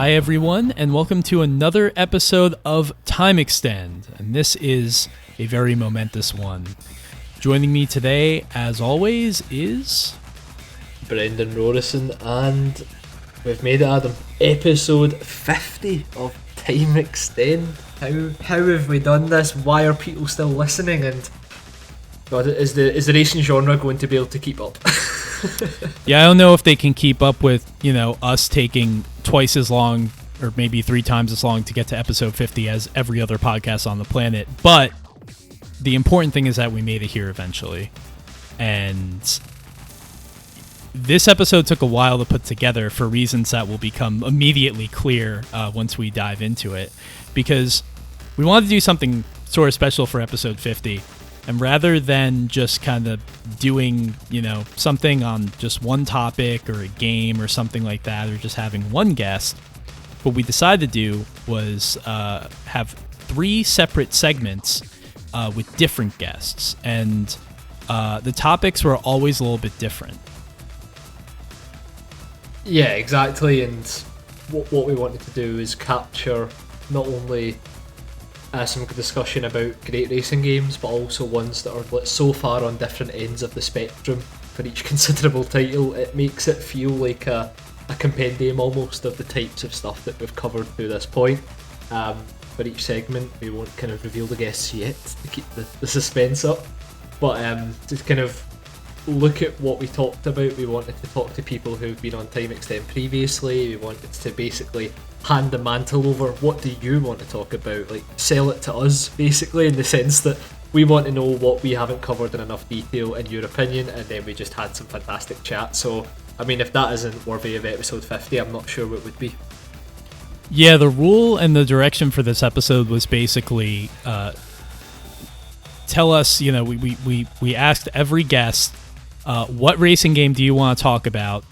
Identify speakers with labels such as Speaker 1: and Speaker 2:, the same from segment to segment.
Speaker 1: Hi everyone, and welcome to another episode of Time Extend, and this is a very momentous one. Joining me today, as always, is...
Speaker 2: Brendan Rorison, and we've made it, Adam, episode 50 of Time Extend. How have we done this? Why are people still listening? And God, is the racing genre going to be able to keep up?
Speaker 1: Yeah, I don't know if they can keep up with, us taking twice as long or maybe 3 times as long to get to episode 50 as every other podcast on the planet. But the important thing is that we made it here eventually. And this episode took a while to put together for reasons that will become immediately clear once we dive into it. Because we wanted to do something sort of special for episode 50. And rather than just kind of doing, something on just one topic or a game or something like that, or just having one guest, what we decided to do was have 3 separate segments with different guests. And the topics were always a little bit different.
Speaker 2: Yeah, exactly. And what we wanted to do is capture not only some discussion about great racing games, but also ones that are so far on different ends of the spectrum for each considerable title. It makes it feel like a compendium almost of the types of stuff that we've covered to this point. For each segment, we won't kind of reveal the guests yet to keep the suspense up, but to kind of look at what we talked about, we wanted to talk to people who've been on Time Extend previously. We wanted to basically hand the mantle over. What do you want to talk about? Like, sell it to us, basically, in the sense that we want to know what we haven't covered in enough detail, in your opinion, and then we just had some fantastic chat. So, I mean, if that isn't worthy of episode 50, I'm not sure what would be.
Speaker 1: Yeah, the rule and the direction for this episode was basically tell us, we asked every guest, what racing game do you want to talk about?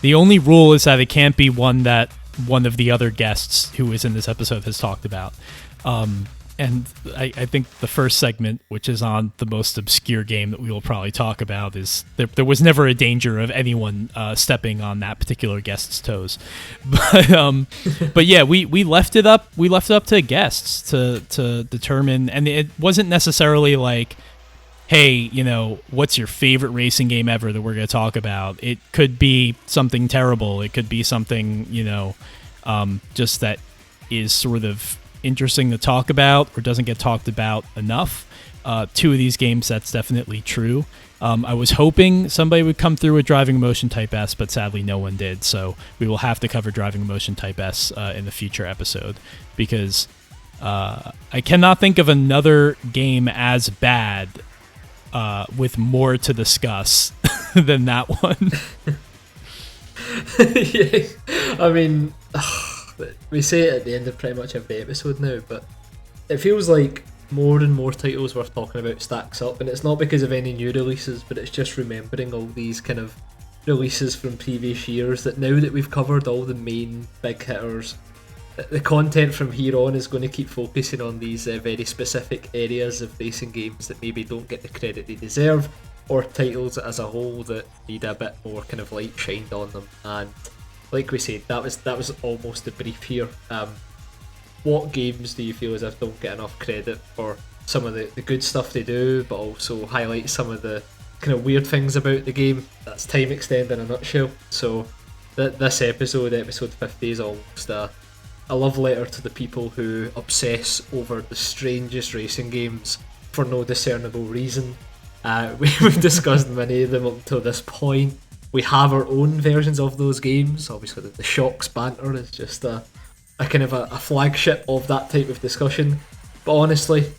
Speaker 1: The only rule is that it can't be one that one of the other guests who is in this episode has talked about. And I think the first segment, which is on the most obscure game that we will probably talk about, is there was never a danger of anyone stepping on that particular guest's toes. But yeah, we left it up. We left it up to guests to determine, and it wasn't necessarily like, hey, what's your favorite racing game ever that we're going to talk about? It could be something terrible. It could be something, just that is sort of interesting to talk about or doesn't get talked about enough. 2 of these games, that's definitely true. I was hoping somebody would come through with Driving Emotion Type S, but sadly no one did. So we will have to cover Driving Emotion Type S in the future episode, because I cannot think of another game as bad with more to discuss than that one.
Speaker 2: Yeah, I mean, we say it at the end of pretty much every episode now, but it feels like more and more titles worth talking about stacks up, and it's not because of any new releases, but it's just remembering all these kind of releases from previous years that now that we've covered all the main big hitters, the content from here on is going to keep focusing on these very specific areas of racing games that maybe don't get the credit they deserve, or titles as a whole that need a bit more kind of light shined on them. And like we said, that was almost the brief here. What games do you feel as if don't get enough credit for some of the good stuff they do, but also highlight some of the kind of weird things about the game? That's Time Extend in a nutshell. So this episode 50, is almost a love letter to the people who obsess over the strangest racing games for no discernible reason. We've discussed many of them up until this point. We have our own versions of those games. Obviously, the Shocks banter is just a kind of a flagship of that type of discussion. But honestly,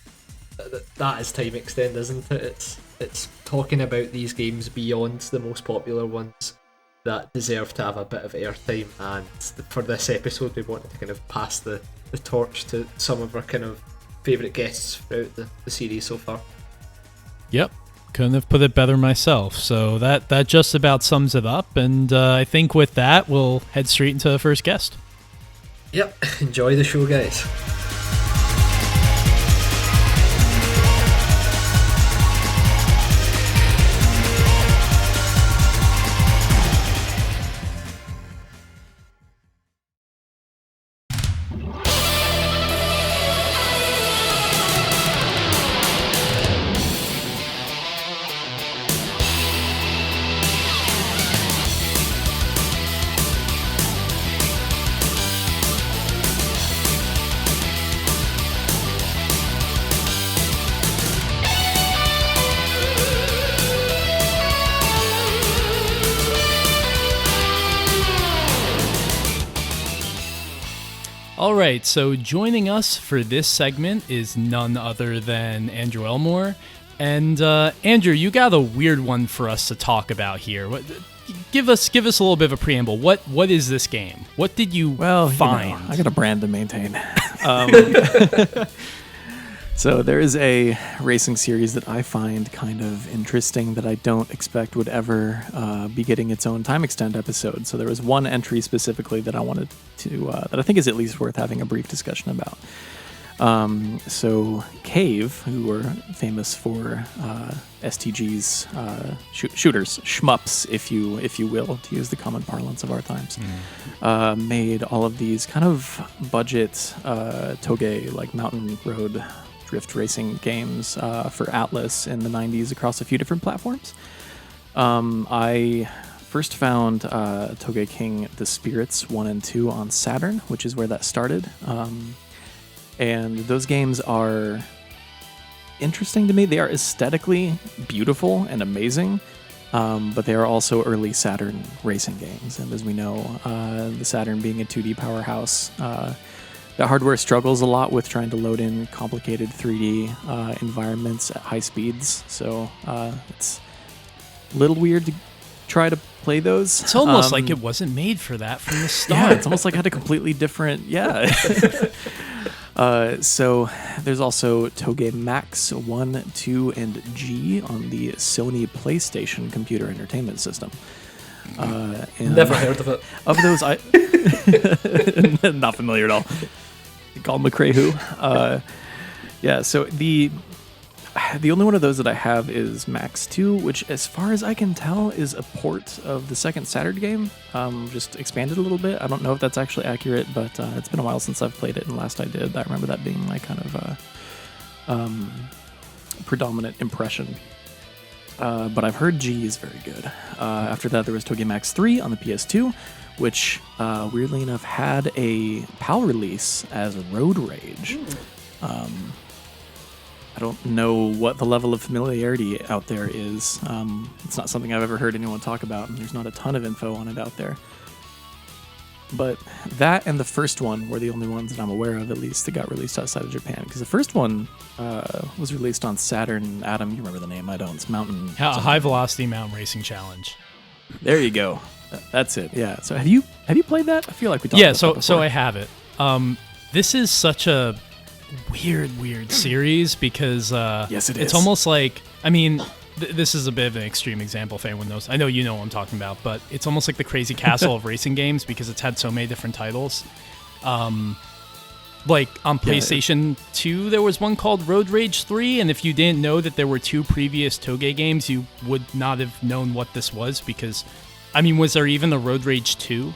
Speaker 2: that is Time Extend, isn't it? It's talking about these games beyond the most popular ones that deserve to have a bit of airtime, and for this episode we wanted to kind of pass the torch to some of our kind of favourite guests throughout the series so far.
Speaker 1: Yep, couldn't have put it better myself. So that just about sums it up, and I think with that we'll head straight into the first guest.
Speaker 2: Yep, enjoy the show, guys.
Speaker 1: All right, so joining us for this segment is none other than Andrew Elmore. And Andrew, you got a weird one for us to talk about here. Give us a little bit of a preamble. What is this game? What did you find?
Speaker 3: I got a brand to maintain. So there is a racing series that I find kind of interesting that I don't expect would ever be getting its own time extend episode. So there was one entry specifically that I wanted to, that I think is at least worth having a brief discussion about. So Cave, who were famous for STG's shooters, shmups, if you will, to use the common parlance of our times, made all of these kind of budget toge, like mountain road drift racing games for Atlas in the 90s across a few different platforms. I first found Toge King The Spirits 1 and 2 on Saturn, which is where that started. And those games are interesting to me. They are aesthetically beautiful and amazing, but they are also early Saturn racing games. And as we know, the Saturn being a 2D powerhouse, the hardware struggles a lot with trying to load in complicated 3D environments at high speeds. So it's a little weird to try to play those.
Speaker 1: It's almost like it wasn't made for that from the start.
Speaker 3: Yeah, it's almost like it had a completely different... Yeah. So there's also Toge Max 1, 2, and G on the Sony PlayStation computer entertainment system. And
Speaker 2: Never heard of it.
Speaker 3: Of those, not familiar at all. You call McCrae who? Yeah, so the only one of those that I have is Max 2, which, as far as I can tell, is a port of the second Saturn game, just expanded a little bit. I don't know if that's actually accurate, but it's been a while since I've played it, and last I did, I remember that being my kind of predominant impression. But I've heard G is very good. After that, there was Toge Max 3 on the PS2, which, weirdly enough, had a PAL release as Road Rage. I don't know what the level of familiarity out there is. It's not something I've ever heard anyone talk about, and there's not a ton of info on it out there. But that and the first one were the only ones that I'm aware of, at least, that got released outside of Japan. Because the first one was released on Saturn. Adam, you remember the name? I don't. It's Mountain...
Speaker 1: High Velocity Mountain Racing Challenge.
Speaker 3: There you go. That's it. Yeah. So have you played that? I feel like we talked about that before.
Speaker 1: So I have it. This is such a weird series because
Speaker 3: yes, it is.
Speaker 1: It's almost like, I mean, this is a bit of an extreme example if anyone knows. I know you know what I'm talking about, but it's almost like the Crazy Castle of racing games because it's had so many different titles. Like on PlayStation 2, there was one called Road Rage 3, and if you didn't know that there were two previous Toge games, you would not have known what this was because, I mean, was there even a Road Rage 2?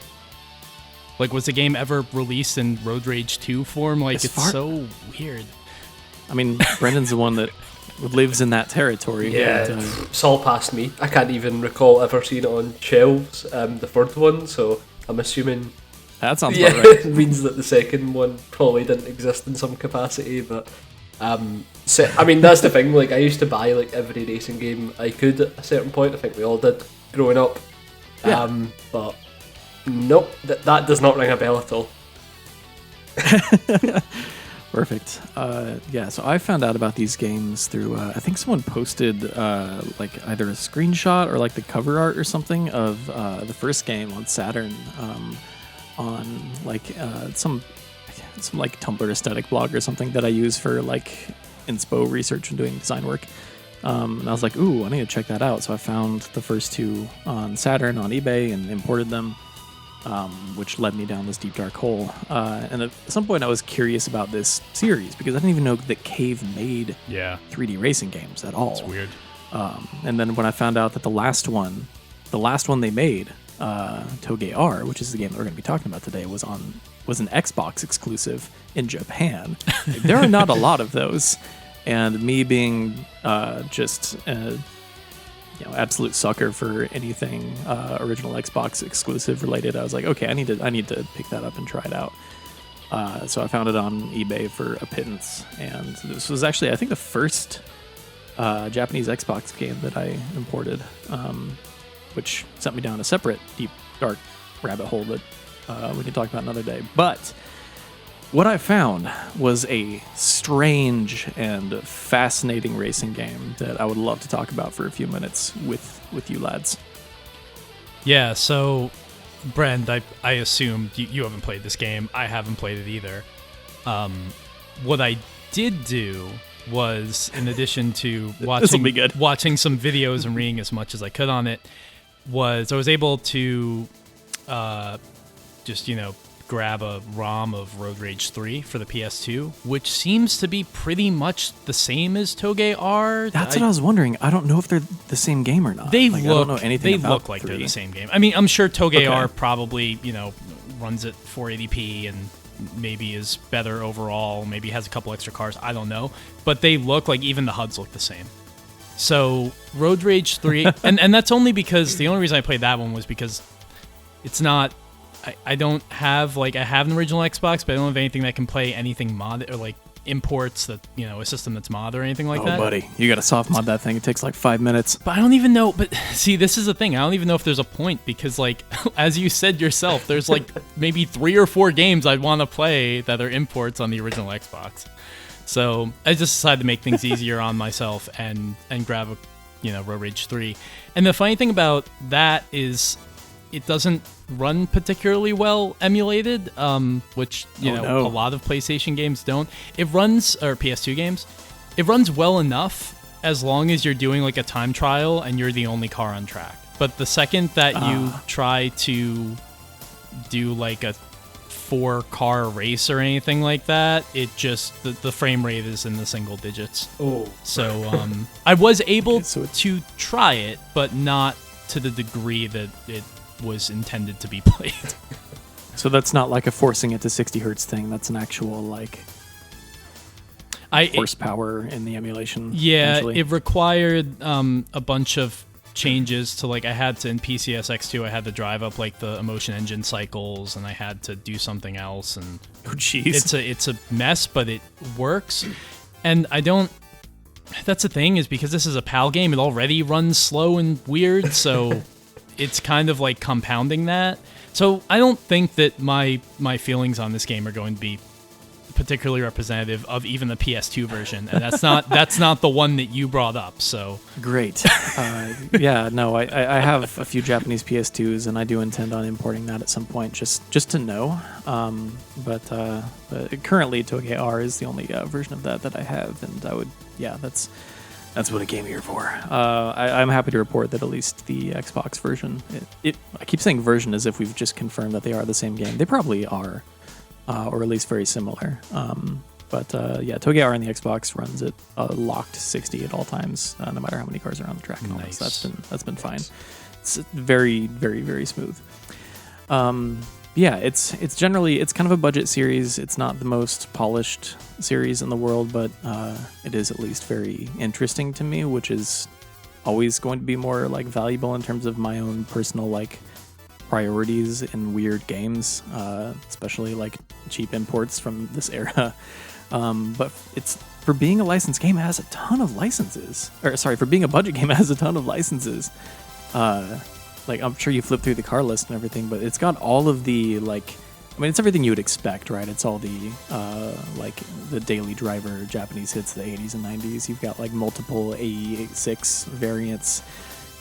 Speaker 1: Like, was the game ever released in Road Rage 2 form? Like, it's so weird.
Speaker 3: I mean, Brendan's the one that lives in that territory.
Speaker 2: Yeah, it's all past me. I can't even recall ever seeing it on shelves, the third one, so I'm assuming...
Speaker 3: That sounds about right.
Speaker 2: It means that the second one probably didn't exist in some capacity, but... So, I mean, that's the thing, like, I used to buy, like, every racing game I could at a certain point. I think we all did, growing up.
Speaker 3: Yeah.
Speaker 2: But... Nope, that does not ring a bell at all.
Speaker 3: Perfect. Yeah, so I found out about these games through, I think someone posted like either a screenshot or like the cover art or something of the first game on Saturn on like some like Tumblr aesthetic blog or something that I use for like inspo research and doing design work. And I was like, ooh, I need to check that out. So I found the first two on Saturn on eBay and imported them. Which led me down this deep dark hole. And at some point I was curious about this series because I didn't even know that Cave made 3D racing games at all.
Speaker 1: It's weird.
Speaker 3: And then when I found out that the last one they made, Toge R, which is the game that we're going to be talking about today, was an Xbox exclusive in Japan. Like, there are not a lot of those. And me being just absolute sucker for anything original Xbox exclusive related, I was like, okay, I need to pick that up and try it out. So I found it on eBay for a pittance, and this was actually, I think, the first Japanese Xbox game that I imported, which sent me down a separate deep dark rabbit hole that we can talk about another day. But What I found was a strange and fascinating racing game that I would love to talk about for a few minutes with you lads.
Speaker 1: Yeah, so, Brent, I assume you haven't played this game. I haven't played it either. What I did do was, in addition to watching some videos and reading as much as I could on it, was I was able to just, grab a ROM of Road Rage 3 for the PS2, which seems to be pretty much the same as Toge R.
Speaker 3: That's what I was wondering. I don't know if they're the same game or not.
Speaker 1: They
Speaker 3: I don't know anything about
Speaker 1: look like
Speaker 3: 3.
Speaker 1: they're the same game. I mean, I'm sure Toge R probably, runs at 480p and maybe is better overall, maybe has a couple extra cars, I don't know. But they look like even the HUDs look the same. So, Road Rage 3, and that's only because, the only reason I played that one was because it's not, I don't have, I have an original Xbox, but I don't have anything that can play anything mod, or imports that, a system that's mod or anything like that.
Speaker 3: Oh, buddy, you gotta soft mod that thing. It takes 5 minutes.
Speaker 1: But I don't even know, see, this is the thing, I don't even know if there's a point, because, as you said yourself, there's, maybe 3 or 4 games I'd want to play that are imports on the original Xbox. So, I just decided to make things easier on myself and grab Road Rage 3. And the funny thing about that is, it doesn't run particularly well emulated, which a lot of PlayStation games don't. It runs, or PS2 games, it runs well enough as long as you're doing a time trial and you're the only car on track. But the second that you try to do a 4-car race or anything like that, it just the frame rate is in the single digits.
Speaker 2: Oh,
Speaker 1: so I was able to try it, but not to the degree that it was intended to be played.
Speaker 3: So that's not a forcing it to 60 hertz thing. That's an actual horsepower in the emulation.
Speaker 1: Yeah, it required a bunch of changes to I had to, in PCSX2, I had to drive up the Emotion Engine cycles, and I had to do something else, and it's a mess, but it works. And that's the thing, is because this is a PAL game, it already runs slow and weird, so it's kind of compounding that. So I don't think that my feelings on this game are going to be particularly representative of even the PS2 version, and that's not the one that you brought up. So
Speaker 3: great. Yeah, no, I have a few Japanese PS2s, and I do intend on importing that at some point, just to know. But currently, Toge R is the only version of that I have, and I would, that's what it came here for. I'm happy to report that at least the Xbox version, I keep saying version as if we've just confirmed that they are the same game. They probably are, or at least very similar. But Toge R on the Xbox runs at locked 60 at all times, no matter how many cars are on the track.
Speaker 1: Nice.
Speaker 3: So that's been fine. It's very, very, very smooth. It's generally, it's kind of a budget series. It's not the most polished series in the world, but it is at least very interesting to me, which is always going to be more valuable in terms of my own personal priorities in weird games, especially cheap imports from this era. But it's, for being a licensed game, it has a ton of licenses. For being a budget game, it has a ton of licenses. I'm sure you flip through the car list and everything, but it's got all of the it's everything you would expect, right? It's all the the daily driver Japanese hits of the 80s and 90s. You've got multiple AE86 variants.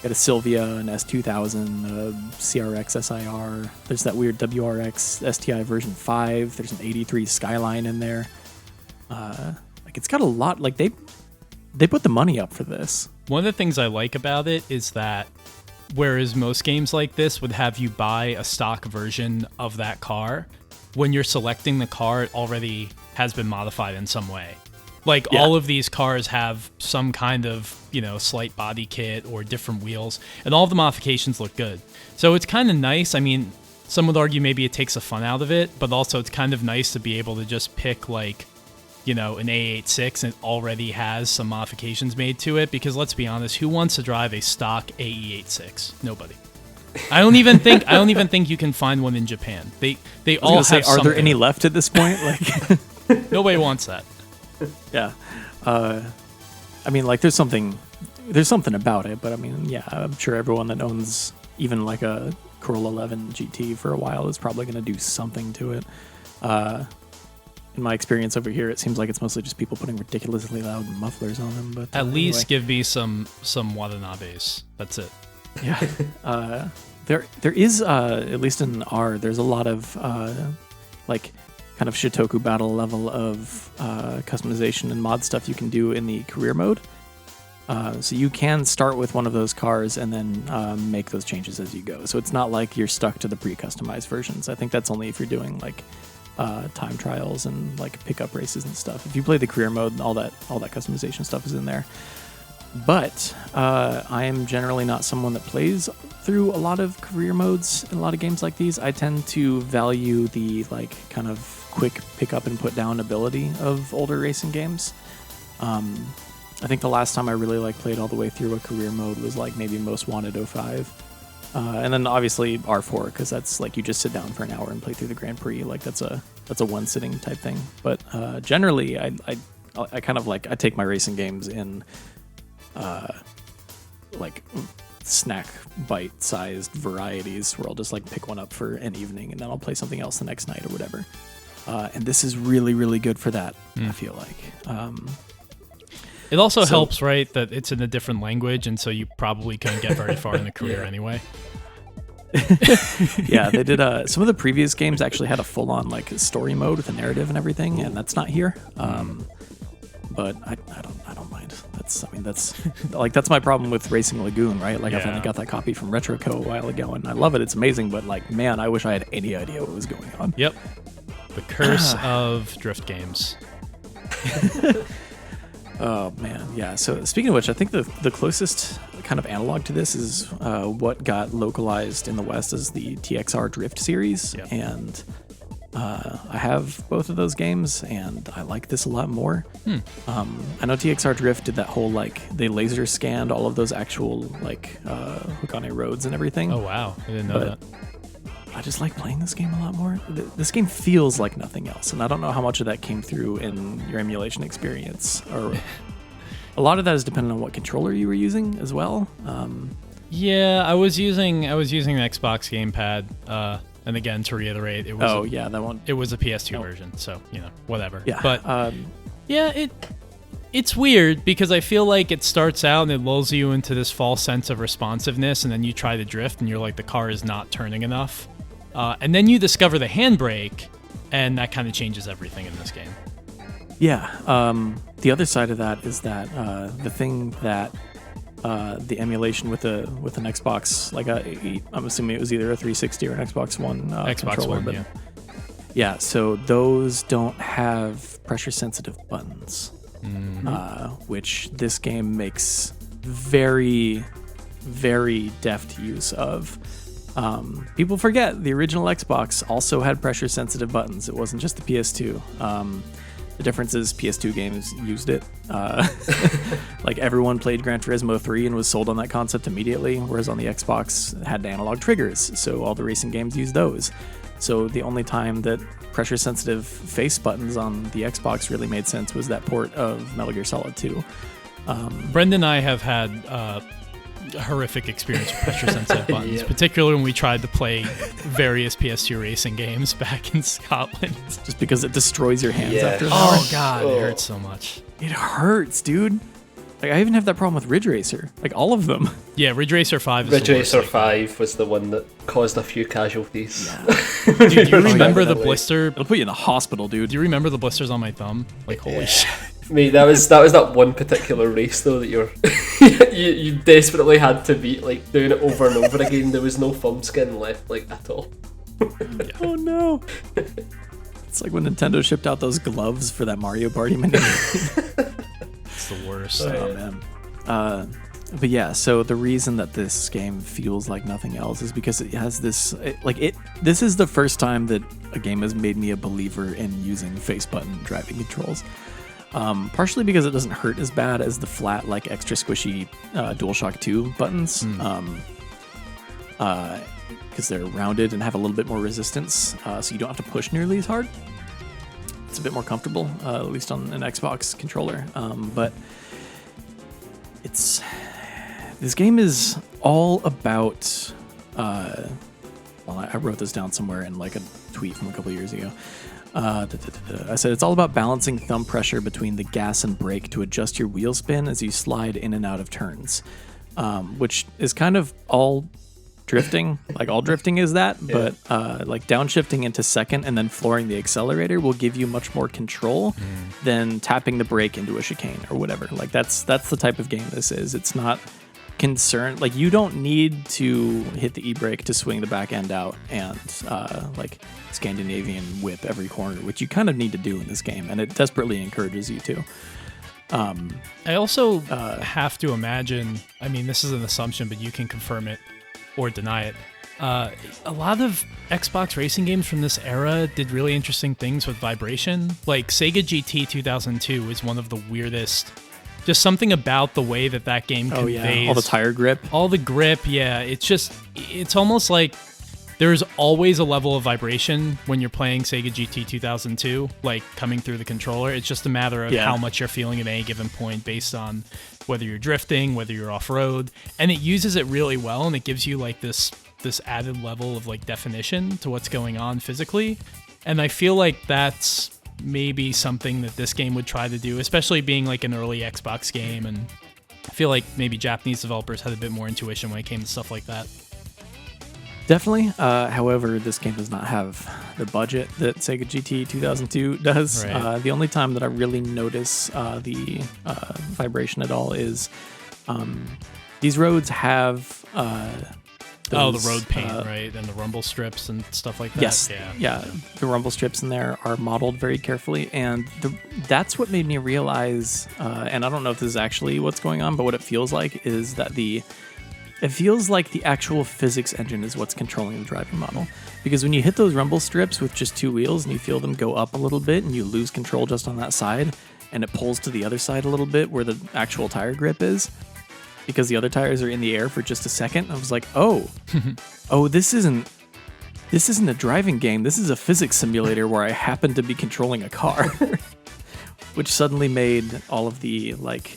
Speaker 3: Got a Sylvia, an S2000, a CRX SIR. There's that weird WRX STI version 5. There's an 83 Skyline in there. It's got a lot. They put the money up for this.
Speaker 1: One of the things I like about it is that whereas most games like this would have you buy a stock version of that car, when you're selecting the car, it already has been modified in some way. All of these cars have some kind of, slight body kit or different wheels, and all of the modifications look good. So it's kind of nice. I mean, some would argue maybe it takes the fun out of it, but also it's kind of nice to be able to just pick an A86 and it already has some modifications made to it, because let's be honest, who wants to drive a stock AE86? Nobody. I don't even think you can find one in Japan. They all have
Speaker 3: are there any left at this point?
Speaker 1: Nobody wants that.
Speaker 3: Yeah. There's something about it, but I'm sure everyone that owns even a Corolla 11 GT for a while is probably going to do something to it. in my experience over here, it seems like it's mostly just people putting ridiculously loud mufflers on them. But
Speaker 1: At least give me some Watanabes. That's it.
Speaker 3: Yeah. There is, at least in R, there's a lot of like kind of Shitoku battle level of customization and mod stuff you can do in the career mode. So you can start with one of those cars and then make those changes as you go. So it's not like you're stuck to the pre-customized versions. I think that's only if you're doing like time trials and like pickup races and stuff. If you play the career mode, all that customization stuff is in there. But I am generally not someone that plays through a lot of career modes in a lot of games like these. I tend to value the like kind of quick pick up and put down ability of older racing games. I think the last time I really like played all the way through a career mode was like maybe Most Wanted 05. And then obviously R4, because that's like you just sit down for an hour and play through the Grand Prix. Like that's a one sitting type thing. But generally, I kind of like I take my racing games in like snack bite sized varieties where I'll just like pick one up for an evening and then I'll play something else the next night or whatever. And this is really, really good for that. I feel like.
Speaker 1: It also helps, right, that it's in a different language, and so you probably couldn't get very far in the career anyway.
Speaker 3: Yeah, they did. Some of the previous games actually had a full-on like story mode with a narrative and everything, and that's not here. But I don't mind. That's my problem with Racing Lagoon, right? Like I finally got that copy from RetroCo a while ago, and I love it. It's amazing, but like, man, I wish I had any idea what was going on.
Speaker 1: Yep, the curse of drift games.
Speaker 3: Oh man, yeah. So speaking of which, I think the closest kind of analog to this is what got localized in the West as the TXR Drift series, and I have both of those games, and I like this a lot more. I know TXR Drift did that whole like they laser scanned all of those actual like Hokane roads and everything.
Speaker 1: Oh wow, I didn't know that.
Speaker 3: I just like playing this game a lot more. This game feels like nothing else, and I don't know how much of that came through in your emulation experience. Or a lot of that is dependent on what controller you were using as well.
Speaker 1: Yeah, I was using an Xbox gamepad, and again to reiterate, it was
Speaker 3: that one.
Speaker 1: It was a PS2 version, so whatever.
Speaker 3: Yeah,
Speaker 1: but it's weird because I feel like it starts out and it lulls you into this false sense of responsiveness, and then you try to drift, and you're like the car is not turning enough. And then you discover the handbrake, and that kind of changes everything in this game.
Speaker 3: Yeah. The other side of that is that the thing that the emulation with an Xbox, like I'm assuming it was either a 360 or an Xbox One controller.
Speaker 1: One,
Speaker 3: but yeah. So those don't have pressure-sensitive buttons, which this game makes very, very deft use of. People forget the original Xbox also had pressure-sensitive buttons. It wasn't just the PS2. The difference is PS2 games used it. Like everyone played Gran Turismo 3 and was sold on that concept immediately, whereas on the Xbox it had analog triggers, so all the racing games used those. So the only time that pressure-sensitive face buttons on the Xbox really made sense was that port of Metal Gear Solid 2.
Speaker 1: Brendan and I have had horrific experience with pressure-sensitive buttons, particularly when we tried to play various PS2 racing games back in Scotland.
Speaker 3: Just because it destroys your hands after an hour.
Speaker 1: Oh god, it hurts so much.
Speaker 3: It hurts, dude. Like I even have that problem with Ridge Racer, like all of them.
Speaker 1: Yeah, Ridge Racer 5 is
Speaker 2: Ridge
Speaker 1: the worst.
Speaker 2: Racer 5 was the one that caused a few casualties.
Speaker 3: Yeah.
Speaker 1: Dude, do you remember the blister?
Speaker 3: It'll put you in the hospital, dude.
Speaker 1: Do you remember the blisters on my thumb? Like, holy shit.
Speaker 2: Mate, that was that one particular race though that you desperately had to beat, like doing it over and over again. There was no thumb skin left, like at all.
Speaker 3: Oh no! It's like when Nintendo shipped out those gloves for that Mario Party mini.
Speaker 1: It's the worst.
Speaker 3: Oh man. But yeah, so the reason that this game feels like nothing else is because it has this, this is the first time that a game has made me a believer in using face button driving controls. Partially because it doesn't hurt as bad as the flat, like extra squishy DualShock 2 buttons. Because they're rounded and have a little bit more resistance, so you don't have to push nearly as hard. It's a bit more comfortable, at least on an Xbox controller. But this game is all about. Well, I wrote this down somewhere in like a tweet from a couple years ago. I said, it's all about balancing thumb pressure between the gas and brake to adjust your wheel spin as you slide in and out of turns, which is kind of all drifting. Like all drifting is that, but like downshifting into second and then flooring the accelerator will give you much more control than tapping the brake into a chicane or whatever. Like that's the type of game this is. It's not concerned, like you don't need to hit the e-brake to swing the back end out and like Scandinavian whip every corner, which you kind of need to do in this game, and it desperately encourages you to.
Speaker 1: I also have to imagine, I mean, this is an assumption, but you can confirm it or deny it. A lot of Xbox racing games from this era did really interesting things with vibration. Like Sega GT 2002 is one of the weirdest. Just something about the way that game conveys. Oh, yeah.
Speaker 3: All the tire grip.
Speaker 1: All the grip, yeah. It's almost like there's always a level of vibration when you're playing Sega GT 2002, like coming through the controller. It's just a matter of how much you're feeling at any given point based on whether you're drifting, whether you're off-road. And it uses it really well, and it gives you like this added level of like definition to what's going on physically. And I feel like that's maybe something that this game would try to do, especially being like an early Xbox game, and I feel like maybe Japanese developers had a bit more intuition when it came to stuff like that.
Speaker 3: Definitely. However, this game does not have the budget that Sega GT 2002 does.
Speaker 1: Right.
Speaker 3: The only time that I really notice the vibration at all is these roads have
Speaker 1: the road paint, right? And the rumble strips and stuff like that.
Speaker 3: Yes. Yeah. The rumble strips in there are modeled very carefully. And that's what made me realize, and I don't know if this is actually what's going on, but what it feels like is that it feels like the actual physics engine is what's controlling the driving model. Because when you hit those rumble strips with just two wheels and you feel them go up a little bit and you lose control just on that side, and it pulls to the other side a little bit where the actual tire grip is, because the other tires are in the air for just a second, I was like, oh, this isn't a driving game. This is a physics simulator where I happen to be controlling a car, which suddenly made all of the like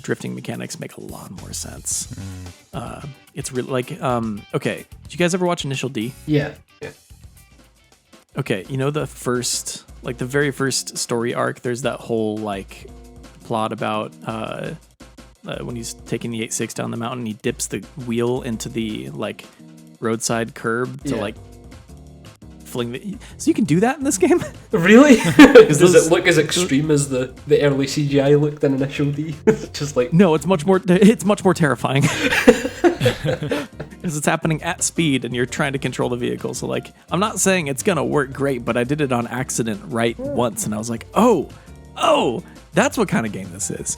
Speaker 3: drifting mechanics make a lot more sense. It's really like, okay, did you guys ever watch Initial D?
Speaker 2: Yeah.
Speaker 3: Okay, you know the very first story arc, there's that whole like plot about when he's taking the 8.6 down the mountain, he dips the wheel into the like roadside curb to like fling the. So you can do that in this game?
Speaker 2: Really? Does it look as extreme as the early CGI looked in Initial D? Just like
Speaker 3: no, it's much more terrifying. Because it's happening at speed and you're trying to control the vehicle. So like, I'm not saying it's gonna work great, but I did it on accident once, and I was like, oh, that's what kind of game this is.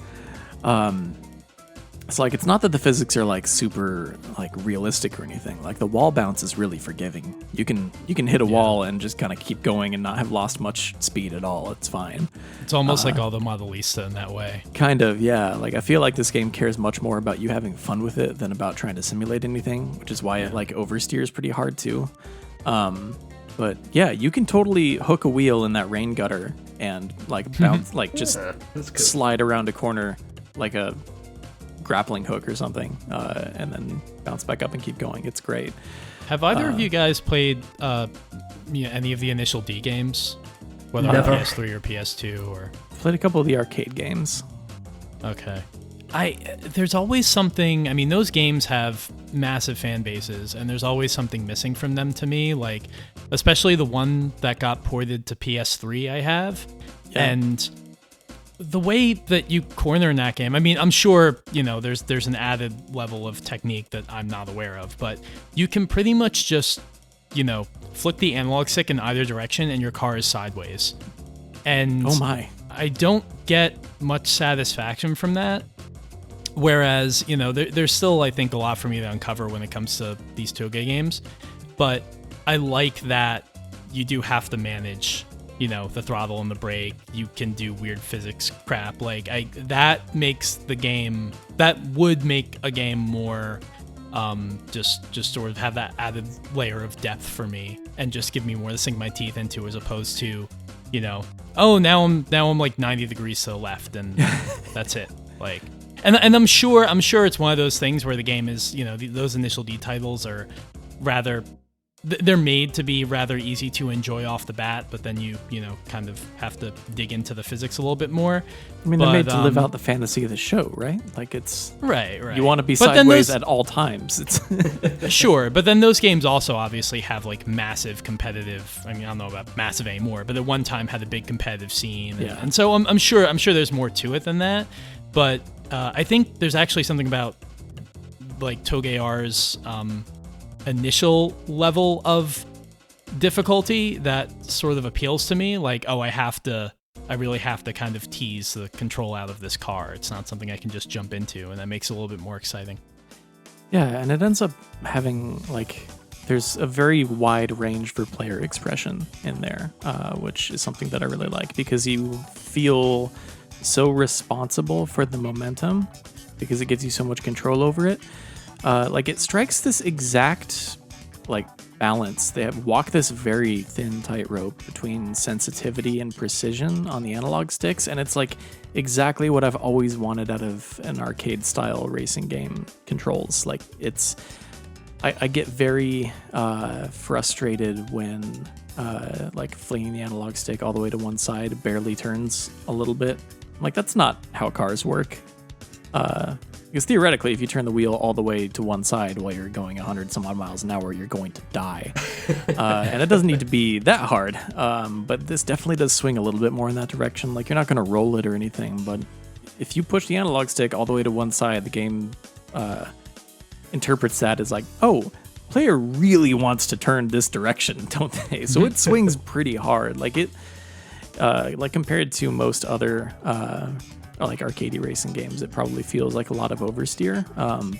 Speaker 3: It's like, it's not that the physics are like super like realistic or anything. Like the wall bounce is really forgiving. You can hit a wall and just kind of keep going and not have lost much speed at all. It's fine.
Speaker 1: It's almost like all the Modelista in that way.
Speaker 3: Kind of, yeah. Like I feel like this game cares much more about you having fun with it than about trying to simulate anything, which is why it like oversteers pretty hard too. But yeah, you can totally hook a wheel in that rain gutter and like bounce, like just slide around a corner like a grappling hook or something, and then bounce back up and keep going. It's great.
Speaker 1: Have either of you guys played any of the Initial D games, whether on PS3 or PS2 or?
Speaker 3: Played a couple of the arcade games.
Speaker 1: Okay. There's always something. I mean, those games have massive fan bases, and there's always something missing from them to me. Like, especially the one that got ported to PS3. I have, and the way that you corner in that game, I mean, I'm sure, there's an added level of technique that I'm not aware of, but you can pretty much just, flick the analog stick in either direction and your car is sideways. And
Speaker 3: oh my,
Speaker 1: I don't get much satisfaction from that. Whereas, there's still, I think, a lot for me to uncover when it comes to these Toge games. But I like that you do have to manage the throttle and the brake. You can do weird physics crap. Like that would make a game more just sort of have that added layer of depth for me and just give me more to sink my teeth into, as opposed to, oh, now I'm like 90 degrees to the left and that's it. Like, and I'm sure it's one of those things where the game is, those Initial D titles are rather they're made to be rather easy to enjoy off the bat, but then you know, kind of have to dig into the physics a little bit more.
Speaker 3: I mean, they're made to live out the fantasy of the show, right? Like, it's...
Speaker 1: Right.
Speaker 3: You want to be sideways at all times. It's
Speaker 1: Sure, but then those games also obviously have, like, massive competitive... I mean, I don't know about massive anymore, but at one time had a big competitive scene. And so I'm sure there's more to it than that. But I think there's actually something about, like, Togear's... initial level of difficulty that sort of appeals to me. Like, oh, I really have to kind of tease the control out of this car. It's not something I can just jump into, and that makes it a little bit more exciting.
Speaker 3: Yeah, and it ends up having, like, there's a very wide range for player expression in there, which is something that I really like, because you feel so responsible for the momentum because it gives you so much control over it. Like, it strikes this exact, like, balance. They walk this very thin tightrope between sensitivity and precision on the analog sticks, and it's, like, exactly what I've always wanted out of an arcade-style racing game controls. Like, it's... I get very frustrated when, like, flinging the analog stick all the way to one side barely turns a little bit. Like, that's not how cars work. Because theoretically, if you turn the wheel all the way to one side while you're going 100 some odd miles an hour, you're going to die. And it doesn't need to be that hard. But this definitely does swing a little bit more in that direction. Like, you're not going to roll it or anything, but if you push the analog stick all the way to one side, the game interprets that as like, oh, player really wants to turn this direction, don't they? So it swings pretty hard. Like, it, like, compared to most other like arcadey racing games, it probably feels like a lot of oversteer,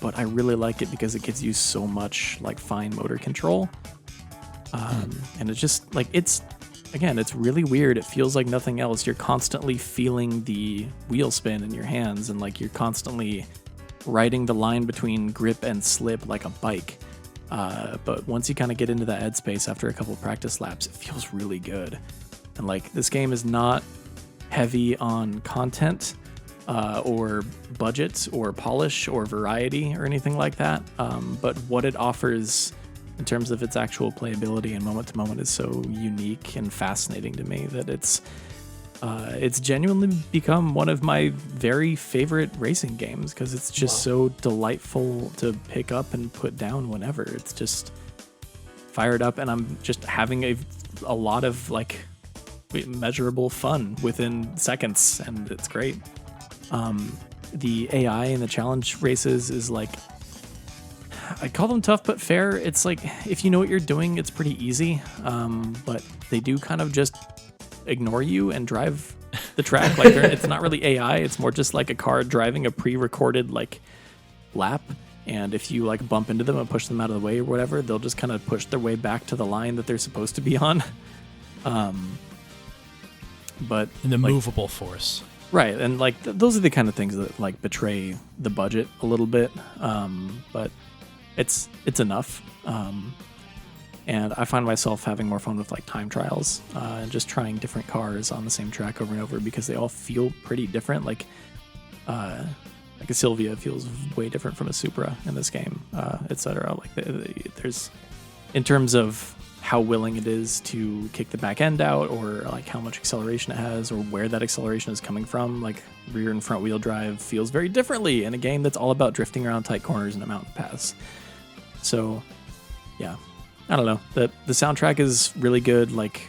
Speaker 3: but I really like it because it gives you so much, like, fine motor control, and it's just, like, it's really weird. It feels like nothing else. You're constantly feeling the wheel spin in your hands, and, like, you're constantly riding the line between grip and slip like a bike, but once you kind of get into that headspace after a couple practice laps, it feels really good. And, like, this game is not heavy on content or budget or polish or variety or anything like that, but what it offers in terms of its actual playability and moment to moment is so unique and fascinating to me that it's genuinely become one of my very favorite racing games, because it's just so delightful to pick up and put down whenever. It's just fired up, and I'm just having a lot of, like, measurable fun within seconds, and it's great. The AI in the challenge races is, like, I call them tough but fair. It's like, if you know what you're doing, it's pretty easy, but they do kind of just ignore you and drive the track. Like, it's not really AI, it's more just like a car driving a pre-recorded, like, lap, and if you, like, bump into them and push them out of the way or whatever, they'll just kind of push their way back to the line that they're supposed to be on. But
Speaker 1: an immovable force,
Speaker 3: right? And, like, those are the kind of things that, like, betray the budget a little bit, but it's enough. And I find myself having more fun with, like, time trials and just trying different cars on the same track over and over, because they all feel pretty different. Like a Sylvia feels way different from a Supra in this game, etc. Like, there's, in terms of how willing it is to kick the back end out, or, like, how much acceleration it has, or where that acceleration is coming from. Like, rear and front wheel drive feels very differently in a game that's all about drifting around tight corners in a mountain pass. So, yeah, I don't know. The soundtrack is really good. Like,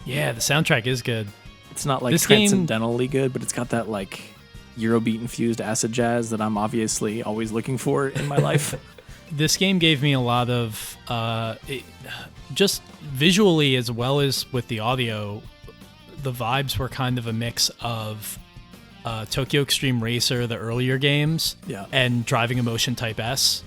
Speaker 1: yeah, the soundtrack is good.
Speaker 3: It's not, like, transcendentally good, but it's got that, like, Eurobeat infused acid jazz that I'm obviously always looking for in my life.
Speaker 1: This game gave me a lot of, just visually as well as with the audio, the vibes were kind of a mix of Tokyo Extreme Racer, the earlier games, and Driving Emotion Type S,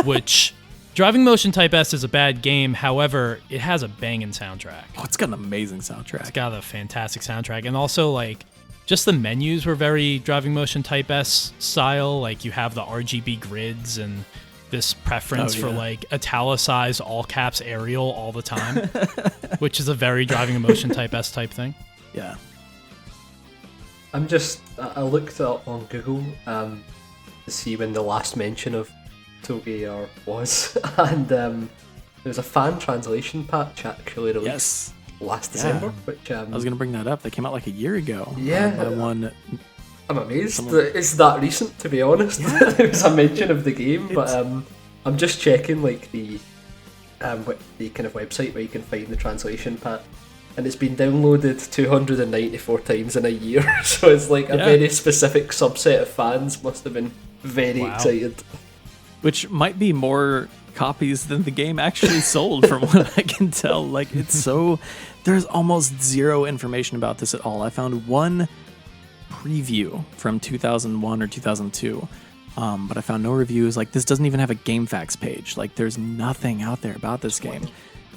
Speaker 1: which Driving Emotion Type S is a bad game. However, it has a banging soundtrack.
Speaker 3: Oh, it's got an amazing soundtrack.
Speaker 1: It's got a fantastic soundtrack. And also, like, just the menus were very Driving Motion Type S style. Like, you have the RGB grids and this preference for, like, italicized all caps Arial all the time, which is a very Driving Emotion Type S type thing.
Speaker 3: Yeah.
Speaker 2: I looked it up on Google to see when the last mention of Togear was, and There's a fan translation patch actually released last December, which
Speaker 3: I was going to bring that up. They came out like a year ago.
Speaker 2: Yeah.
Speaker 3: By one.
Speaker 2: I'm amazed that it's that recent, to be honest. There was a mention of the game, but I'm just checking like the kind of website where you can find the translation patch, and it's been downloaded 294 times in a year. So it's like a very specific subset of fans must have been very excited.
Speaker 3: Which might be more copies than the game actually sold, from what I can tell. Like, it's so... There's almost zero information about this at all. I found one preview from 2001 or 2002, but I found no reviews. Like, this doesn't even have a GameFAQs page. Like, there's nothing out there about this game.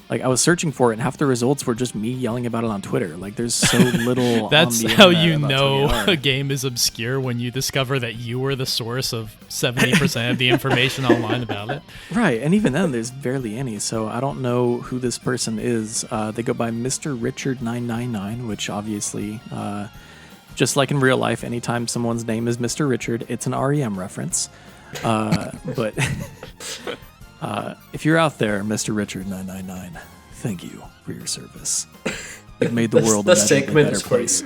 Speaker 3: Like, I was searching for it, and half the results were just me yelling about it on Twitter. Like, there's so little.
Speaker 1: That's
Speaker 3: on the
Speaker 1: how
Speaker 3: internet
Speaker 1: you
Speaker 3: about
Speaker 1: know
Speaker 3: 20R.
Speaker 1: a game is obscure, when you discover that you were the source of 70% of the information online about it.
Speaker 3: Right, and even then, there's barely any. So I don't know who this person is. They go by Mr. Richard 999, which obviously, just like in real life, anytime someone's name is Mr. Richard, it's an REM reference. But if you're out there, Mr. Richard 999, thank you for your service. You've made the world a immeasurably better place.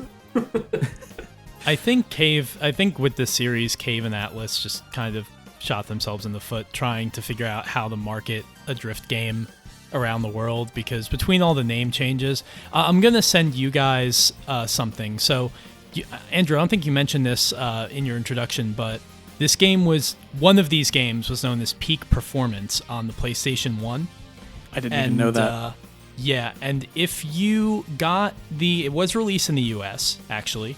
Speaker 1: I think with this series, Cave and Atlas just kind of shot themselves in the foot trying to figure out how to market a drift game around the world, because between all the name changes, I'm going to send you guys something. So, Andrew, I don't think you mentioned this in your introduction, but this game one of these games was known as Peak Performance on the PlayStation 1.
Speaker 3: I didn't even know that.
Speaker 1: Yeah, and if you got it was released in the US, actually,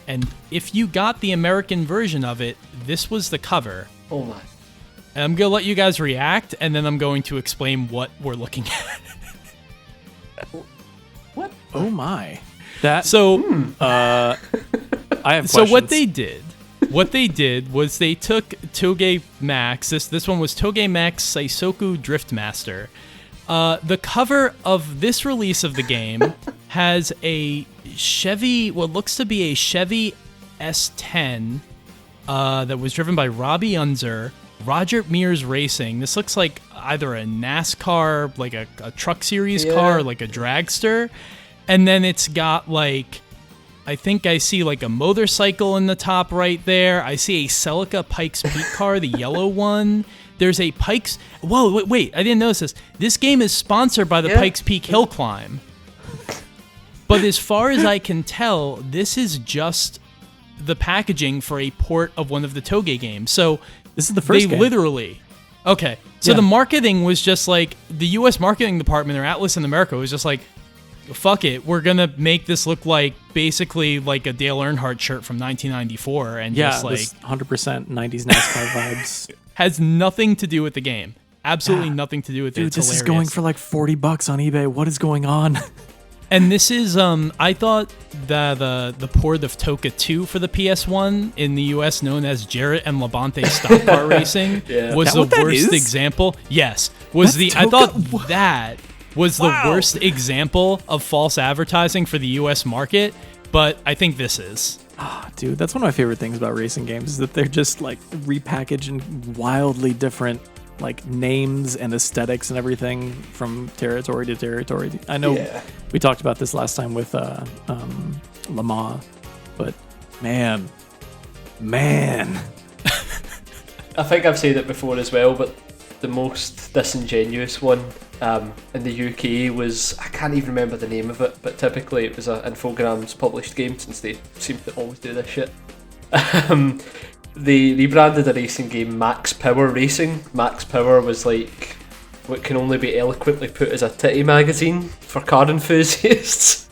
Speaker 1: and if you got the American version of it, this was the cover.
Speaker 2: Oh my.
Speaker 1: And I'm going to let you guys react, and then I'm going to explain what we're looking at.
Speaker 2: What?
Speaker 3: Oh my. That.
Speaker 1: So,
Speaker 3: I have questions.
Speaker 1: So what they did was they took Toge Max. This one was Toge Max Saisoku Driftmaster. The cover of this release of the game has a Chevy, what looks to be a Chevy S10 that was driven by Robbie Unser, Roger Mears Racing. This looks like either a NASCAR, like a truck series car, or like a dragster. And then it's got like, I think I see like a motorcycle in the top right there. I see a Celica Pikes Peak car, the yellow one. There's a Pikes... Whoa, wait, I didn't notice this. This game is sponsored by the Pikes Peak Hill Climb. But as far as I can tell, this is just the packaging for a port of one of the Toge games. So
Speaker 3: this is the first game.
Speaker 1: Literally... Okay, so the marketing was just like... The U.S. marketing department, or Atlas in America, was just like, fuck it, we're gonna make this look like basically like a Dale Earnhardt shirt from 1994, and just like
Speaker 3: 100% 90s NASCAR vibes.
Speaker 1: Has nothing to do with the game. Absolutely nothing to do with it.
Speaker 3: Dude,
Speaker 1: it's
Speaker 3: this
Speaker 1: hilarious.
Speaker 3: is going for like $40 on eBay. What is going on?
Speaker 1: And this is I thought the port of Toka 2 for the PS1 in the US, known as Jarrett and Labonte Stock Car Racing, was the worst example. Yes, was
Speaker 3: That's
Speaker 1: I
Speaker 3: Toka?
Speaker 1: thought that was the worst example of false advertising for the US market, but I think this is.
Speaker 3: Dude, that's one of my favorite things about racing games, is that they're just like repackaged in wildly different like names and aesthetics and everything from territory to territory. I know we talked about this last time with Le Mans, but man.
Speaker 2: I think I've said it before as well, but the most disingenuous one in the UK was, I can't even remember the name of it, but typically it was an Infogrames published game, since they seem to always do this shit. They rebranded a racing game Max Power Racing. Max Power was like what can only be eloquently put as a titty magazine for car enthusiasts.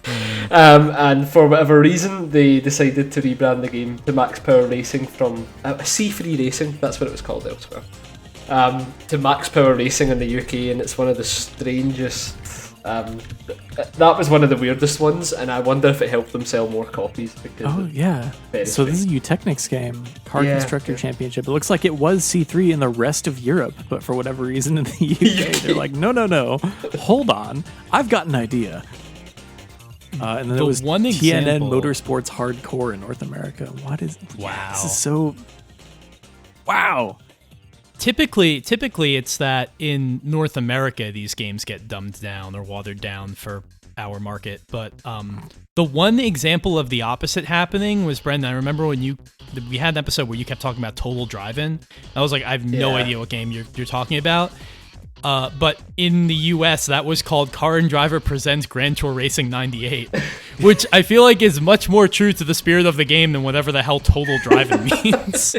Speaker 2: And for whatever reason, they decided to rebrand the game to Max Power Racing from C3 Racing, that's what it was called elsewhere, to Max Power Racing in the UK, and it's one of the strangest... that was one of the weirdest ones, and I wonder if it helped them sell more copies. Because so this is a Eutechnics game, Car Constructor Championship. It looks like it was C3 in the rest of Europe, but for whatever reason in the UK, they're like, no, hold on, I've got an idea. And then there was
Speaker 1: one
Speaker 3: TNN Motorsports Hardcore in North America. What is...
Speaker 1: Wow.
Speaker 3: This is so... Wow.
Speaker 1: typically it's that in North America these games get dumbed down or watered down for our market. But the one example of the opposite happening was, Brendan, I remember when we had an episode where you kept talking about Total Drive-In. I was like, I have no idea what game you're talking about. But in the US, that was called Car and Driver Presents Grand Tour Racing 98, which I feel like is much more true to the spirit of the game than whatever the hell Total Drive-In means.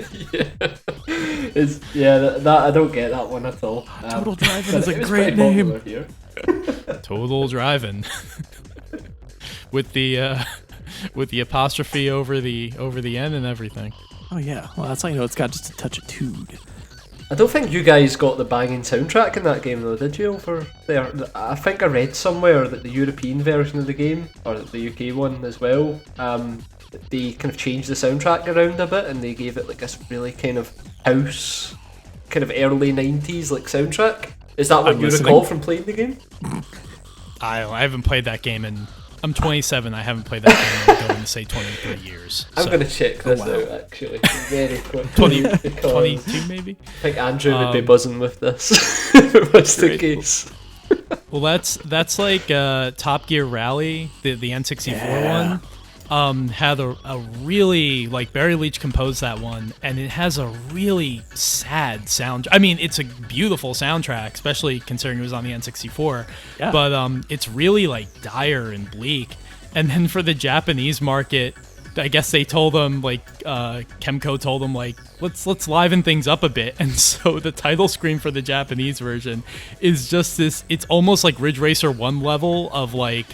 Speaker 2: That I don't get that one at all.
Speaker 3: Total Drive-In is a great name.
Speaker 1: Total Drive-In. with the apostrophe over the N and everything.
Speaker 3: Oh yeah, well that's how you know it's got just a touch of Toog.
Speaker 2: I don't think you guys got the banging soundtrack in that game though, did you? Over there, I think I read somewhere that the European version of the game, or the UK one as well, they kind of changed the soundtrack around a bit and they gave it like this really kind of house, kind of early 90s like soundtrack. Is that what you recall from playing the game?
Speaker 1: I haven't played that game in... I'm 27. I haven't played that game in going to say 23 years.
Speaker 2: I'm going to check this out actually very quickly.
Speaker 1: 22 maybe?
Speaker 2: I think Andrew would be buzzing with this if it was the case.
Speaker 1: Well, that's like Top Gear Rally, the N64 one. Had a really, like, Barry Leach composed that one, and it has a really sad sound. I mean, it's a beautiful soundtrack, especially considering it was on the N64. Yeah. But it's really like dire and bleak. And then for the Japanese market, I guess they told them, like, Kemco told them, like, let's liven things up a bit. And so the title screen for the Japanese version is just this. It's almost like Ridge Racer 1 level of like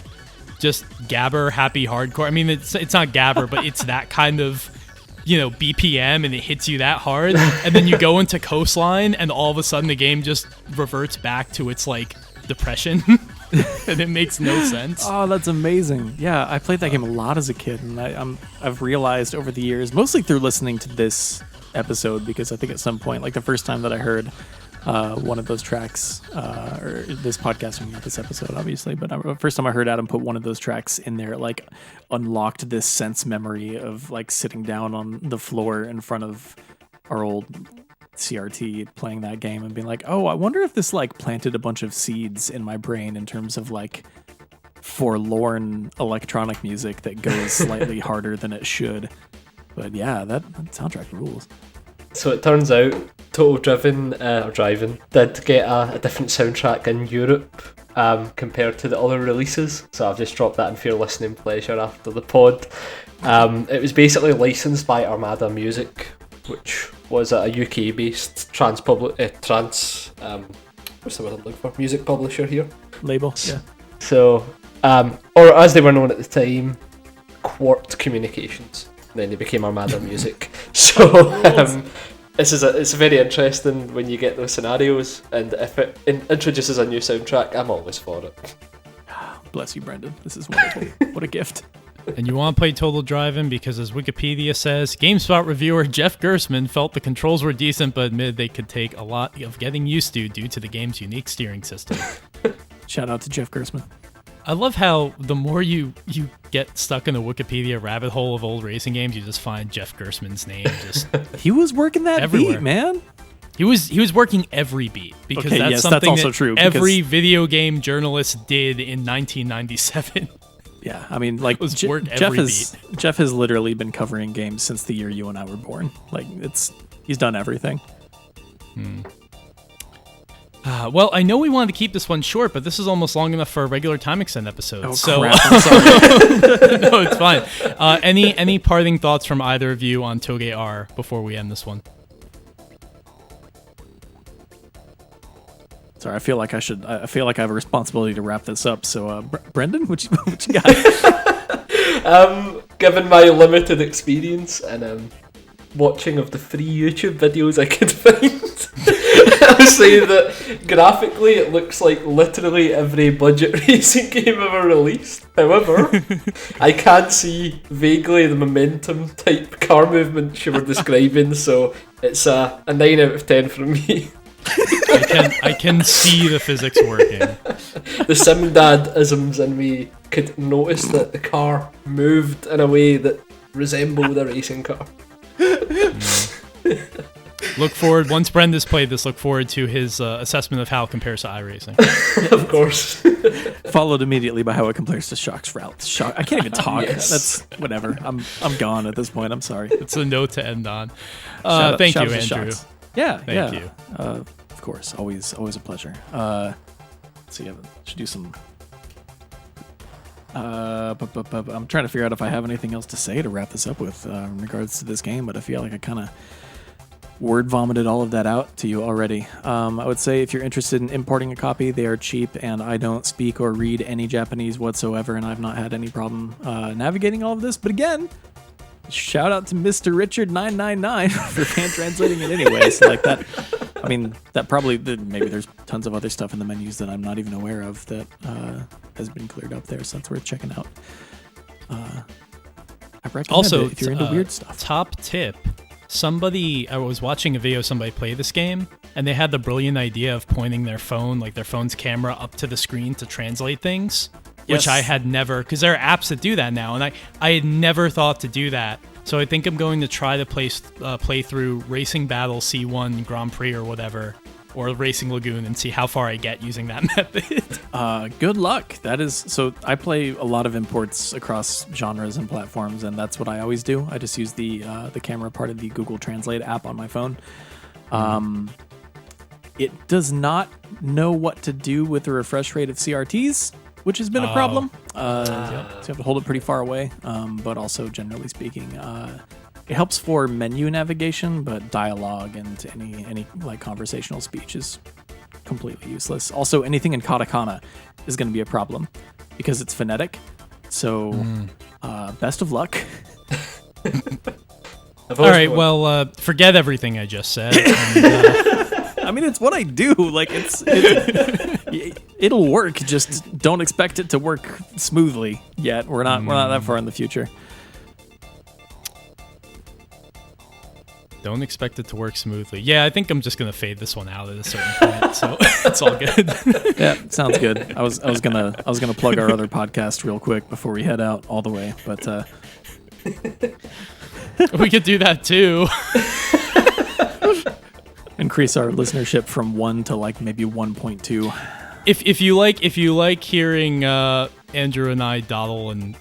Speaker 1: just gabber happy hardcore. I mean, it's not gabber, but it's that kind of, BPM, and it hits you that hard. And then you go into Coastline, and all of a sudden the game just reverts back to its like depression, and it makes no sense.
Speaker 3: Oh, that's amazing. Yeah, I played that game a lot as a kid, and I've realized over the years, mostly through listening to this episode, because I think at some point, like the first time that I heard one of those tracks, or this podcast, not this episode, obviously, but the first time I heard Adam put one of those tracks in there, it like unlocked this sense memory of like sitting down on the floor in front of our old CRT playing that game and being like, oh, I wonder if this like planted a bunch of seeds in my brain in terms of like forlorn electronic music that goes slightly harder than it should. But yeah, that soundtrack rules.
Speaker 2: So it turns out Total Driving did get a different soundtrack in Europe compared to the other releases. So I've just dropped that in for your listening pleasure after the pod. It was basically licensed by Armada Music, which was a UK-based what's the word I'm looking for? Music publisher here.
Speaker 3: Label, yeah.
Speaker 2: So, or as they were known at the time, Quart Communications. Then they became Armada Music. So it's very interesting when you get those scenarios, and if it introduces a new soundtrack, I'm always for it.
Speaker 3: Bless you, Brendan. This is wonderful. What a gift.
Speaker 1: And you want to play Total Drive-In because, as Wikipedia says, GameSpot reviewer Jeff Gersman felt the controls were decent, but admitted they could take a lot of getting used to due to the game's unique steering system.
Speaker 3: Shout out to Jeff Gersman.
Speaker 1: I love how the more you get stuck in the Wikipedia rabbit hole of old racing games, you just find Jeff Gersman's name just
Speaker 3: he was working that
Speaker 1: everywhere.
Speaker 3: Beat, man.
Speaker 1: He was working every beat because that's something
Speaker 3: that's also
Speaker 1: that
Speaker 3: true,
Speaker 1: every video game journalist did in 1997.
Speaker 3: Yeah, I mean, like Jeff has literally been covering games since the year you and I were born. Like he's done everything.
Speaker 1: Well, I know we wanted to keep this one short, but this is almost long enough for a regular Time Extend episode.
Speaker 3: Oh,
Speaker 1: so
Speaker 3: crap, I'm sorry.
Speaker 1: No, it's fine. Any parting thoughts from either of you on Toge R before we end this one?
Speaker 3: Sorry, I feel like I have a responsibility to wrap this up. So, Brendan, what you got?
Speaker 2: Given my limited experience and watching of the free YouTube videos I could find, I'll say that graphically it looks like literally every budget racing game ever released. However, I can see vaguely the momentum type car movements you were describing, so it's a 9 out of 10 from me.
Speaker 1: I can see the physics working.
Speaker 2: The Simdad-isms in me could notice that the car moved in a way that resembled a racing car.
Speaker 1: look forward, once Brenda's played this, look forward to his assessment of how it compares to iRacing.
Speaker 2: Of course.
Speaker 3: Followed immediately by how it compares to Shock's routes. I can't even talk.
Speaker 2: Yes.
Speaker 3: That's whatever. I'm gone at this point. I'm sorry.
Speaker 1: It's a note to end on.
Speaker 3: Shout
Speaker 1: Thank you,
Speaker 3: out to
Speaker 1: Andrew.
Speaker 3: Shocks. Yeah,
Speaker 1: Thank you.
Speaker 3: Of course, always a pleasure. Let's see, I should do some. I'm trying to figure out if I have anything else to say to wrap this up with in regards to this game, but I feel like I kind of word vomited all of that out to you already. I would say if you're interested in importing a copy, they are cheap, and I don't speak or read any Japanese whatsoever, and I've not had any problem navigating all of this. But again, shout out to Mr. Richard 999 for fan translating it anyway. So like that, I mean, that probably maybe there's tons of other stuff in the menus that I'm not even aware of that has been cleared up there, so that's worth checking out. I recommend
Speaker 1: Also,
Speaker 3: it if you're into weird stuff.
Speaker 1: Top tip. I was watching a video of somebody play this game, and they had the brilliant idea of pointing their phone, like their phone's camera, up to the screen to translate things, which I had never, because there are apps that do that now, and I had never thought to do that. So I think I'm going to try to play through Racing Battle C1 Grand Prix or whatever, or Racing Lagoon, and see how far I get using that method.
Speaker 3: Good luck. That is, so I play a lot of imports across genres and platforms, and that's what I always do. I just use the camera part of the Google Translate app on my phone. It does not know what to do with the refresh rate of CRTs, which has been a problem. So you have to hold it pretty far away, but also generally speaking, it helps for menu navigation, but dialogue and any like conversational speech is completely useless. Also, anything in katakana is going to be a problem because it's phonetic. So, best of luck.
Speaker 1: All right, well, forget everything I just said. And,
Speaker 3: I mean, it's what I do. Like, it'll work. Just don't expect it to work smoothly yet. We're not that far in the future.
Speaker 1: Don't expect it to work smoothly. Yeah, I think I'm just gonna fade this one out at a certain point, so it's all good.
Speaker 3: Yeah, sounds good. I was gonna plug our other podcast real quick before we head out all the way, but
Speaker 1: we could do that too.
Speaker 3: Increase our listenership from 1 to like maybe 1.2.
Speaker 1: If you like hearing Andrew and I dawdle and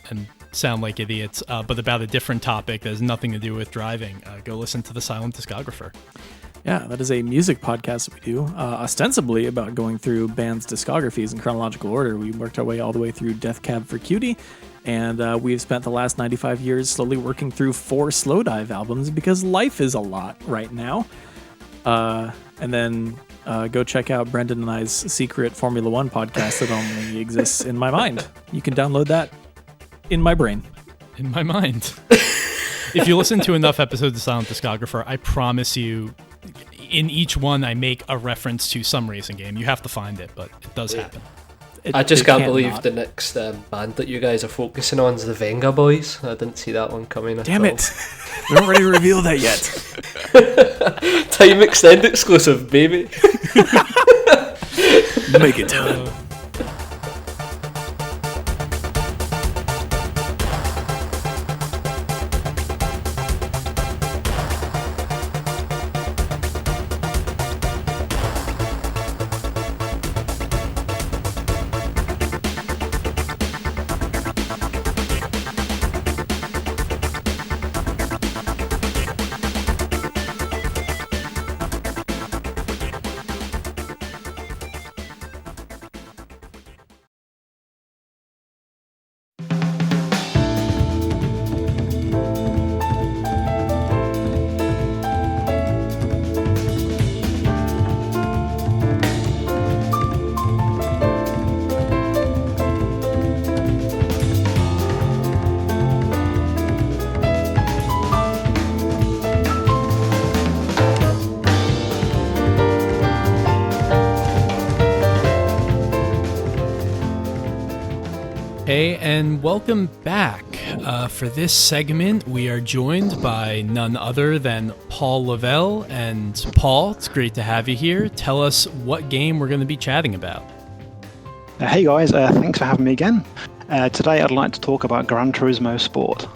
Speaker 1: sound like idiots, but about a different topic that has nothing to do with driving, go listen to The Silent Discographer.
Speaker 3: Yeah, that is a music podcast that we do, ostensibly about going through bands' discographies in chronological order. We worked our way all the way through Death Cab for Cutie, and we've spent the last 95 years slowly working through 4 Slowdive albums because life is a lot right now. And then go check out Brendan and I's secret Formula One podcast that only exists in my mind. You can download that in my brain.
Speaker 1: In my mind. If you listen to enough episodes of Silent Discographer, I promise you, in each one I make a reference to some racing game. You have to find it, but it does happen.
Speaker 2: I just can't believe the next band that you guys are focusing on is the Venga Boys. I didn't see that one coming at all.
Speaker 3: Damn it. We weren't ready to reveal that yet.
Speaker 2: Time Extend exclusive, baby.
Speaker 3: Make it done.
Speaker 1: Hey, and welcome back. For this segment, we are joined by none other than Paul Lavelle. And Paul, it's great to have you here. Tell us what game we're going to be chatting about.
Speaker 4: Hey guys, thanks for having me again. Today I'd like to talk about Gran Turismo Sport.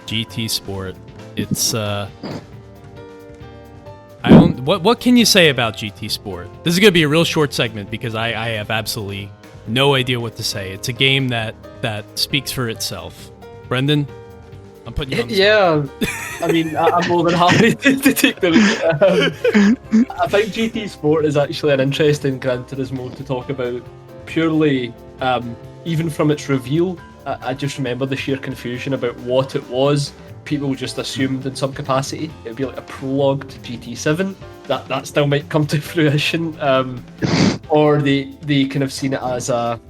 Speaker 1: GT Sport. It's what can you say about GT Sport? This is going to be a real short segment because I have absolutely no idea what to say. It's a game that speaks for itself. Brendan, I'm putting you on the
Speaker 2: Yeah, I mean, I'm more than happy to take the lead. I think GT Sport is actually an interesting Gran Turismo to talk about, purely, even from its reveal. I just remember the sheer confusion about what it was. People just assumed in some capacity it would be like a prologue to GT7. That still might come to fruition. Or they kind of seen it as a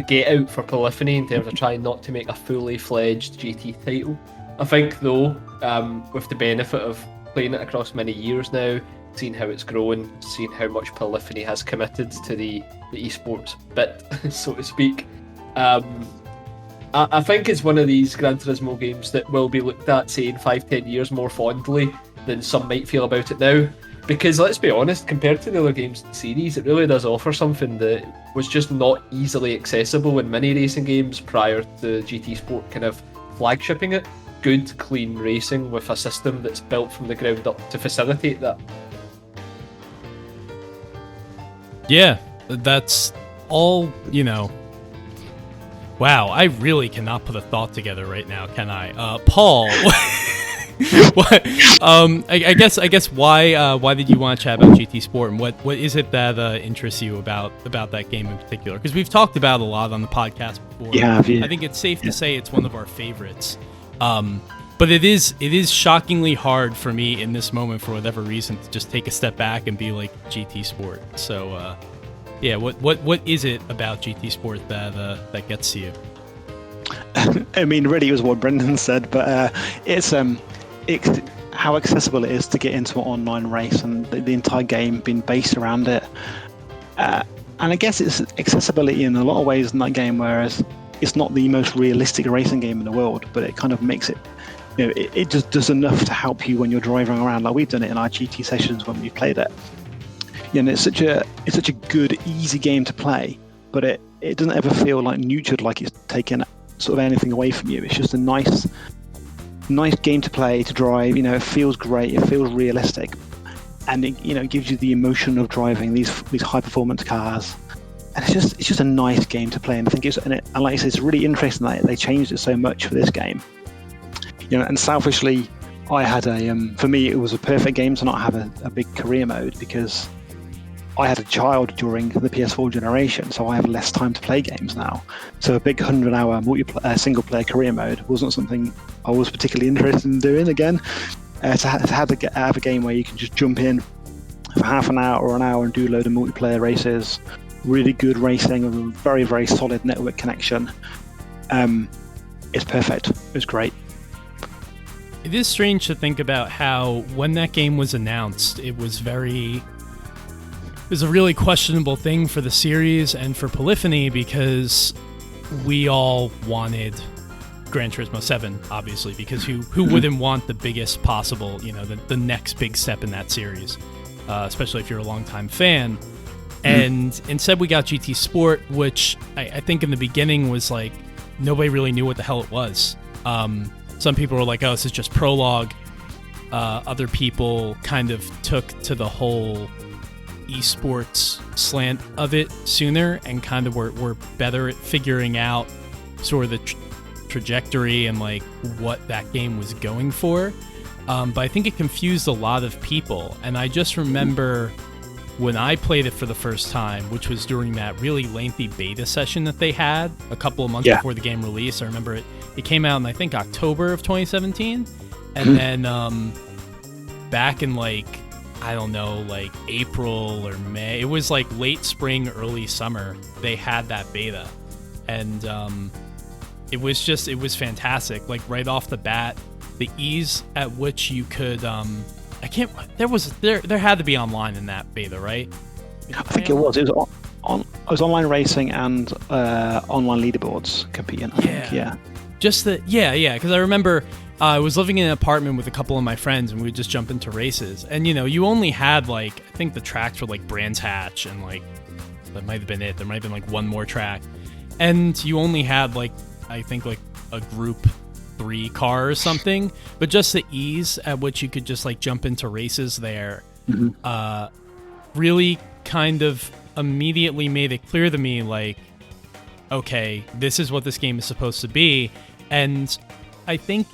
Speaker 2: get out for Polyphony in terms of trying not to make a fully fledged GT title. I think though, with the benefit of playing it across many years now, seeing how it's grown, seeing how much Polyphony has committed to the esports bit, so to speak, I think it's one of these Gran Turismo games that will be looked at, say, in 5-10 years more fondly than some might feel about it now. Because let's be honest, compared to the other games in the series, it really does offer something that was just not easily accessible in many racing games prior to GT Sport kind of flagshipping it. Good, clean racing with a system that's built from the ground up to facilitate that.
Speaker 1: Yeah, that's all, Wow, I really cannot put a thought together right now, can I? Paul, what? I guess why did you want to chat about GT Sport, and what is it that interests you about that game in particular? Because we've talked about it a lot on the podcast before.
Speaker 4: Yeah.
Speaker 1: I think it's safe to say it's one of our favorites. But it is shockingly hard for me in this moment, for whatever reason, to just take a step back and be like GT Sport. So. Yeah, what is it about GT Sport that gets to you?
Speaker 4: I mean, really, it was what Brendan said, but it's how accessible it is to get into an online race, and the entire game being based around it. And I guess it's accessibility in a lot of ways in that game, whereas it's not the most realistic racing game in the world, but it kind of makes it, it just does enough to help you when you're driving around. Like we've done it in our GT sessions when we've played it. And it's such a good, easy game to play, but it doesn't ever feel like nurtured, like it's taking sort of anything away from you. It's just a nice game to play, to drive. It feels great, it feels realistic, and it gives you the emotion of driving these high performance cars. And it's just a nice game to play. And I think and like I said, it's really interesting that they changed it so much for this game. And selfishly, I had for me it was a perfect game to not have a big career mode, because I had a child during the PS4 generation, so I have less time to play games now. So a big 100-hour single-player career mode wasn't something I was particularly interested in doing again. To have a game where you can just jump in for half an hour or an hour and do a load of multiplayer races, really good racing, a very, very solid network connection. It's perfect. It's great.
Speaker 1: It is strange to think about how, when that game was announced, it was a really questionable thing for the series and for Polyphony, because we all wanted Gran Turismo 7, obviously, because who wouldn't want the biggest possible, the next big step in that series, especially if you're a longtime fan. And instead we got GT Sport, which I think in the beginning was like, nobody really knew what the hell it was. Some people were like, oh, this is just prologue. Other people kind of took to the whole esports slant of it sooner and kind of were better at figuring out sort of the trajectory and like what that game was going for. But I think it confused a lot of people. And I just remember when I played it for the first time, which was during that really lengthy beta session that they had a couple of months before the game release. I remember it came out in, I think, October of 2017. And then back in I don't know, April or May. It was late spring, early summer. They had that beta, and it was fantastic. Right off the bat, the ease at which you could, there had to be online in that beta, right?
Speaker 4: I think it was. It was online racing and online leaderboards competing. I think, yeah.
Speaker 1: Because I remember. I was living in an apartment with a couple of my friends, and we would just jump into races. And, you only had, I think the tracks were, Brands Hatch, and, that might have been it. There might have been, one more track. And you only had, I think, a Group 3 car or something. But just the ease at which you could just, jump into races there really kind of immediately made it clear to me, like, okay, this is what this game is supposed to be. And I think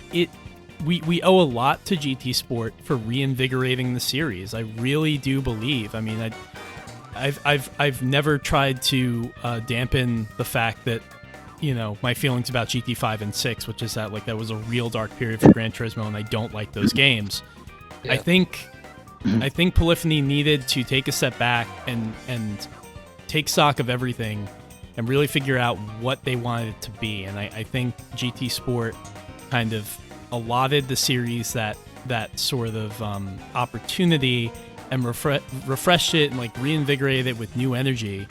Speaker 1: we owe a lot to GT Sport for reinvigorating the series. I really do believe. I mean, I've never tried to dampen the fact that, you know, my feelings about GT 5 and 6, which is that, like, that was a real dark period for Gran Turismo, and I don't like those games. Yeah. I think Polyphony needed to take a step back and take stock of everything and really figure out what they wanted it to be. And I think GT Sport kind of allotted the series that sort of opportunity and refreshed it and, like, reinvigorated it with new energy.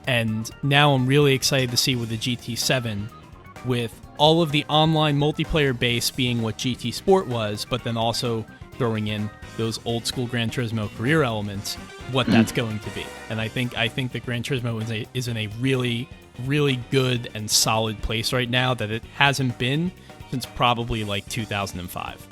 Speaker 1: And now I'm really excited to see with the GT7, with all of the online multiplayer base being what GT Sport was, but then also throwing in those old school Gran Turismo career elements, what that's going to be. And I think that Gran Turismo is in a really, really good and solid place right now that it hasn't been since probably like 2005.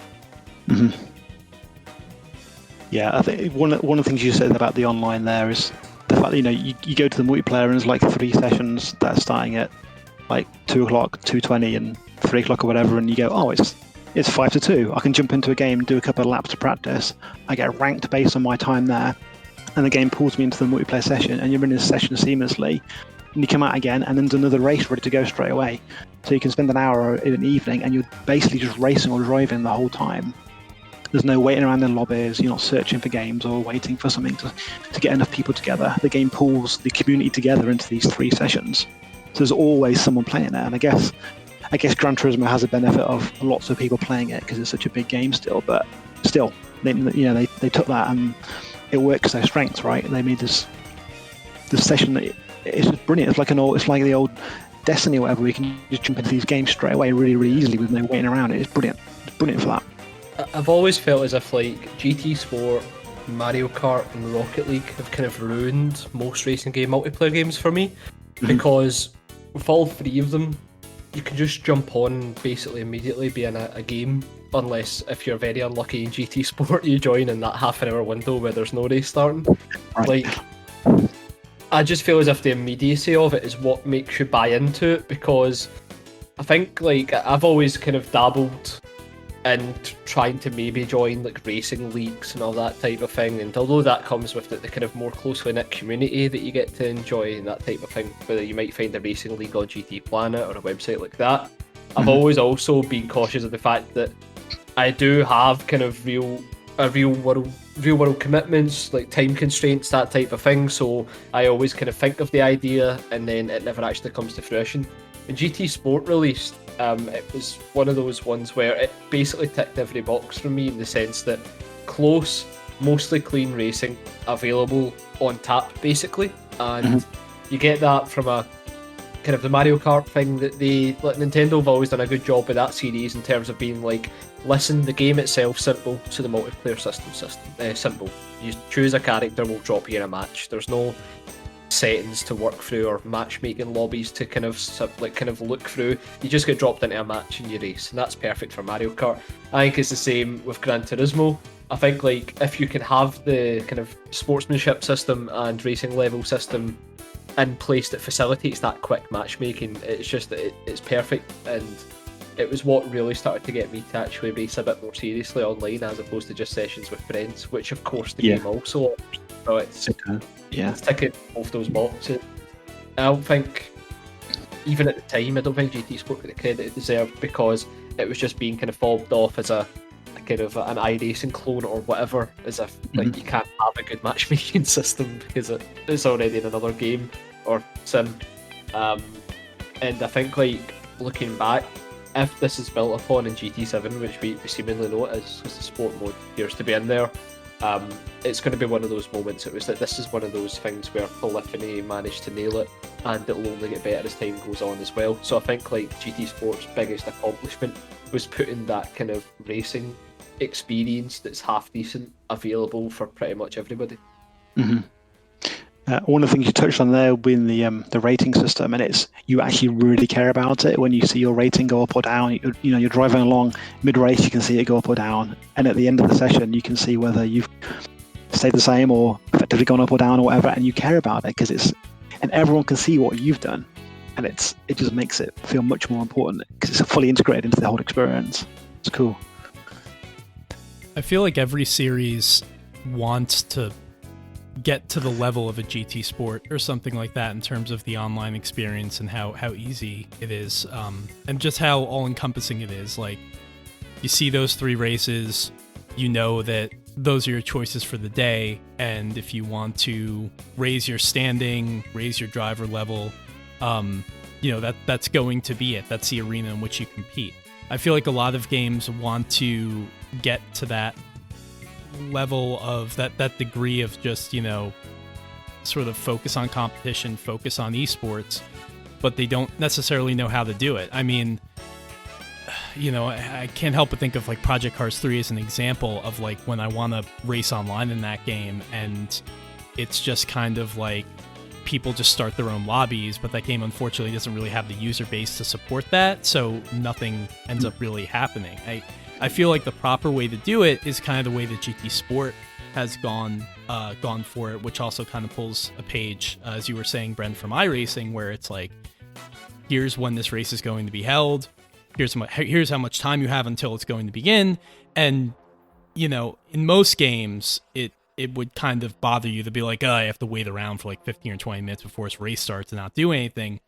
Speaker 4: Yeah, I think one of the things you said about the online there is the fact that, you know, you go to the multiplayer and there's like 3 sessions that are starting at like 2 o'clock, 2:20 and 3 o'clock or whatever, and you go, oh, it's 5 to 2. I can jump into a game, do a couple of laps to practice. I get ranked based on my time there, and the game pulls me into the multiplayer session, and you're in this session seamlessly, and you come out again, and then there's another race ready to go straight away. So you can spend an hour in an evening, and you're basically just racing or driving the whole time. There's no waiting around in lobbies. You're not searching for games or waiting for something to get enough people together. The game pulls the community together into these 3 sessions. So there's always someone playing it, and I guess Gran Turismo has a benefit of lots of people playing it because it's such a big game still. But still, they took that and it works to their strengths, right? And they made this session that it's just brilliant. It's like the old Destiny or whatever. We can just jump into these games straight away, really, really easily with no waiting around. It's brilliant. It's brilliant for that.
Speaker 2: I've always felt as if, like, GT Sport, Mario Kart and Rocket League have kind of ruined most racing game multiplayer games for me, because with all 3 of them, you can just jump on and basically immediately be in a game, unless if you're very unlucky in GT Sport, you join in that half-an-hour window where there's no race starting. Right. Like, I just feel as if the immediacy of it is what makes you buy into it, because I think, like, I've always kind of dabbled and trying to maybe join like racing leagues and all that type of thing, and although that comes with the kind of more closely knit community that you get to enjoy and that type of thing, whether you might find a racing league on GT Planet or a website like that, I've always also been cautious of the fact that I do have kind of real world commitments, like time constraints, that type of thing, so I always kind of think of the idea and then it never actually comes to fruition. When GT Sport released, it was one of those ones where it basically ticked every box for me, in the sense that close, mostly clean racing available on tap, basically, and you get that from a kind of the Mario Kart thing that Nintendo have always done a good job with that series in terms of being like, listen, the game itself simple, so the multiplayer system simple. You choose a character, we'll drop you in a match. There's no settings to work through or matchmaking lobbies to kind of look through. You just get dropped into a match and you race, and that's perfect for Mario Kart. I think it's the same with Gran Turismo. I think, like, if you can have the kind of sportsmanship system and racing level system in place that facilitates that quick matchmaking, it's just it's perfect, and it was what really started to get me to actually race a bit more seriously online as opposed to just sessions with friends, which of course the game also offers. So it's ticking both those boxes. I don't think, even at the time, I don't think GT Sport got the credit it deserved, because it was just being kind of fobbed off as a kind of an iRacing clone or whatever, as if like you can't have a good matchmaking system because it's already in another game or sim. And I think, like, looking back, if this is built upon in GT7, which we seemingly know it is, because the sport mode appears to be in there, it's going to be one of those moments. It was that this is one of those things where Polyphony managed to nail it, and it'll only get better as time goes on as well. So I think, like, GT Sport's biggest accomplishment was putting that kind of racing experience that's half decent available for pretty much everybody.
Speaker 4: One of the things you touched on there with the rating system, and it's, you actually really care about it when you see your rating go up or down. You're driving along mid-race, you can see it go up or down, and at the end of the session you can see whether you've stayed the same or effectively gone up or down or whatever, and you care about it and everyone can see what you've done, and it just makes it feel much more important because it's fully integrated into the whole experience. It's cool.
Speaker 1: I feel like every series wants to get to the level of a GT Sport or something like that in terms of the online experience and how easy it is, and just how all-encompassing it is. Like, you see those 3 races, you know that those are your choices for the day, and if you want to raise your standing, raise your driver level, that's going to be it. That's the arena in which you compete. I feel like a lot of games want to get to that level of that degree of just, sort of focus on competition, focus on esports, but they don't necessarily know how to do it. I mean, I can't help but think of like Project Cars 3 as an example of like when I want to race online in that game, and it's just kind of like people just start their own lobbies, but that game unfortunately doesn't really have the user base to support that, so nothing ends up really happening. I feel like the proper way to do it is kind of the way that GT Sport has gone for it, which also kind of pulls a page, as you were saying, Bren, from iRacing, where it's like, here's when this race is going to be held, here's how much time you have until it's going to begin, and in most games it would kind of bother you to be like, oh, I have to wait around for like 15 or 20 minutes before this race starts and not do anything.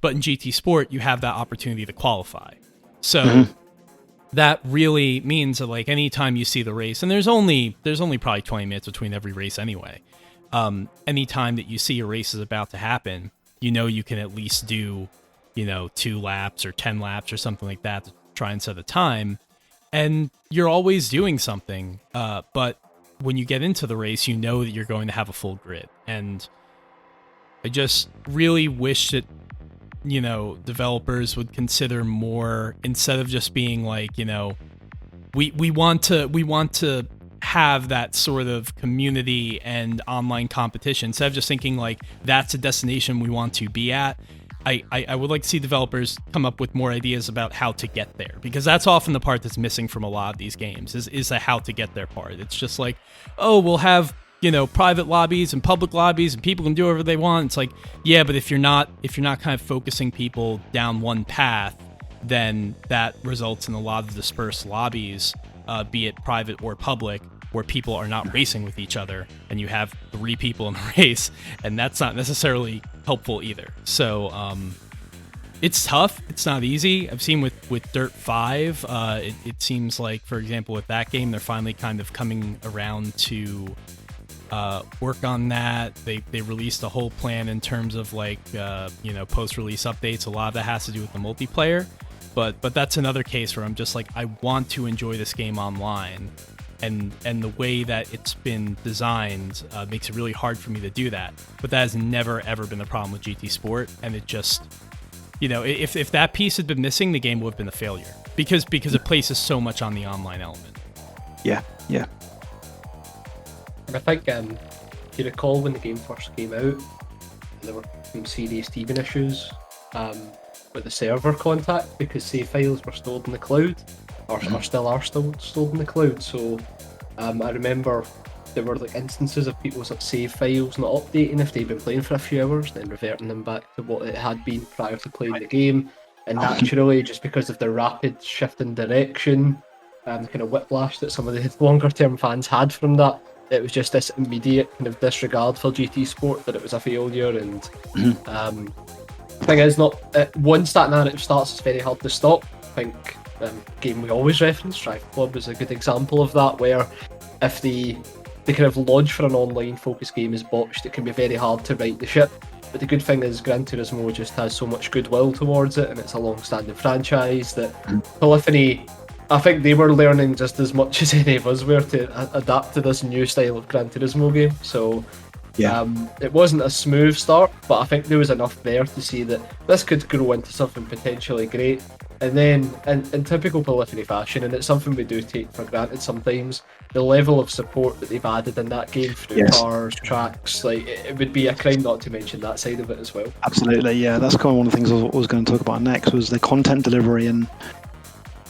Speaker 1: But in GT Sport, you have that opportunity to qualify. So that really means that like anytime you see the race, and there's only probably 20 minutes between every race anyway. Anytime that you see a race is about to happen, you can at least do, 2 laps or 10 laps or something like that to try and set a time. And you're always doing something. But when you get into the race, you know that you're going to have a full grid. And I just really wish that, developers would consider more, instead of just being like, we want to have that sort of community and online competition, instead of just thinking like that's a destination we want to be at. I would like to see developers come up with more ideas about how to get there, because that's often the part that's missing from a lot of these games is the how to get there part. It's just like, oh, we'll have, private lobbies and public lobbies and people can do whatever they want. It's like, yeah, but if you're not kind of focusing people down one path, then that results in a lot of dispersed lobbies, be it private or public, where people are not racing with each other, and you have 3 people in the race, and that's not necessarily helpful either. So it's tough. It's not easy. I've seen with Dirt 5, it seems like, for example, with that game, they're finally kind of coming around to work on that. They released a whole plan in terms of like post-release updates. A lot of that has to do with the multiplayer, but that's another case where I'm just like, I want to enjoy this game online. And the way that it's been designed makes it really hard for me to do that. But that has never, ever been the problem with GT Sport. And it just, if that piece had been missing, the game would have been a failure. Because it places so much on the online element.
Speaker 4: Yeah.
Speaker 2: I think, if you recall when the game first came out, there were some serious teething issues with the server contact, because save files were stored in the cloud. Or still are stored in the cloud. So I remember there were like instances of people's like save files not updating if they'd been playing for a few hours, then reverting them back to what it had been prior to playing the game. And naturally, just because of the rapid shift in direction, the kind of whiplash that some of the longer term fans had from that, it was just this immediate kind of disregard for GT Sport, that it was a failure. And thing is, once that narrative starts, it's very hard to stop. I think game we always reference, Drive Club, is a good example of that, where if the kind of launch for an online focused game is botched, it can be very hard to right the ship. But the good thing is Gran Turismo just has so much goodwill towards it, and it's a long-standing franchise that Polyphony, I think they were learning just as much as any of us were to adapt to this new style of Gran Turismo game. So it wasn't a smooth start, but I think there was enough there to see that this could grow into something potentially great. And then, in typical Polyphony fashion, and it's something we do take for granted sometimes, the level of support that they've added in that game through cars, tracks, like it would be a crime not to mention that side of it as well.
Speaker 4: Absolutely, yeah. That's kind of one of the things I was going to talk about next, was the content delivery. And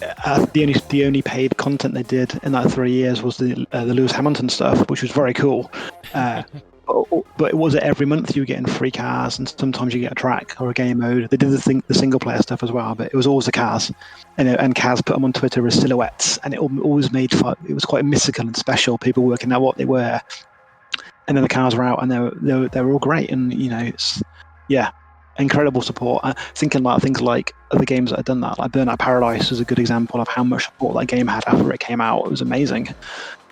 Speaker 4: the only paid content they did in that 3 years was the Lewis Hamilton stuff, which was very cool. But it was every month you were getting free cars, and sometimes you get a track or a game mode. They did the single player stuff as well, but it was always the cars. And Kaz put them on Twitter as silhouettes, and it always made fun. It was quite mystical and special. People working out what they were, and then the cars were out, and they were all great. And it's incredible support. Thinking about things like other games that had done that, like Burnout Paradise was a good example of how much support that game had after it came out. It was amazing.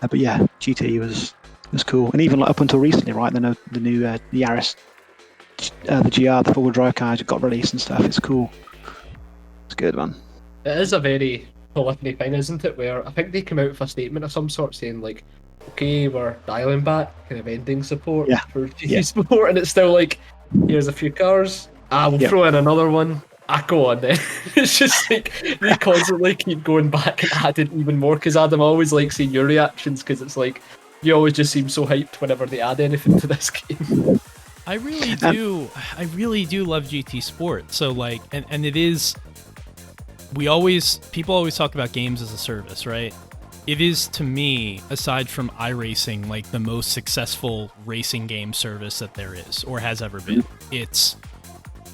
Speaker 4: But yeah, GT was cool, and even like up until recently, right? The new Yaris, the GR, the four-wheel drive car got released and stuff. It's cool. It's good, man.
Speaker 2: It is a very polyphony thing, isn't it? Where I think they come out with a statement of some sort saying like, "Okay, we're dialing back kind of ending support for GT Sport," and it's still like, "Here's a few cars. We'll throw in another one. Go on then." It's just like they constantly keep going back and adding even more. Because Adam, I always like seeing your reactions, because it's like you always just seem so hyped whenever they add anything to this game.
Speaker 1: I really do. I really do love GT Sport. So like, and it is. People always talk about games as a service, right? It is, to me, aside from iRacing, like the most successful racing game service that there is or has ever been. It's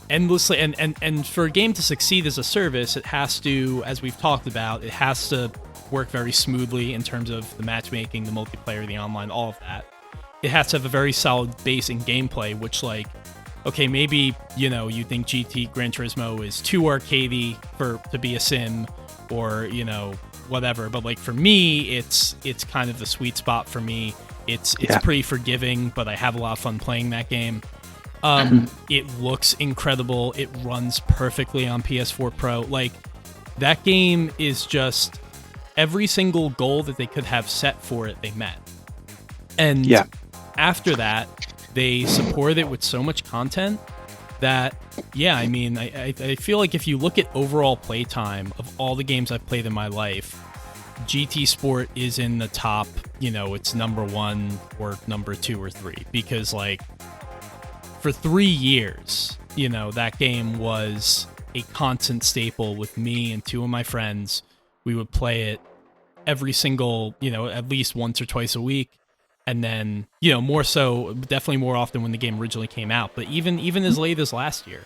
Speaker 1: endlessly, and for a game to succeed as a service, it has to, as we've talked about, it has to work very smoothly in terms of the matchmaking, the multiplayer, the online, all of that. It has to have a very solid base in gameplay, which, like, okay, maybe, you think GT Gran Turismo is too arcadey to be a sim, or, whatever. But like for me, it's kind of the sweet spot for me. It's pretty forgiving, but I have a lot of fun playing that game. It looks incredible. It runs perfectly on PS4 Pro. Like, that game is just every single goal that they could have set for it, they met. And after that, they support it with so much content that, I feel like if you look at overall playtime of all the games I've played in my life, GT Sport is in the top, it's number 1 or number 2 or 3, because like for 3 years, that game was a constant staple with me and 2 of my friends. We would play it every single, at least once or twice a week. And then, more so, definitely more often when the game originally came out, but even as late as last year.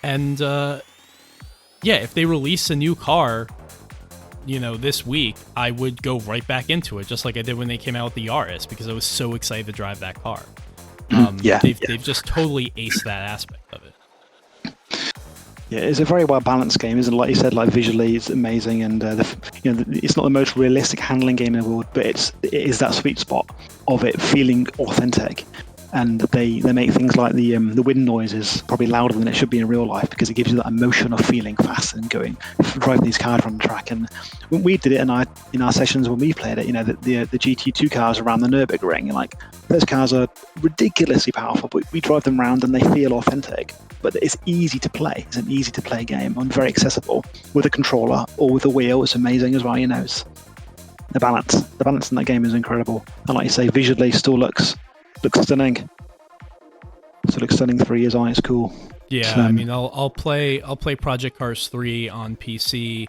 Speaker 1: And if they release a new car, this week, I would go right back into it, just like I did when they came out with the Yaris, because I was so excited to drive that car. They've just totally aced that aspect of it.
Speaker 4: Yeah, it's a very well balanced game, isn't it? Like you said, like visually, it's amazing, and it's not the most realistic handling game in the world, but it is that sweet spot of it feeling authentic. And they make things like the wind noises probably louder than it should be in real life, because it gives you that emotion of feeling fast and driving these cars around the track. And when we did it in our sessions when we played it, the GT2 cars around the Nürburgring, and like those cars are ridiculously powerful, but we drive them around and they feel authentic. But it's easy to play. It's an easy to play game and very accessible with a controller or with a wheel. It's amazing as well. It's the balance in that game is incredible. And like you say, visually still looks stunning. Still looks stunning 3 years on. It's cool.
Speaker 1: Yeah, I'll play Project Cars 3 on PC,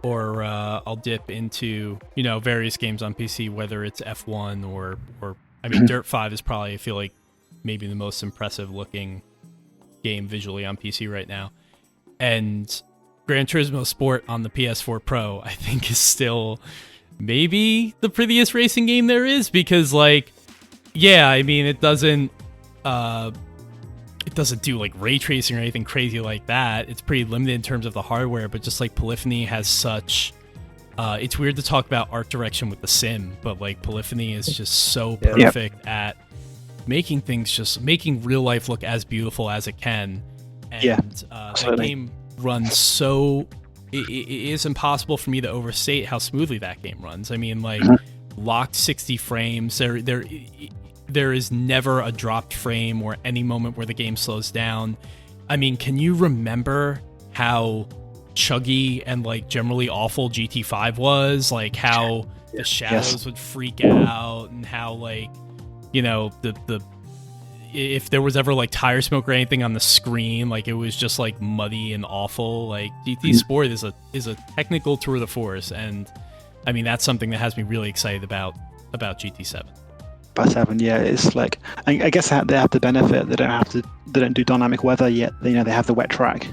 Speaker 1: or I'll dip into various games on PC, whether it's F1 or Dirt 5 is probably, I feel like, maybe the most impressive looking game visually on PC right now. And Gran Turismo Sport on the PS4 Pro, I think, is still maybe the prettiest racing game there is, because like, it doesn't do like ray tracing or anything crazy like that. It's pretty limited in terms of the hardware, but just like Polyphony has such it's weird to talk about art direction with the sim, but like Polyphony is just so perfect at making real life look as beautiful as it can. And the game runs so it is impossible for me to overstate how smoothly that game runs. Locked 60 frames. There is never a dropped frame or any moment where the game slows down. Can you remember how chuggy and like generally awful GT5 was? Like how the shadows would freak out, and how like the if there was ever like tire smoke or anything on the screen, like it was just like muddy and awful. Like GT Sport is a technical tour de force, and I mean that's something that has me really excited about GT7.
Speaker 4: By 7, yeah, it's like I guess they have the benefit they don't do dynamic weather yet. They have the wet track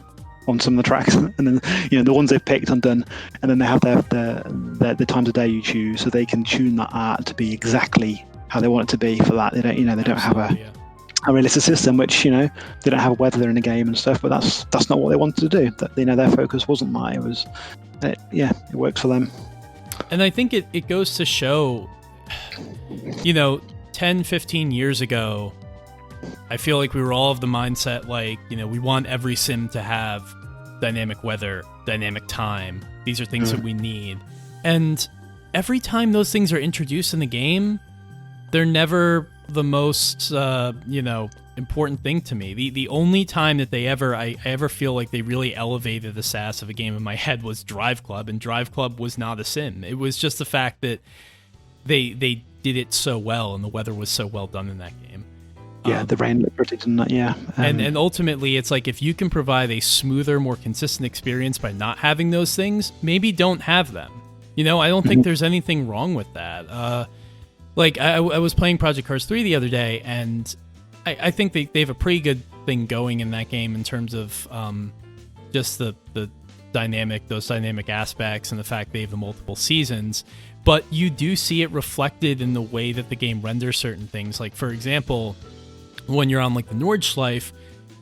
Speaker 4: on some of the tracks, and then the ones they've picked and done, and then they have the times of day you choose, so they can tune that out to be exactly how they want it to be for that. They don't have a realistic system, which they don't have weather in the game and stuff, but that's not what they wanted to do. That their focus wasn't that. It was it works for them.
Speaker 1: And I think it goes to show 10-15 years ago, I feel like we were all of the mindset like we want every sim to have dynamic weather, dynamic time. These are things that we need, and every time those things are introduced in the game, they're never the most important thing to me. The only time that I ever feel like they really elevated the sass of a game in my head was Drive Club, and Drive Club was not a sim. It was just the fact that they did it so well, and the weather was so well done in that game.
Speaker 4: Yeah, the rain looked pretty, didn't it? Yeah.
Speaker 1: And ultimately, it's like if you can provide a smoother, more consistent experience by not having those things, maybe don't have them. I don't think there's anything wrong with that. Like, I was playing Project Cars 3 the other day, and I think they have a pretty good thing going in that game in terms of just those dynamic aspects and the fact they have the multiple seasons. But you do see it reflected in the way that the game renders certain things. Like, for example, when you're on like the Nordschleife,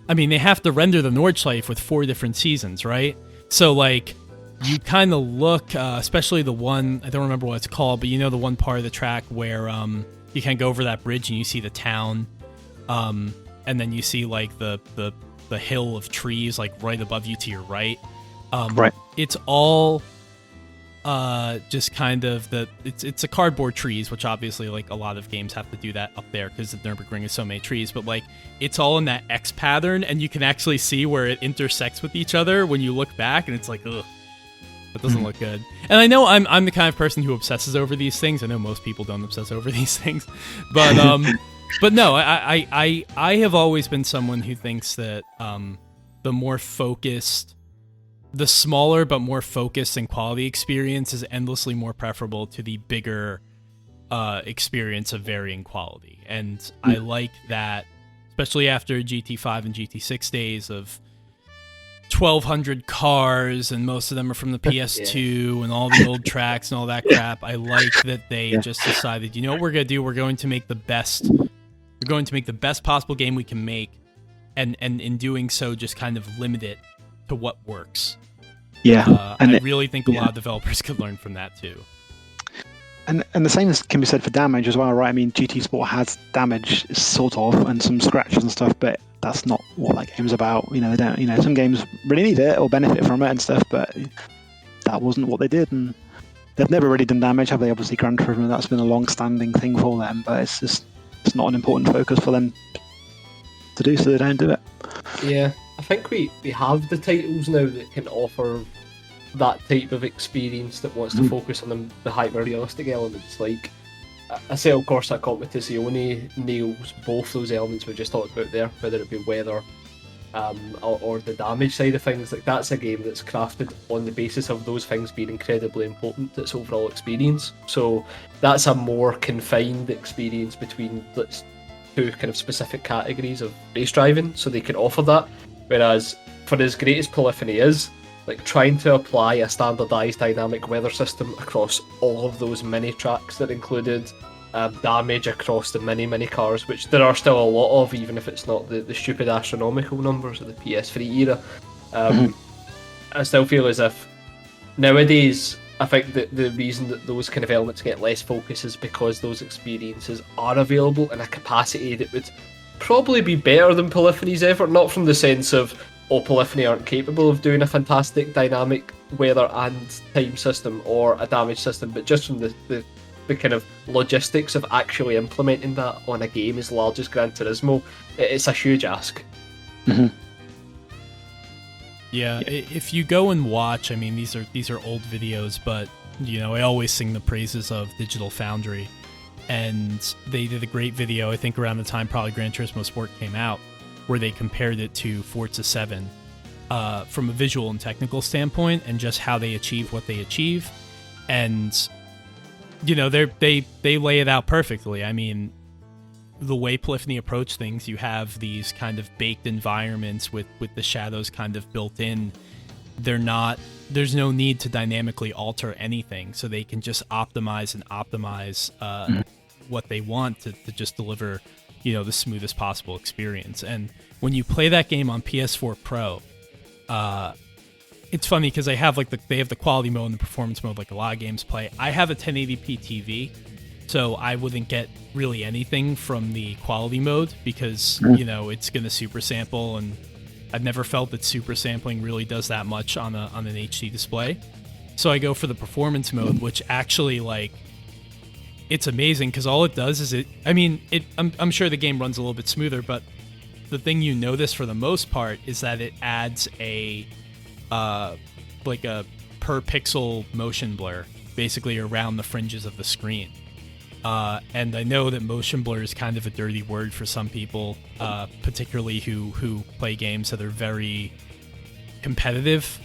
Speaker 1: I mean, they have to render the Nordschleife with 4 different seasons, right? So like you kind of look, especially the one, I don't remember what it's called, but the one part of the track where you can go over that bridge and you see the town, and then you see like the hill of trees like right above you to your right.
Speaker 4: Right.
Speaker 1: It's all just kind of it's a cardboard trees, which obviously like a lot of games have to do that up there because the Nürburgring is so many trees, but like it's all in that X pattern, and you can actually see where it intersects with each other when you look back, and it's like, ugh, that doesn't look good. And I know I'm the kind of person who obsesses over these things. I know most people don't obsess over these things, but but no, I have always been someone who thinks that the more focused, the smaller but more focused and quality experience is endlessly more preferable to the bigger experience of varying quality. And I like that, especially after GT5 and GT6 days of 1,200 cars, and most of them are from the PS2 and all the old tracks and all that crap. I like that they just decided, what we're going to do? We're going to make the best possible game we can make, and in doing so, just kind of limit it to what works.
Speaker 4: Yeah,
Speaker 1: and I really think a lot of developers could learn from that too.
Speaker 4: And the same can be said for damage as well, right? I mean, GT Sport has damage sort of, and some scratches and stuff, but that's not what that game's about. They don't. Some games really need it or benefit from it and stuff, but that wasn't what they did, and they've never really done damage, have they? Obviously, Gran Turismo, that's been a long-standing thing for them, but it's not an important focus for them to do, so they don't do it.
Speaker 2: Yeah. I think we have the titles now that can offer that type of experience that wants to focus on the hyper-realistic elements. Like, I say, of course, that Competizione nails both those elements we just talked about there, whether it be weather or the damage side of things. Like, that's a game that's crafted on the basis of those things being incredibly important to its overall experience. So that's a more confined experience between two kind of specific categories of race driving, so they can offer that. Whereas, for as great as Polyphony is, like trying to apply a standardised dynamic weather system across all of those mini tracks that included damage across the many cars, which there are still a lot of, even if it's not the stupid astronomical numbers of the PS3 era. I still feel as if nowadays, I think that the reason that those kind of elements get less focus is because those experiences are available in a capacity that would probably be better than Polyphony's effort, not from the sense of, Polyphony aren't capable of doing a fantastic dynamic weather and time system or a damage system, but just from the kind of logistics of actually implementing that on a game as large as Gran Turismo, it's a huge ask.
Speaker 1: Yeah, if you go and watch, I mean, these are old videos, but I always sing the praises of Digital Foundry. and they did a great video, I think around the time probably Gran Turismo Sport came out, where they compared it to Forza 7 from a visual and technical standpoint, and just how they achieve what they achieve. And, you know, they lay it out perfectly. I mean, the way Polyphony approach things, you have these kind of baked environments with the shadows kind of built in. There's no need to dynamically alter anything, so they can just optimize what they want to just deliver, you know, the smoothest possible experience. And when you play that game on PS4 Pro, it's funny because they have the quality mode and the performance mode like a lot of games play. I have a 1080p TV, so I wouldn't get really anything from the quality mode because, you know, it's going to super sample, and I've never felt that super sampling really does that much on an HD display. So I go for the performance mode, which actually, like, it's amazing because all it does is I'm sure the game runs a little bit smoother, but the thing you notice for the most part is that it adds a per pixel motion blur basically around the fringes of the screen. And I know that motion blur is kind of a dirty word for some people, particularly who play games that are very competitive.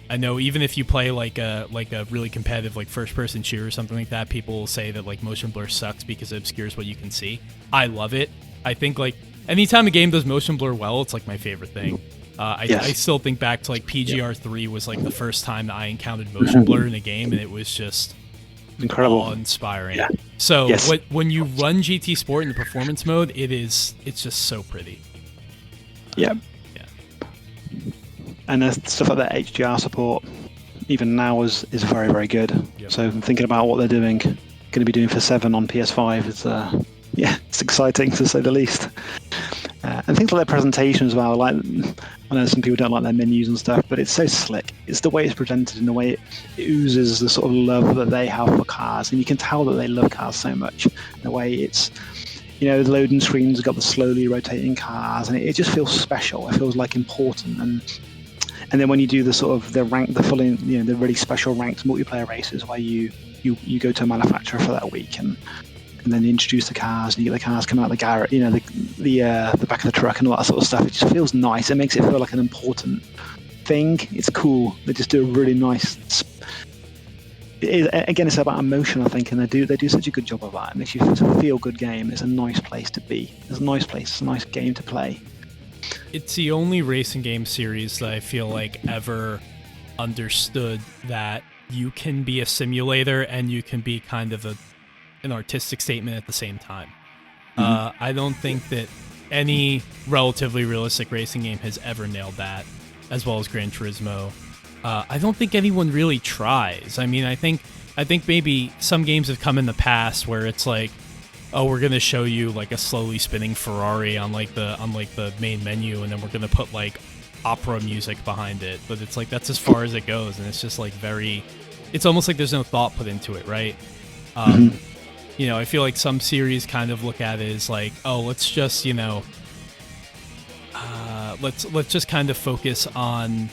Speaker 1: I know even if you play like a really competitive like first person shooter or something like that, people will say that like motion blur sucks because it obscures what you can see. I love it. I think like anytime a game does motion blur well, it's like my favorite thing. I still think back to like PGR3 was like the first time that I encountered motion blur in a game, and it was just
Speaker 4: incredible,
Speaker 1: awe-inspiring.
Speaker 4: Yeah.
Speaker 1: So when you run GT Sport in the performance mode, it's just so pretty.
Speaker 4: Yeah. And there's stuff like that HDR support, even now, is very, very good.
Speaker 1: Yep.
Speaker 4: So thinking about what they're going to be doing for 7 on PS5 is, it's exciting to say the least. And things like their presentation as well. Like, I know some people don't like their menus and stuff, but it's so slick. It's the way it's presented and the way it oozes the sort of love that they have for cars, and you can tell that they love cars so much. The way it's, you know, the loading screens have got the slowly rotating cars, and it just feels special. It feels like important. And then when you do the sort of the really special ranked multiplayer races where you go to a manufacturer for that week and then you introduce the cars and you get the cars coming out of the garage, you know, the back of the truck and all that sort of stuff. It just feels nice. It makes it feel like an important thing. It's cool. They just do a really nice. Again, it's about emotion, I think, and they do such a good job of that. It makes you feel good game. It's a nice place to be. It's a nice place. It's a nice game to play.
Speaker 1: It's the only racing game series that I feel like ever understood that you can be a simulator and you can be kind of an artistic statement at the same time. I don't think that any relatively realistic racing game has ever nailed that as well as Gran Turismo. I don't think anyone really tries. I mean, I think maybe some games have come in the past where it's like, oh, we're gonna show you like a slowly spinning Ferrari on the main menu, and then we're gonna put like opera music behind it. But it's like that's as far as it goes, and it's just like it's almost like there's no thought put into it, right? You know, I feel like some series kind of look at it as like, oh, let's just, you know, let's just kind of focus on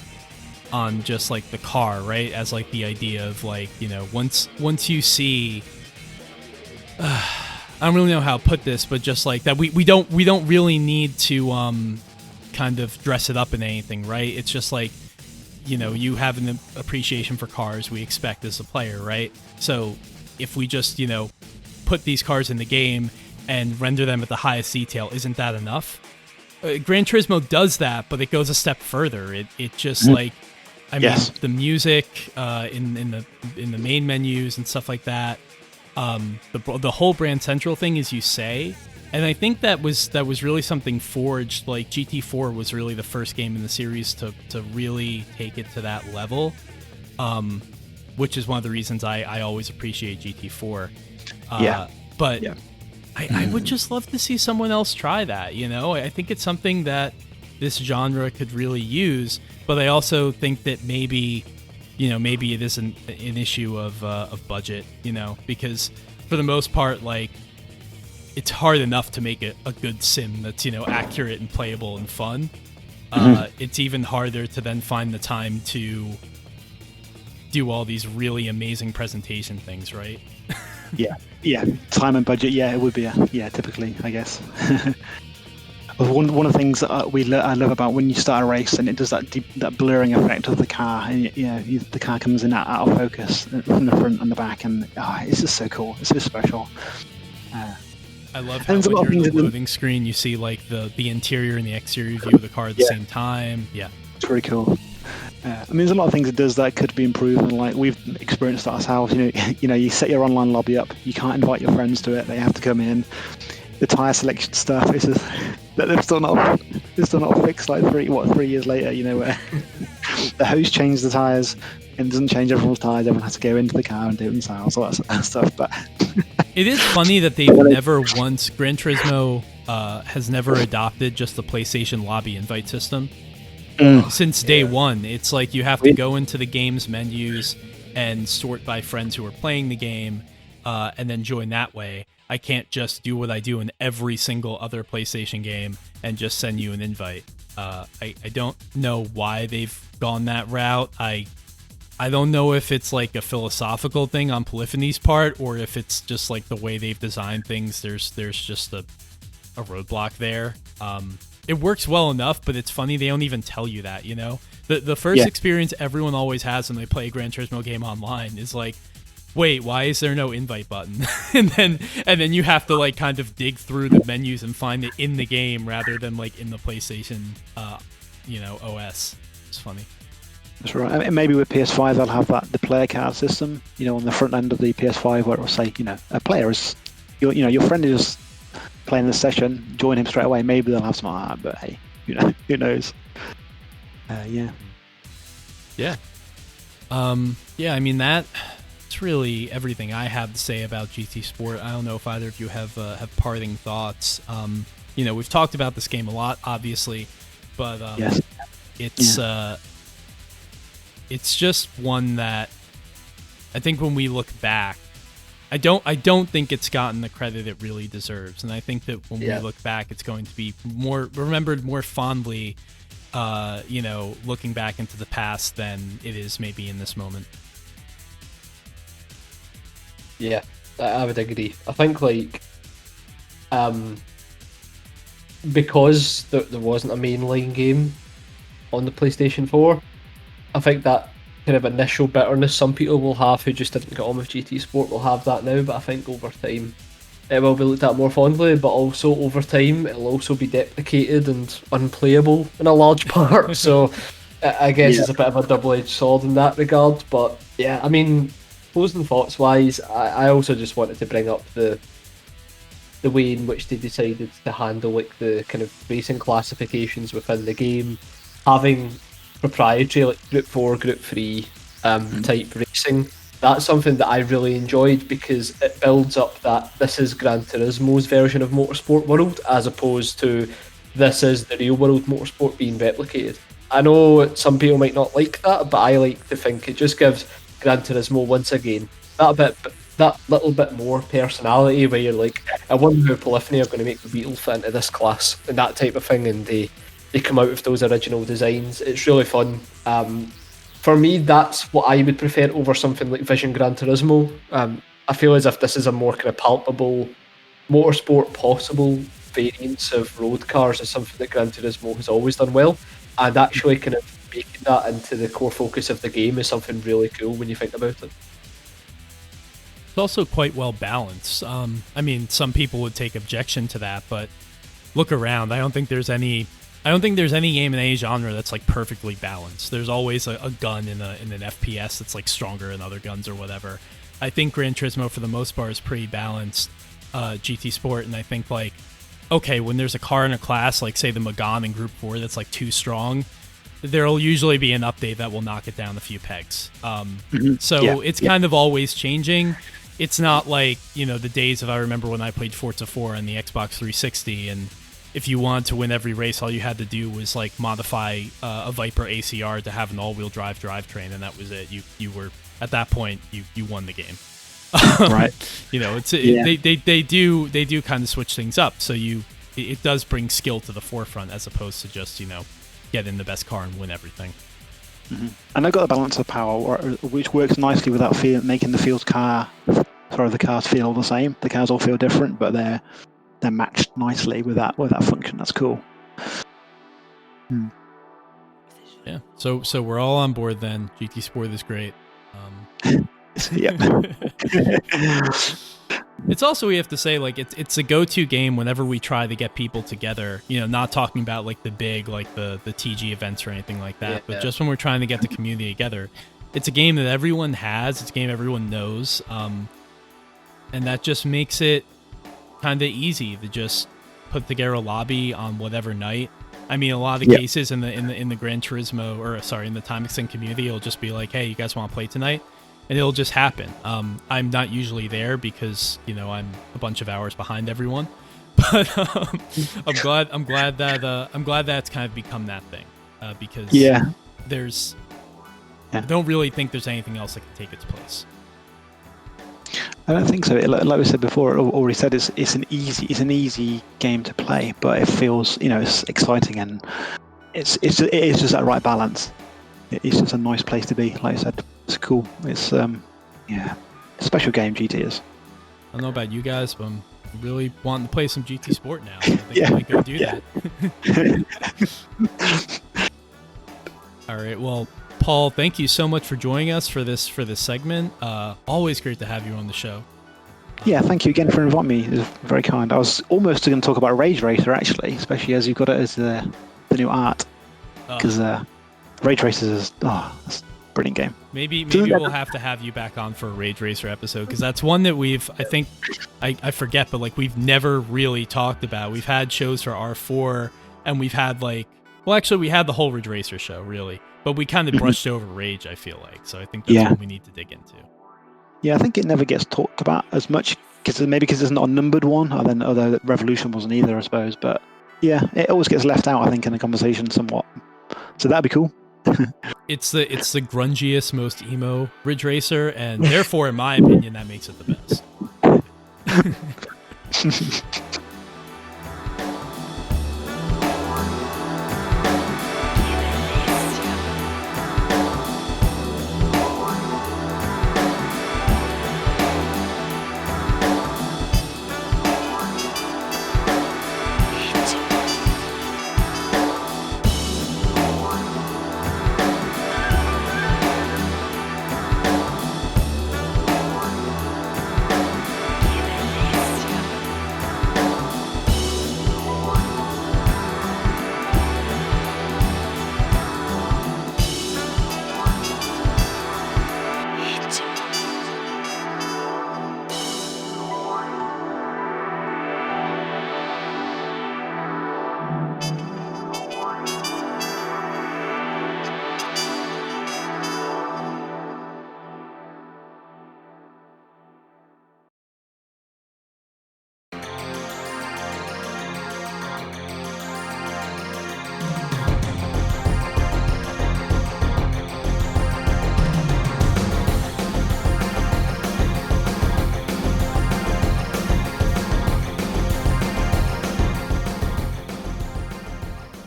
Speaker 1: just like the car, right? As like the idea of like, you know, once you see, I don't really know how to put this, but just like that, we don't really need to kind of dress it up in anything, right? It's just like, you know, you have an appreciation for cars we expect as a player, right? So if we just, you know, put these cars in the game and render them at the highest detail, isn't that enough? Gran Turismo does that, but it goes a step further. It just like, I mean, the music in the main menus and stuff like that. The whole Brand Central thing, as you say, and I think that was really something forged. Like GT4 was really the first game in the series to really take it to that level, which is one of the reasons I always appreciate GT4. I would just love to see someone else try that. You know, I think it's something that this genre could really use, but I also think that maybe it is an issue of budget, you know, because for the most part, like, it's hard enough to make a good sim that's, you know, accurate and playable and fun. It's even harder to then find the time to do all these really amazing presentation things, right?
Speaker 4: Yeah, time and budget. Yeah, it would be. Typically, I guess. But one of the things that I love about when you start a race and it does that blurring effect of the car, and the car comes in out of focus from the front and the back, and it's just so cool. It's just special.
Speaker 1: I love how when you're in the loading screen, you see like the interior and the exterior view of the car at the same time. Yeah,
Speaker 4: it's pretty cool. I mean, there's a lot of things it does that could be improved, and like we've experienced that ourselves. You set your online lobby up, you can't invite your friends to it; they have to come in. The tire selection stuff is just that they're still not fixed. Like 3 years later, where the host changed the tires and doesn't change everyone's tires. Everyone has to go into the car and do it themselves, all that stuff. But
Speaker 1: it is funny that they've never once Gran Turismo has never adopted just the PlayStation lobby invite system. Since day one, it's like you have to go into the game's menus and sort by friends who are playing the game, and then join that way. I can't just do what I do in every single other PlayStation game and just send you an invite. I don't know why they've gone that route. I don't know if it's like a philosophical thing on Polyphony's part, or if it's just like the way they've designed things. There's just a roadblock there. It works well enough, but it's funny they don't even tell you that. The first experience everyone always has when they play a Gran Turismo game online is like, wait, why is there no invite button? and then you have to like kind of dig through the menus and find it in the game rather than like in the PlayStation OS. It's funny.
Speaker 4: That's right. I mean, maybe with PS5 they'll have the player card system, on the front end of the PS5, where it will say, a player is your friend is playing this session, join him straight away. Maybe they'll have some like that, but hey, who knows? Yeah.
Speaker 1: I mean that's really everything I have to say about GT Sport. I don't know if either of you have parting thoughts. We've talked about this game a lot, obviously, but
Speaker 4: yes.
Speaker 1: It's just one that I think when we look back, I don't think it's gotten the credit it really deserves, and I think that when we look back, it's going to be more remembered more fondly, looking back into the past than it is maybe in this moment.
Speaker 2: Yeah, I would agree. I think because there wasn't a mainline game on the PlayStation 4, I think that kind of initial bitterness some people will have who just didn't get on with GT Sport will have that now, but I think over time it will be looked at more fondly, but also over time it'll also be deprecated and unplayable in a large part. So I guess it's a bit of a double-edged sword in that regard. But yeah, I mean, closing thoughts wise, I also just wanted to bring up the way in which they decided to handle like the kind of racing classifications within the game, having proprietary like Group 4, Group 3 type racing. That's something that I really enjoyed because it builds up that this is Gran Turismo's version of Motorsport World as opposed to this is the real world Motorsport being replicated. I know some people might not like that, but I like to think it just gives Gran Turismo once again that little bit more personality where you're like, I wonder how Polyphony are going to make the Beetle fit into this class and that type of thing, and they come out with those original designs. It's really fun. For me, that's what I would prefer over something like Vision Gran Turismo. I feel as if this is a more kind of palpable Motorsport possible variants of road cars is something that Gran Turismo has always done well, and actually kind of making that into the core focus of the game is something really cool when you think about it.
Speaker 1: It's also quite well balanced. I mean, some people would take objection to that, but look around. I don't think there's any game in any genre that's like perfectly balanced. There's always a gun in an FPS that's like stronger than other guns or whatever. I think Gran Turismo for the most part is pretty balanced, GT Sport, and I think like, okay, when there's a car in a class, like say the Megane in Group 4 that's like too strong, there'll usually be an update that will knock it down a few pegs. It's kind of always changing. It's not like, the days of I remember when I played Forza 4 on the Xbox 360, and if you wanted to win every race, all you had to do was like modify a Viper ACR to have an all-wheel drive drivetrain, and that was it. You were at that point you won the game.
Speaker 4: Right.
Speaker 1: They do kind of switch things up, so it does bring skill to the forefront as opposed to just get in the best car and win everything.
Speaker 4: Mm-hmm. And they've got a balance of power, which works nicely without making the field car throw the cars feel all the same. The cars all feel different, but they're matched nicely with that function. That's cool.
Speaker 1: Yeah. So we're all on board then. GT Sport is great.
Speaker 4: Yep.
Speaker 1: It's also, we have to say, like, it's a go-to game whenever we try to get people together, not talking about like the big, like the TG events or anything like that, but just when we're trying to get the community together. It's a game that everyone has, it's a game everyone knows, and that just makes it kind of easy to just put together a lobby on whatever night. I mean, a lot of the cases in the Gran Turismo, or sorry, in the Time Extend community, it'll just be like, hey, you guys want to play tonight? And it'll just happen. I'm not usually there because I'm a bunch of hours behind everyone, but I'm glad that it's kind of become that thing because I don't really think there's anything else that can take its place.
Speaker 4: I don't think so. Like we said before, already said, it's an easy game to play, but it feels it's exciting, and it is just that right balance. It's just a nice place to be. Like I said, it's cool. It's a special game. GT is.
Speaker 1: I don't know about you guys, but I'm really wanting to play some GT Sport now. So I think I might go do that. All right. Well, Paul, thank you so much for joining us for this segment. Always great to have you on the show.
Speaker 4: Yeah, thank you again for inviting me. It was very kind. I was almost going to talk about Rage Racer, actually, especially as you've got it as the new art. Because Rage Racer is that's a brilliant game.
Speaker 1: Maybe we'll have to have you back on for a Rage Racer episode, because that's one that I forget, but like we've never really talked about. We've had shows for R4, and we've had we had the whole Ridge Racer show, really. But we kind of brushed over Rage, I feel like. So I think that's what we need to dig into.
Speaker 4: Yeah, I think it never gets talked about as much, because it's not a numbered one, although Revolution wasn't either, I suppose. But yeah, it always gets left out, I think, in the conversation somewhat. So that'd be cool.
Speaker 1: It's the grungiest, most emo Ridge Racer, and therefore, in my opinion, that makes it the best.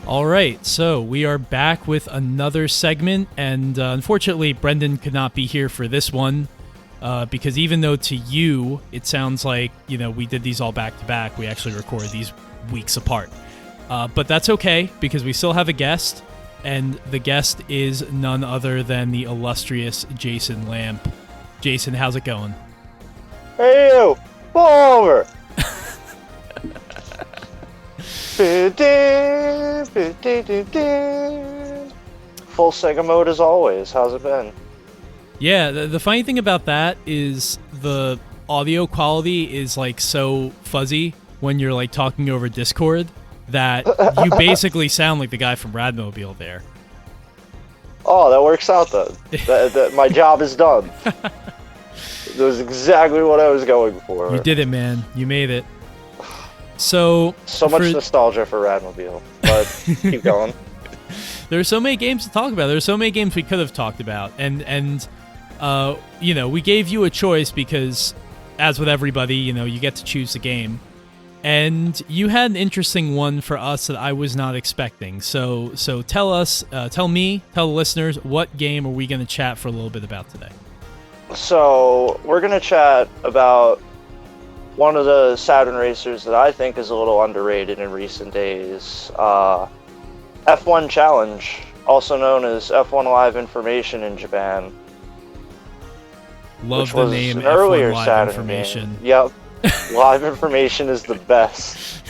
Speaker 1: All right, so we are back with another segment, and unfortunately, Brendan could not be here for this one because even though to you it sounds like we did these all back to back, we actually recorded these weeks apart. But that's okay because we still have a guest, and the guest is none other than the illustrious Jason Lamp. Jason, how's it going?
Speaker 5: Hey you, pull over. Full Sega mode as always. How's it been?
Speaker 1: Yeah, the funny thing about that is the audio quality is like so fuzzy when you're like talking over Discord that you basically sound like the guy from Radmobile there.
Speaker 5: Oh, that works out then. My job is done. That was exactly what I was going for.
Speaker 1: You did it, man. You made it. So
Speaker 5: much nostalgia for Radmobile, but keep going.
Speaker 1: There's so many games to talk about. There's so many games we could have talked about, and we gave you a choice because, as with everybody, you get to choose the game, and you had an interesting one for us that I was not expecting. So tell us, tell me, tell the listeners, what game are we going to chat for a little bit about today?
Speaker 5: So we're gonna chat about one of the Saturn racers that I think is a little underrated in recent days. F1 Challenge, also known as F1 Live Information in Japan.
Speaker 1: Love
Speaker 5: which
Speaker 1: the
Speaker 5: was
Speaker 1: name
Speaker 5: an
Speaker 1: F1
Speaker 5: earlier
Speaker 1: Live
Speaker 5: Saturn
Speaker 1: Information.
Speaker 5: Game. Yep. Live Information is the best.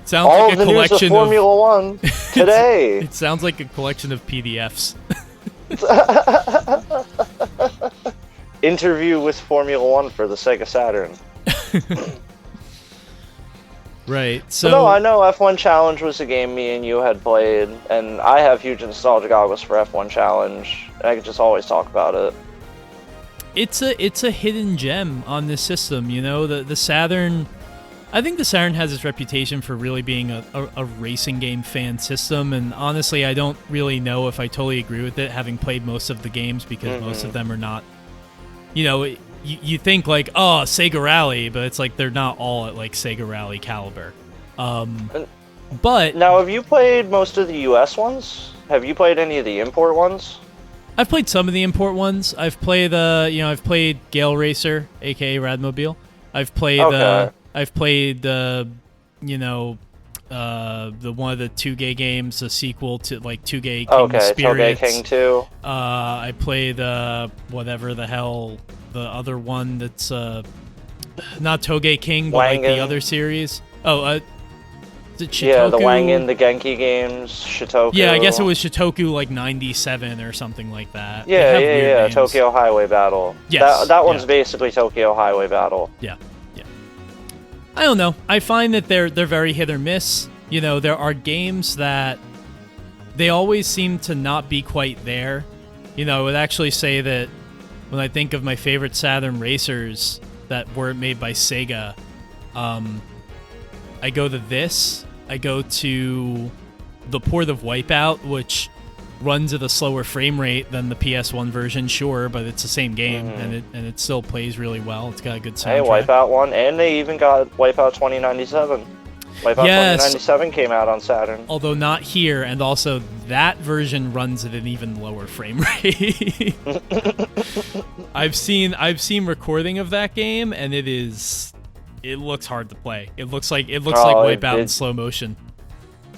Speaker 1: Sounds
Speaker 5: All
Speaker 1: like
Speaker 5: of
Speaker 1: a
Speaker 5: the news of
Speaker 1: collection
Speaker 5: Formula One today.
Speaker 1: It sounds like a collection of PDFs.
Speaker 5: Interview with Formula One for the Sega Saturn.
Speaker 1: Right.
Speaker 5: But
Speaker 1: So
Speaker 5: no, I know F1 Challenge was a game me and you had played, and I have huge nostalgia goggles for F1 Challenge, and I could just always talk about it.
Speaker 1: it's a hidden gem on this system, you know, the Saturn. I think the Saturn has its reputation for really being a racing game fan system, and honestly, I don't really know if I totally agree with it, having played most of the games, because most of them are not, you know, you think like, oh, Sega Rally, but it's like they're not all at like Sega Rally caliber. But
Speaker 5: Now, have you played most of the US ones? Have you played any of the import ones?
Speaker 1: I've played some of the import ones. I've played I've played Gale Racer, aka Radmobile. I've played
Speaker 5: Okay.
Speaker 1: I've played the one of the 2Gay games, the sequel to like 2Gay King of
Speaker 5: Okay, Toge
Speaker 1: Spirits.
Speaker 5: King 2.
Speaker 1: I played whatever the hell the other one that's not Toge King, but like the
Speaker 5: Wangan.
Speaker 1: other series. Oh, is it
Speaker 5: Yeah, the
Speaker 1: Shitoku?
Speaker 5: Wangan, the Genki games, Shitoku.
Speaker 1: Yeah, I guess it was Shitoku like 97 or something like that. They
Speaker 5: Yeah,
Speaker 1: have
Speaker 5: yeah,
Speaker 1: weird
Speaker 5: yeah.
Speaker 1: names.
Speaker 5: Tokyo Highway Battle.
Speaker 1: Yes,
Speaker 5: That one's
Speaker 1: yeah.
Speaker 5: basically Tokyo Highway Battle.
Speaker 1: Yeah. I don't know. I find that they're very hit or miss. You know, there are games that they always seem to not be quite there. You know, I would actually say that when I think of my favorite Saturn racers that weren't made by Sega, I go to this. I go to the port of Wipeout, which runs at a slower frame rate than the PS1 version, sure, but it's the same game, and it still plays really well. It's got a good
Speaker 5: Hey,
Speaker 1: soundtrack.
Speaker 5: Wipeout 1, and they even got Wipeout 2097. Wipeout
Speaker 1: Yes.
Speaker 5: 2097 came out on Saturn.
Speaker 1: Although not here, and also that version runs at an even lower frame rate. I've seen recording of that game, and it looks hard to play. It looks like Wipeout in slow motion.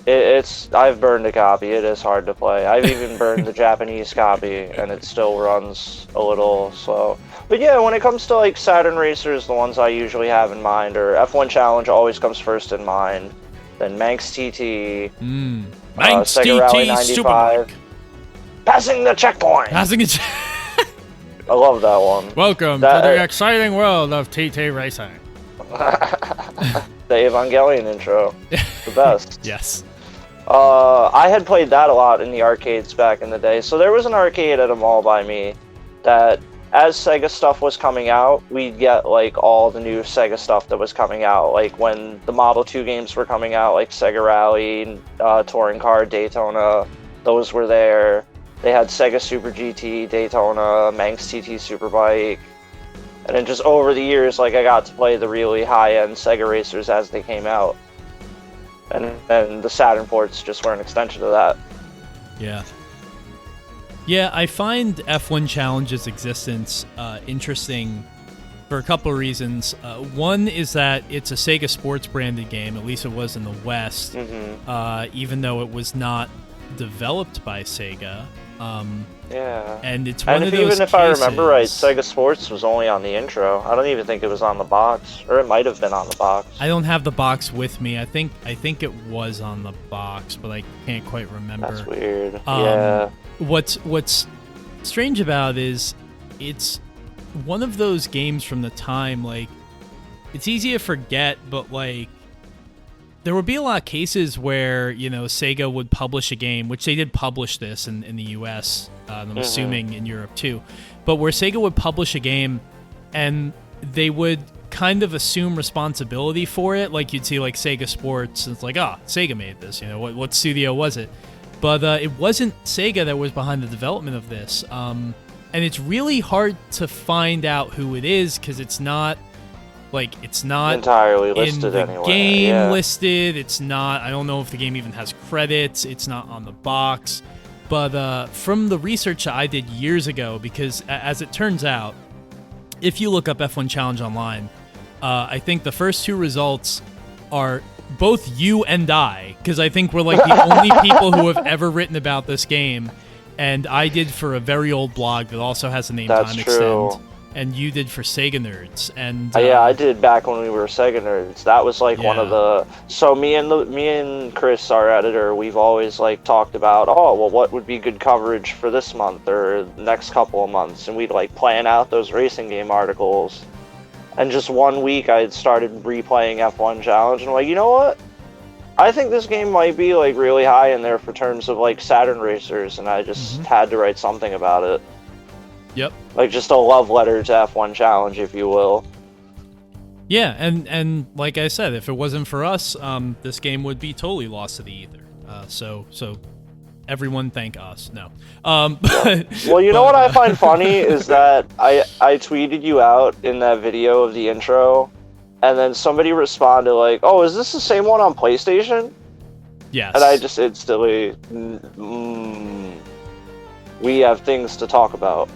Speaker 5: I've burned a copy. It is hard to play. I've even burned the Japanese copy, and it still runs a little slow. But yeah, when it comes to like Saturn racers, the ones I usually have in mind are F1 Challenge always comes first in mind. Then Manx TT,
Speaker 1: Manx
Speaker 5: Sega Rally
Speaker 1: TT
Speaker 5: 95,
Speaker 1: Superbike.
Speaker 5: Passing the Checkpoint.
Speaker 1: Passing it.
Speaker 5: I love that one.
Speaker 1: Welcome
Speaker 5: That-
Speaker 1: to the exciting world of TT racing.
Speaker 5: The Evangelion intro, the best.
Speaker 1: Yes.
Speaker 5: I had played that a lot in the arcades back in the day. So there was an arcade at a mall by me that, as Sega stuff was coming out, we'd get like all the new Sega stuff that was coming out. Like when the Model 2 games were coming out, like Sega Rally, Touring Car, Daytona, those were there. They had Sega Super GT, Daytona, Manx TT Superbike. And then just over the years, like I got to play the really high-end Sega racers as they came out. And then the Saturn ports just were an extension of that.
Speaker 1: Yeah. Yeah, I find F1 Challenge's existence interesting for a couple of reasons. One is that it's a Sega Sports branded game, at least it was in the West, even though it was not developed by Sega.
Speaker 5: Yeah.
Speaker 1: And it's one
Speaker 5: And
Speaker 1: of
Speaker 5: if,
Speaker 1: those
Speaker 5: even if I remember right,
Speaker 1: cases-
Speaker 5: Sega Sports was only on the intro. I don't even think it was on the box, or it might have been on the box.
Speaker 1: I don't have the box with me. I think it was on the box, but I can't quite remember.
Speaker 5: That's weird.
Speaker 1: Um,
Speaker 5: Yeah.
Speaker 1: What's strange about it is it's one of those games from the time, like, it's easy to forget, but like there would be a lot of cases where, you know, Sega would publish a game, which they did publish this in the US, and I'm assuming in Europe too, but where Sega would publish a game and they would kind of assume responsibility for it. Like you'd see like Sega Sports, and it's like, Sega made this, you know, what studio was it? But it wasn't Sega that was behind the development of this. And it's really hard to find out who it is, because it's not
Speaker 5: Entirely
Speaker 1: in
Speaker 5: listed
Speaker 1: the
Speaker 5: anyway.
Speaker 1: game
Speaker 5: Yeah.
Speaker 1: listed. It's not, I don't know if the game even has credits. It's not on the box. But from the research I did years ago, because as it turns out, if you look up F1 Challenge online, I think the first two results are both you and I, because I think we're like the only people who have ever written about this game. And I did for a very old blog that also has a name
Speaker 5: That's
Speaker 1: time
Speaker 5: true.
Speaker 1: extend. And you did for Sega Nerds. And
Speaker 5: Yeah, I did back when we were Sega Nerds. That was like one of the. So me and Chris, our editor, we've always like talked about, what would be good coverage for this month or next couple of months, and we'd like plan out those racing game articles. And just one week, I had started replaying F1 Challenge, and I'm like, you know what? I think this game might be like really high in there for terms of like Saturn racers, and I just had to write something about it.
Speaker 1: Yep.
Speaker 5: Like just a love letter to F1 Challenge, if you will.
Speaker 1: Yeah, and like I said, if it wasn't for us, this game would be totally lost to the ether. So everyone thank us. No.
Speaker 5: Well, you know what I find funny is that I tweeted you out in that video of the intro, and then somebody responded like, "Oh, is this the same one on PlayStation?"
Speaker 1: Yes.
Speaker 5: And I just instantly, we have things to talk about.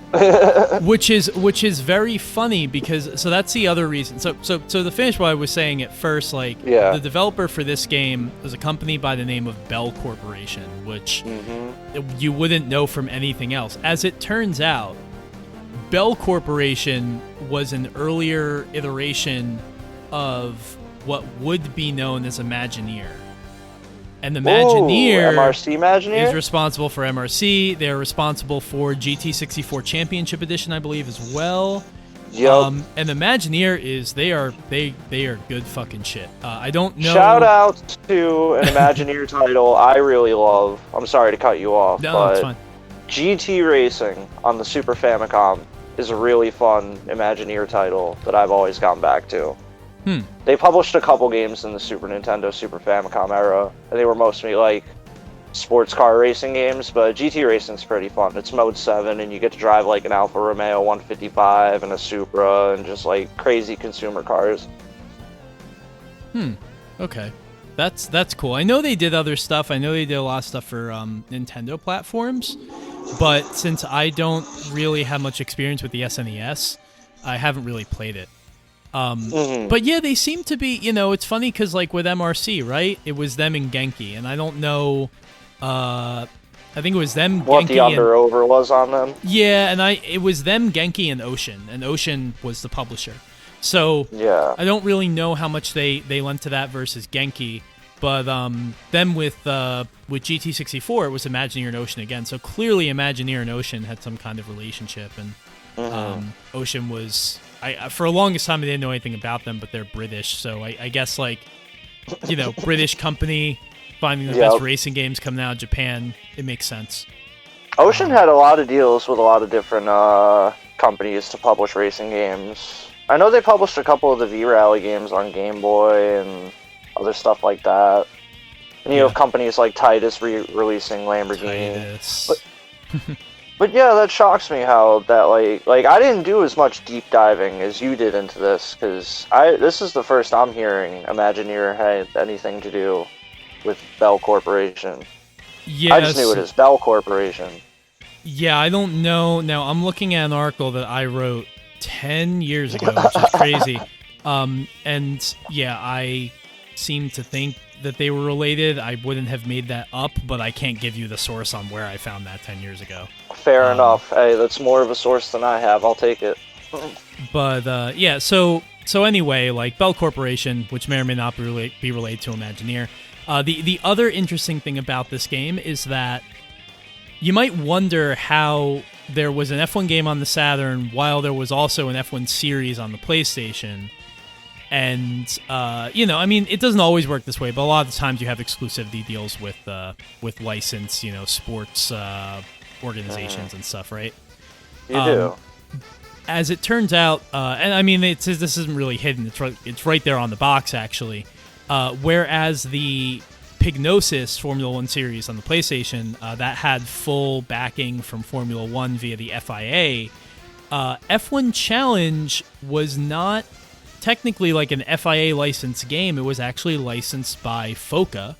Speaker 1: which is very funny because that's the other reason. So to finish what I was saying at first, like the developer for this game was a company by the name of Bell Corporation, which you wouldn't know from anything else. As it turns out, Bell Corporation was an earlier iteration of what would be known as Imagineer. And the Imagineer,
Speaker 5: MRC Imagineer
Speaker 1: is responsible for MRC. They're responsible for GT64 Championship Edition, I believe, as well.
Speaker 5: Yep.
Speaker 1: And the Imagineer they are good fucking shit. I don't know.
Speaker 5: Shout out to an Imagineer title I really love. I'm sorry to cut you off.
Speaker 1: No,
Speaker 5: but
Speaker 1: it's fine.
Speaker 5: GT Racing on the Super Famicom is a really fun Imagineer title that I've always gone back to. They published a couple games in the Super Nintendo, Super Famicom era, and they were mostly like sports car racing games, but GT Racing's pretty fun. It's Mode 7, and you get to drive like an Alfa Romeo 155 and a Supra and just like crazy consumer cars.
Speaker 1: Okay. That's cool. I know they did other stuff. I know they did a lot of stuff for Nintendo platforms, but since I don't really have much experience with the SNES, I haven't really played it. But yeah, they seem to be, it's funny because like with MRC, right? It was them and Genki, and I don't know, I think it was them,
Speaker 5: what
Speaker 1: Genki,
Speaker 5: the under-over was on them.
Speaker 1: Yeah, and it was them, Genki, and Ocean was the publisher. So
Speaker 5: yeah,
Speaker 1: I don't really know how much they lent to that versus Genki, but then with GT64, it was Imagineer and Ocean again. So clearly Imagineer and Ocean had some kind of relationship, and Ocean was... for the longest time, I didn't know anything about them, but they're British, so I guess, like, British company finding the best racing games coming out of Japan, it makes sense.
Speaker 5: Ocean had a lot of deals with a lot of different companies to publish racing games. I know they published a couple of the V-Rally games on Game Boy and other stuff like that. And you have companies like Titus releasing Lamborghini.
Speaker 1: Titus.
Speaker 5: But yeah, that shocks me how that like I didn't do as much deep diving as you did into this, because this is the first I'm hearing Imagineer had anything to do with Bell Corporation.
Speaker 1: Yes.
Speaker 5: I just knew it as Bell Corporation.
Speaker 1: Yeah, I don't know. Now I'm looking at an article that I wrote 10 years ago, which is crazy. And yeah, I seem to think that they were related. I wouldn't have made that up, but I can't give you the source on where I found that 10 years ago.
Speaker 5: Fair enough. Hey, that's more of a source than I have. I'll take it.
Speaker 1: But yeah, so anyway, like Bell Corporation, which may or may not be related to Imagineer. The other interesting thing about this game is that you might wonder how there was an F1 game on the Saturn while there was also an F1 series on the PlayStation. And, I mean, it doesn't always work this way, but a lot of the times you have exclusivity deals with licensed, sports organizations and stuff, right?
Speaker 5: You do.
Speaker 1: As it turns out, and I mean, this isn't really hidden. It's right there on the box, actually. Whereas the Pignosis Formula One series on the PlayStation, that had full backing from Formula One via the FIA, F1 Challenge was not technically like an FIA licensed game. It was actually licensed by FOCA,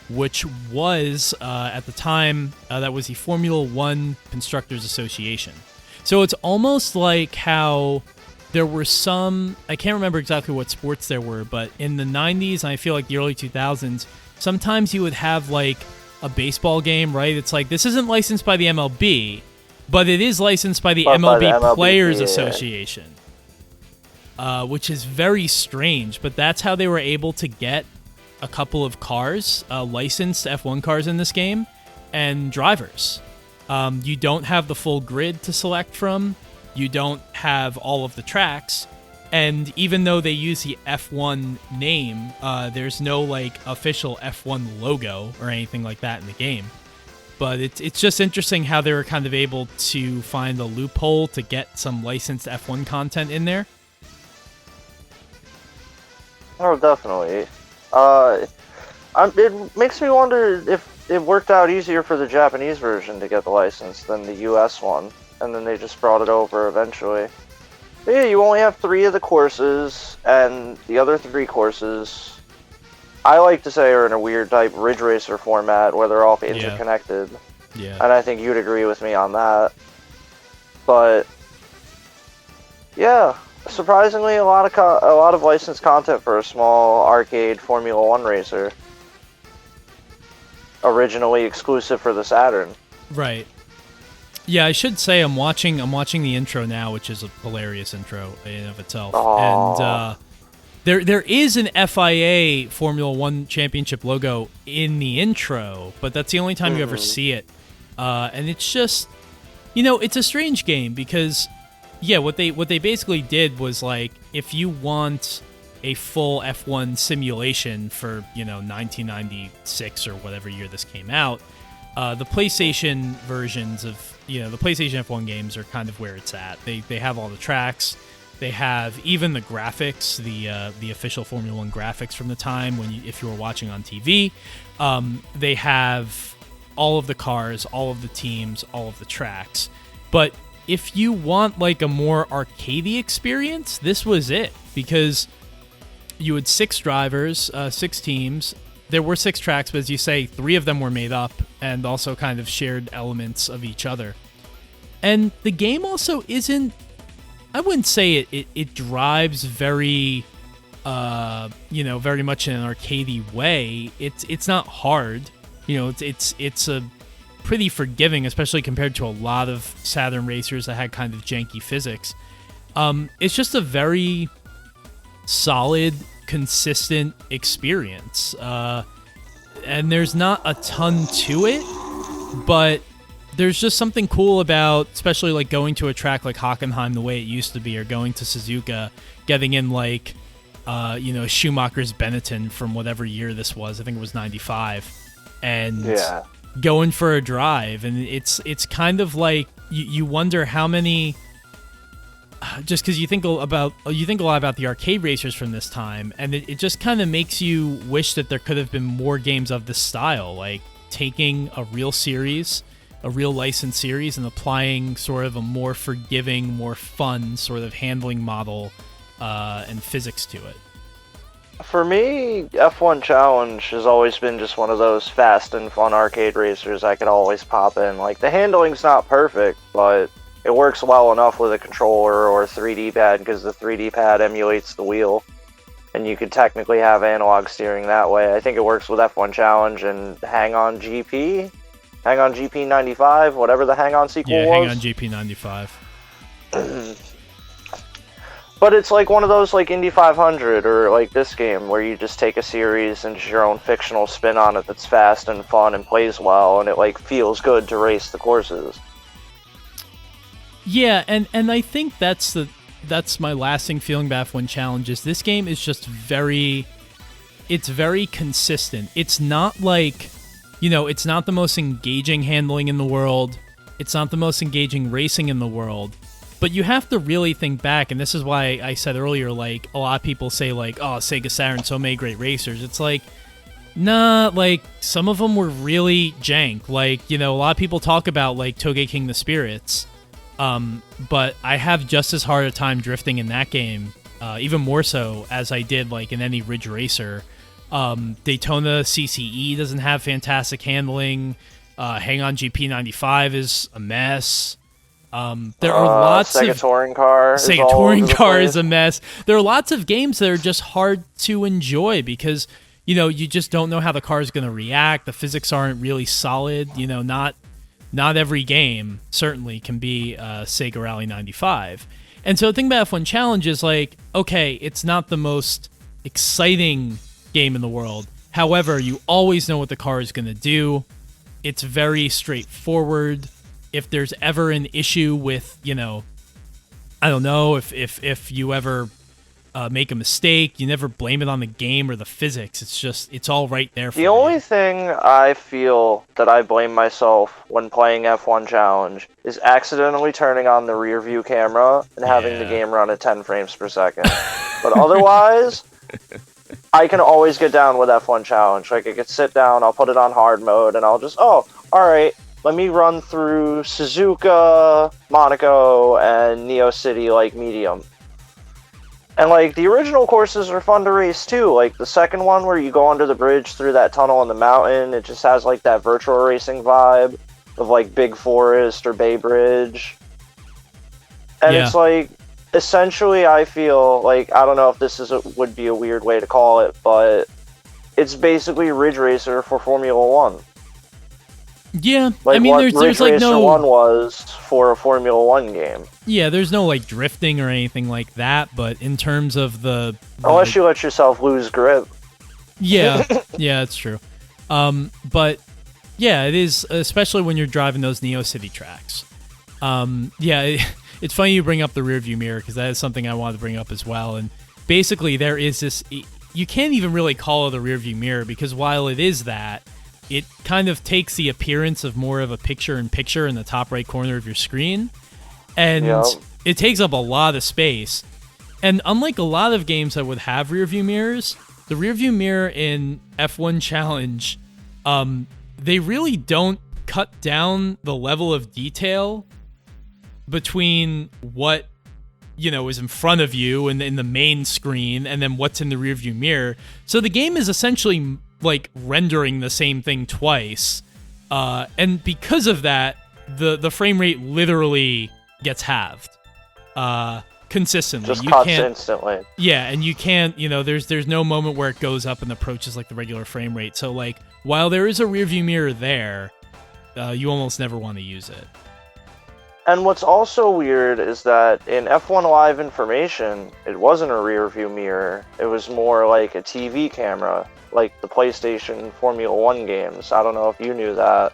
Speaker 1: which was, at the time, that was the Formula One Constructors Association. So it's almost like how there were some, I can't remember exactly what sports there were, but in the 90s, and I feel like the early 2000s, sometimes you would have like a baseball game, right? It's like, this isn't licensed by the MLB, but it is licensed by the MLB Players Association, which is very strange, but that's how they were able to get a couple of cars, licensed F1 cars in this game, and drivers. You don't have the full grid to select from. You don't have all of the tracks. And even though they use the F1 name, there's no like official F1 logo or anything like that in the game. But it's just interesting how they were kind of able to find a loophole to get some licensed F1 content in there.
Speaker 5: Oh, definitely. It makes me wonder if it worked out easier for the Japanese version to get the license than the US one, and then they just brought it over eventually. But yeah, you only have 3 of the courses, and the other 3 courses, I like to say, are in a weird type Ridge Racer format where they're all interconnected.
Speaker 1: Yeah.
Speaker 5: And I think you'd agree with me on that. But yeah, surprisingly, a lot of licensed content for a small arcade Formula One racer. Originally exclusive for the Saturn.
Speaker 1: Right. Yeah, I should say I'm watching the intro now, which is a hilarious intro in and of itself.
Speaker 5: Aww.
Speaker 1: And there is an FIA Formula One Championship logo in the intro, but that's the only time you ever see it. And it's just, it's a strange game because, yeah, what they basically did was like, if you want a full F1 simulation for 1996 or whatever year this came out, the PlayStation versions of the PlayStation F1 games are kind of where it's at. They have all the tracks, they have even the graphics, the official Formula One graphics from the time if you were watching on TV. They have all of the cars, all of the teams, all of the tracks. But if you want like a more arcadey experience, this was it, because you had 6 drivers, 6 teams. There were 6 tracks, but as you say, 3 of them were made up and also kind of shared elements of each other. And the game also isn't, I wouldn't say it drives very, very much in an arcadey way. It's not hard. It's a pretty forgiving, especially compared to a lot of Saturn racers that had kind of janky physics. It's just a very solid, consistent experience, and there's not a ton to it, but there's just something cool about, especially like going to a track like Hockenheim the way it used to be, or going to Suzuka, getting in like Schumacher's Benetton from whatever year this was. I think it was 95, and going for a drive, and it's kind of like you wonder how many. Just because you think a lot about the arcade racers from this time, and it just kind of makes you wish that there could have been more games of this style, like taking a real series, a real licensed series, and applying sort of a more forgiving, more fun sort of handling model and physics to it.
Speaker 5: For me, F1 Challenge has always been just one of those fast and fun arcade racers I could always pop in. Like, the handling's not perfect, but it works well enough with a controller or a 3D pad, because the 3D pad emulates the wheel, and you could technically have analog steering that way. I think it works with F1 Challenge and Hang On GP? Hang On GP 95, whatever the Hang On sequel was.
Speaker 1: Yeah, Hang On GP 95.
Speaker 5: But it's like one of those like Indy 500 or like this game where you just take a series and just your own fictional spin on it that's fast and fun and plays well, and it like feels good to race the courses.
Speaker 1: Yeah, and I think that's my lasting feeling about F1 Challenge is this game is just very consistent. It's not like, it's not the most engaging handling in the world. It's not the most engaging racing in the world. But you have to really think back, and this is why I said earlier, like, a lot of people say, like, oh, Sega Saturn, so many great racers. It's like, nah, like, some of them were really jank. Like, a lot of people talk about, like, Toge King the Spirits. But I have just as hard a time drifting in that game, even more so as I did like in any Ridge Racer, Daytona CCE doesn't have fantastic handling. Hang On GP95 is a mess. There are lots
Speaker 5: Sega
Speaker 1: of
Speaker 5: Touring Car.
Speaker 1: Sega Touring Car is a mess. There are lots of games that are just hard to enjoy because you just don't know how the car is going to react. The physics aren't really solid. Not every game certainly can be Sega Rally 95. And so the thing about F1 Challenge is like, okay, it's not the most exciting game in the world. However, you always know what the car is going to do. It's very straightforward. If there's ever an issue with, I don't know, if you ever make a mistake, you never blame it on the game or the physics. It's all right there for you.
Speaker 5: The only thing I feel that I blame myself when playing F1 Challenge is accidentally turning on the rear view camera and having the game run at 10 frames per second. But otherwise, I can always get down with F1 Challenge. Like, I could sit down, I'll put it on hard mode, and I'll just, alright, let me run through Suzuka, Monaco, and Neo City, like, medium. And, like, the original courses are fun to race, too. Like, the second one where you go under the bridge through that tunnel in the mountain, it just has, like, that virtual racing vibe of, like, Big Forest or Bay Bridge. And it's, like, essentially, I feel like, I don't know if this would be a weird way to call it, but it's basically Ridge Racer for Formula One.
Speaker 1: Yeah,
Speaker 5: like,
Speaker 1: I mean, there's
Speaker 5: Ridge
Speaker 1: like
Speaker 5: Racer
Speaker 1: no
Speaker 5: 1 was for a Formula One game.
Speaker 1: Yeah, there's no like drifting or anything like that, but in terms of
Speaker 5: unless you let yourself lose grip.
Speaker 1: Yeah, it's true. But yeah, it is, especially when you're driving those Neo City tracks. It's funny you bring up the rear view mirror because that is something I wanted to bring up as well. And basically, there is this. You can't even really call it a rear view mirror because while it is that, it kind of takes the appearance of more of a picture-in-picture in the top right corner of your screen. And it takes up a lot of space. And unlike a lot of games that would have rear view mirrors, the rear view mirror in F1 Challenge, they really don't cut down the level of detail between what is in front of you and in the main screen and then what's in the rear view mirror. So the game is essentially like rendering the same thing twice, and because of that, the frame rate literally gets halved consistently.
Speaker 5: Just cuts instantly.
Speaker 1: Yeah, and you can't, there's no moment where it goes up and approaches like the regular frame rate. So like while there is a rear view mirror there, you almost never want to use it.
Speaker 5: And what's also weird is that in F1 Live Information, it wasn't a rear view mirror. It was more like a TV camera, like the PlayStation Formula One games. I don't know if you knew that.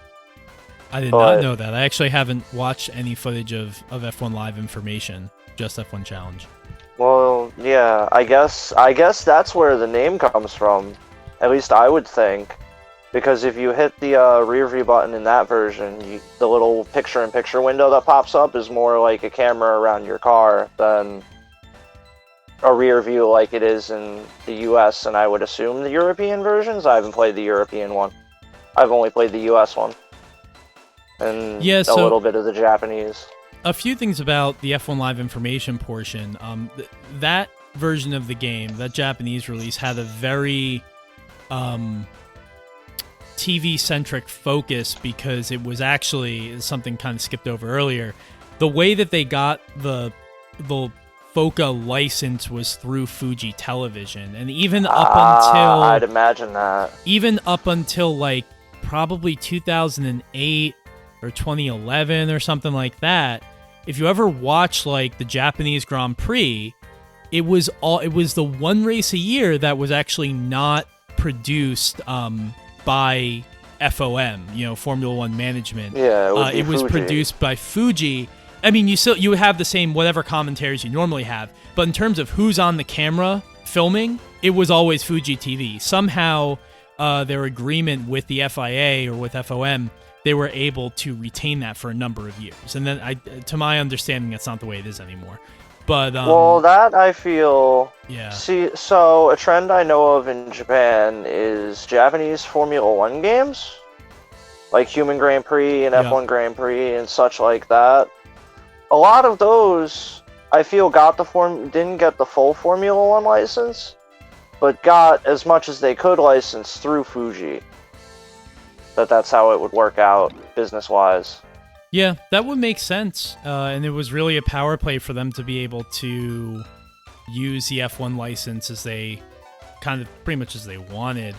Speaker 1: I did not know that. I actually haven't watched any footage of F1 Live Information, just F1 Challenge.
Speaker 5: Well, yeah, I guess that's where the name comes from. At least I would think. Because if you hit the rear view button in that version, the little picture-in-picture window that pops up is more like a camera around your car than a rear view like it is in the US, and I would assume the European versions. I haven't played the European one. I've only played the US one. And a little bit of the Japanese.
Speaker 1: A few things about the F1 Live Information portion. That version of the game, that Japanese release, had a very TV-centric focus because it was actually something kind of skipped over earlier. The way that they got the Foca license was through Fuji Television, and even up until
Speaker 5: I'd imagine that.
Speaker 1: Even up until like probably 2008 or 2011 or something like that, if you ever watch like the Japanese Grand Prix, it was the one race a year that was actually not produced by FOM, Formula One Management.
Speaker 5: Yeah,
Speaker 1: it was produced by Fuji. I mean, you have the same whatever commentaries you normally have, but in terms of who's on the camera filming, it was always Fuji TV. Somehow, their agreement with the FIA or with FOM, they were able to retain that for a number of years. And then, to my understanding, that's not the way it is anymore. But
Speaker 5: well, that I feel.
Speaker 1: Yeah.
Speaker 5: See, so a trend I know of in Japan is Japanese Formula One games, like Human Grand Prix and F1 Grand Prix and such like that. A lot of those, I feel, didn't get the full Formula One license, but got as much as they could license through Fuji. That's how it would work out business-wise.
Speaker 1: Yeah, that would make sense. And it was really a power play for them to be able to use the F1 license as they kind of pretty much as they wanted.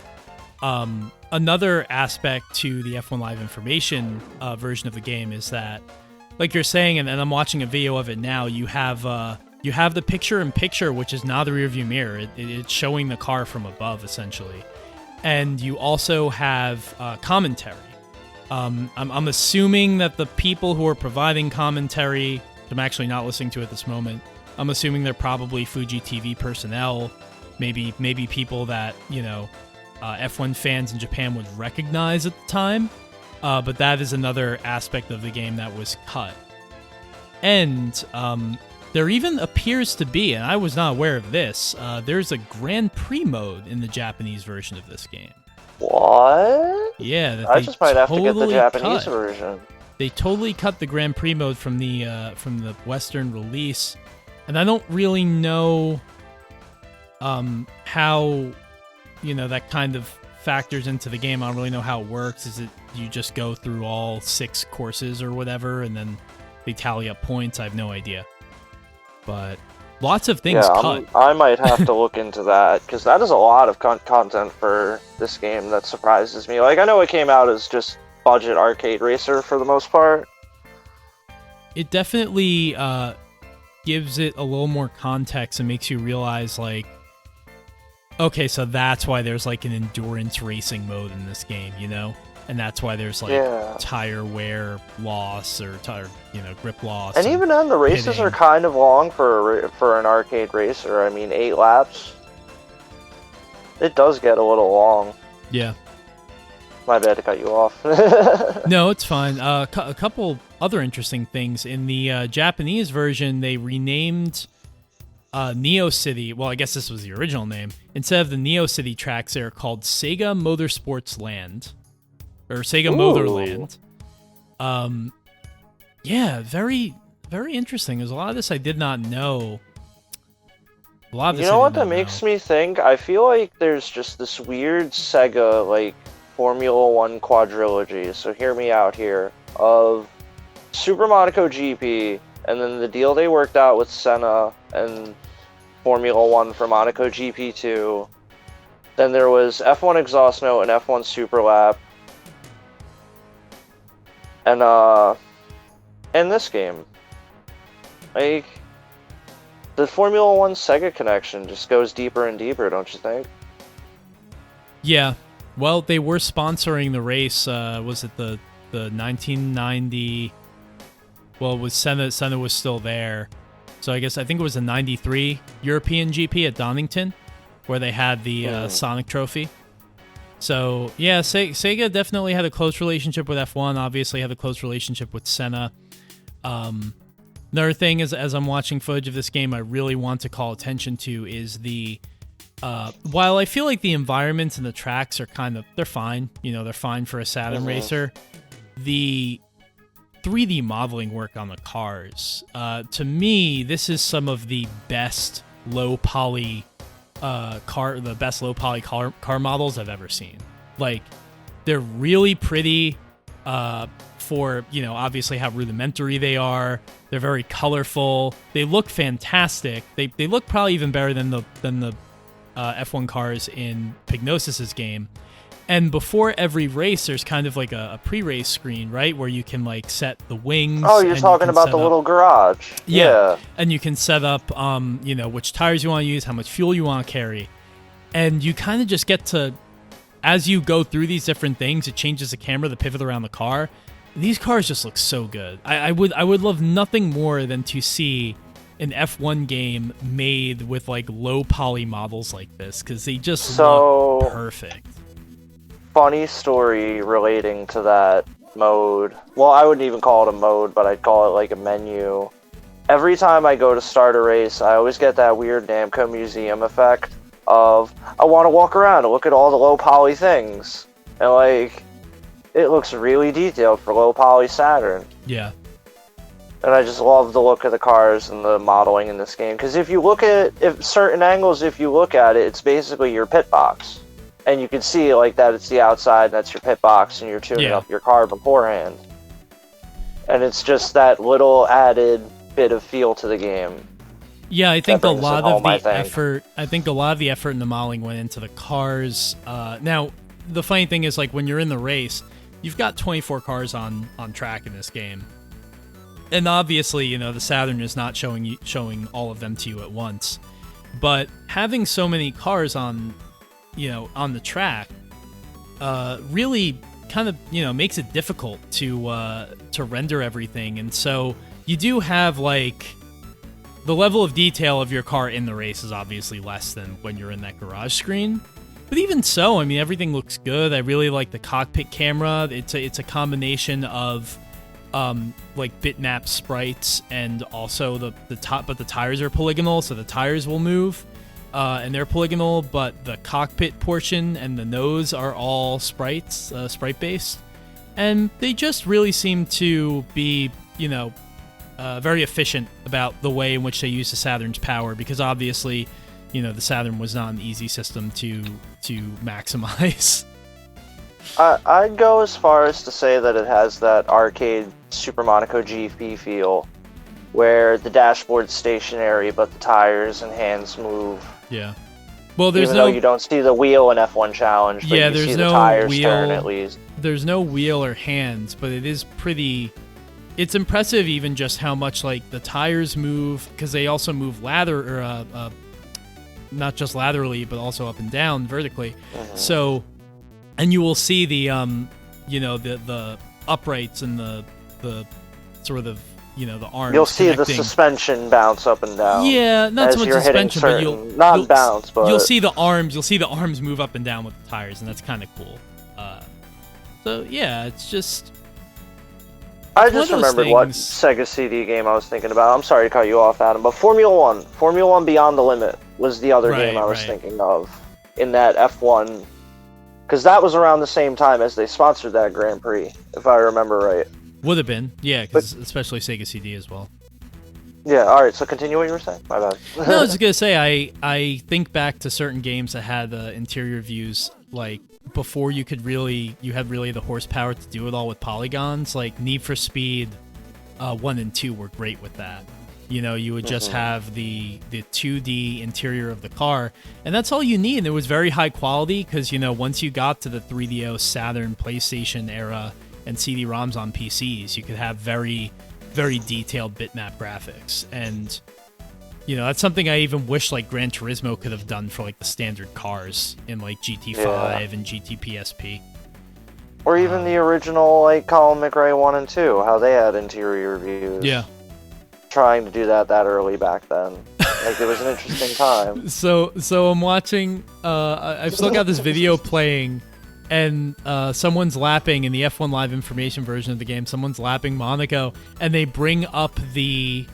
Speaker 1: Another aspect to the F1 Live Information version of the game is that, like you're saying, and I'm watching a video of it now, you have the picture-in-picture, which is not the rearview mirror. It's showing the car from above, essentially. And you also have commentary. I'm assuming that the people who are providing commentary, I'm actually not listening to at this moment, I'm assuming they're probably Fuji TV personnel, maybe people that, F1 fans in Japan would recognize at the time. But that is another aspect of the game that was cut. And there even appears to be, and I was not aware of this, there's a Grand Prix mode in the Japanese version of this game.
Speaker 5: What?
Speaker 1: Yeah, that
Speaker 5: I
Speaker 1: they
Speaker 5: just might have to get the
Speaker 1: totally
Speaker 5: Japanese
Speaker 1: cut.
Speaker 5: version.
Speaker 1: They totally cut the Grand Prix mode from the Western release, and I don't really know how that kind of factors into the game. I don't really know how it works. Is it you just go through all 6 courses or whatever, and then they tally up points? I have no idea. But lots of things cut.
Speaker 5: I might have to look into that, because that is a lot of content for this game that surprises me. Like, I know it came out as just budget arcade racer for the most part.
Speaker 1: It definitely gives it a little more context and makes you realize, like, okay, so that's why there's like an endurance racing mode in this game, and that's why there's like tire wear loss or tire, grip loss.
Speaker 5: And even then, the races
Speaker 1: pitting.
Speaker 5: are kind of long for an arcade racer. I mean, 8 laps. It does get a little long.
Speaker 1: Yeah.
Speaker 5: My bad to cut you off.
Speaker 1: No, it's fine. A couple other interesting things. In the Japanese version, they renamed Neo City. Well, I guess this was the original name. Instead of the Neo City tracks, they're called Sega Motorsports Land. Or Sega Motorland. Yeah, very, very interesting. There's a lot of this I did not know. A lot of this
Speaker 5: You know what that makes me think? I feel like there's just this weird Sega, like, Formula 1 quadrilogy, so hear me out here, of Super Monaco GP, and then the deal they worked out with Senna and Formula 1 for Monaco GP2. Then there was F1 Exhaust Note and F1 Super Lap. And this game. Like, the Formula 1 Sega connection just goes deeper and deeper, don't you think?
Speaker 1: Yeah. Well, they were sponsoring the race. Was it the 1990? Well, it was Senna. Senna was still there. So I think it was the 93 European GP at Donington, where they had the Sonic Trophy. So, yeah, Sega definitely had a close relationship with F1, obviously had a close relationship with Senna. Another thing is, as I'm watching footage of this game, I really want to call attention to is the... while I feel like the environments and the tracks are they're fine, they're fine for a Saturn racer, the 3D modeling work on the cars, to me, this is some of the best low-poly car models I've ever seen. Like, they're really pretty for, obviously how rudimentary they are. They're very colorful. They look fantastic. They look probably even better than the F1 cars in Pignosis's game. And before every race, there's kind of like a pre-race screen, right, where you can like set the wings.
Speaker 5: Oh, you're talking about the little garage. Yeah.
Speaker 1: And you can set up, which tires you want to use, how much fuel you want to carry, and you kind of just get to, as you go through these different things, it changes the camera, the pivot around the car. These cars just look so good. I would love nothing more than to see an F1 game made with like low poly models like this, because they just look perfect.
Speaker 5: Funny story relating to that mode. Well, I wouldn't even call it a mode, but I'd call it like a menu. Every time I go to start a race, I always get that weird Namco Museum effect of, I want to walk around and look at all the low poly things. And like, it looks really detailed for low poly Saturn.
Speaker 1: Yeah.
Speaker 5: And I just love the look of the cars and the modeling in this game. Because if you look at certain angles, if you look at it, it's basically your pit box. And you can see like that it's the outside, that's your pit box, and you're tuning up your car beforehand. And it's just that little added bit of feel to the game.
Speaker 1: Yeah, I think a lot of the effort. I think a lot of the effort in the modeling went into the cars. Now, the funny thing is, like when you're in the race, you've got 24 cars on track in this game, and obviously, you know, the Saturn is not showing all of them to you at once. But having so many cars on the track, really kind of makes it difficult to render everything, and so you do have like. The level of detail of your car in the race is obviously less than when you're in that garage screen. But even so, I mean, everything looks good. I really like the cockpit camera. It's a combination of like bitmap sprites and also the top, but the tires are polygonal, so the tires will move. And they're polygonal, but the cockpit portion and the nose are all sprites, sprite-based. And they just really seem to be, very efficient about the way in which they use the Saturn's power, because obviously, the Saturn was not an easy system to maximize.
Speaker 5: I'd go as far as to say that it has that arcade Super Monaco GP feel, where the dashboard's stationary, but the tires and hands move.
Speaker 1: Yeah. Well, there's
Speaker 5: Even though you don't see the wheel in F1 Challenge, but you see the tires turn at least.
Speaker 1: There's no wheel or hands, but it is pretty... It's impressive even just how much like the tires move, because they also move not just laterally, but also up and down vertically. Mm-hmm. So, and you will see the the uprights and the sort of the arms.
Speaker 5: You'll see the suspension bounce up and down.
Speaker 1: Yeah, not so much suspension, but you'll
Speaker 5: bounce, but
Speaker 1: you'll see the arms. You'll see the arms move up and down with the tires, and that's kind of cool. So yeah, it's just.
Speaker 5: I just remembered what Sega CD game I was thinking about. I'm sorry to cut you off, Adam, but Formula 1 Beyond the Limit was the other game I was thinking of in that F1, because that was around the same time as they sponsored that Grand Prix, if I remember right.
Speaker 1: Would have been, yeah, because especially Sega CD as well.
Speaker 5: Yeah, alright, so continue what you were saying. My bad.
Speaker 1: No, I was going to say, I think back to certain games that had interior views, like, before you had really the horsepower to do it all with polygons. Like Need for Speed 1 and 2 were great with that. You would just have the 2D interior of the car, and that's all you need. And it was very high quality because once you got to the 3DO, Saturn, PlayStation era, and CD-ROMs on PCs, you could have very, very detailed bitmap graphics. And that's something I even wish like Gran Turismo could have done for like the standard cars in like GT5 and GT PSP.
Speaker 5: Or even the original like Colin McRae 1 and 2, how they had interior views.
Speaker 1: Yeah.
Speaker 5: Trying to do that early back then. Like it was an interesting time.
Speaker 1: So I'm watching I've still got this video playing, and someone's lapping in the F1 Live Information version of the game, someone's lapping Monaco, and they bring up the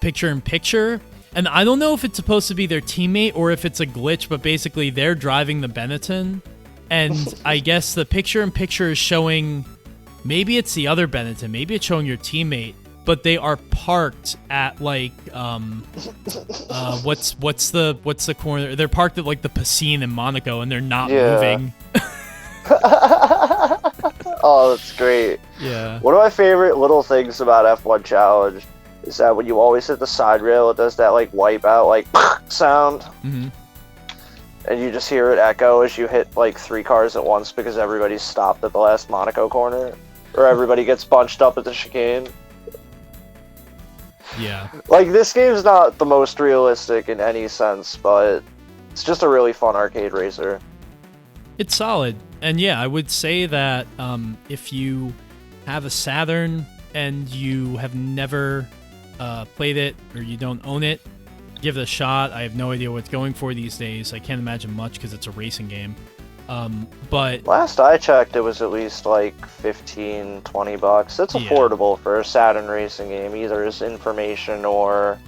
Speaker 1: picture-in-picture, and I don't know if it's supposed to be their teammate or if it's a glitch, but basically they're driving the Benetton, and I guess the picture-in-picture is showing, maybe it's the other Benetton, maybe it's showing your teammate, but they are parked at like what's the corner? They're parked at like the Piscine in Monaco, and they're not moving.
Speaker 5: Oh, that's great.
Speaker 1: Yeah.
Speaker 5: One of my favorite little things about F1 Challenge is that when you always hit the side rail, it does that like wipe out like sound.
Speaker 1: Mm-hmm.
Speaker 5: And you just hear it echo as you hit like 3 cars at once because everybody's stopped at the last Monaco corner, or everybody gets bunched up at the chicane.
Speaker 1: Yeah.
Speaker 5: Like, this game's not the most realistic in any sense, but it's just a really fun arcade racer.
Speaker 1: It's solid. And yeah, I would say that if you have a Saturn and you have never played it, or you don't own it, give it a shot. I have no idea what it's going for these days. I can't imagine much because it's a racing game. But
Speaker 5: last I checked, it was at least like $15, $20. That's affordable for a Saturn racing game, either as information or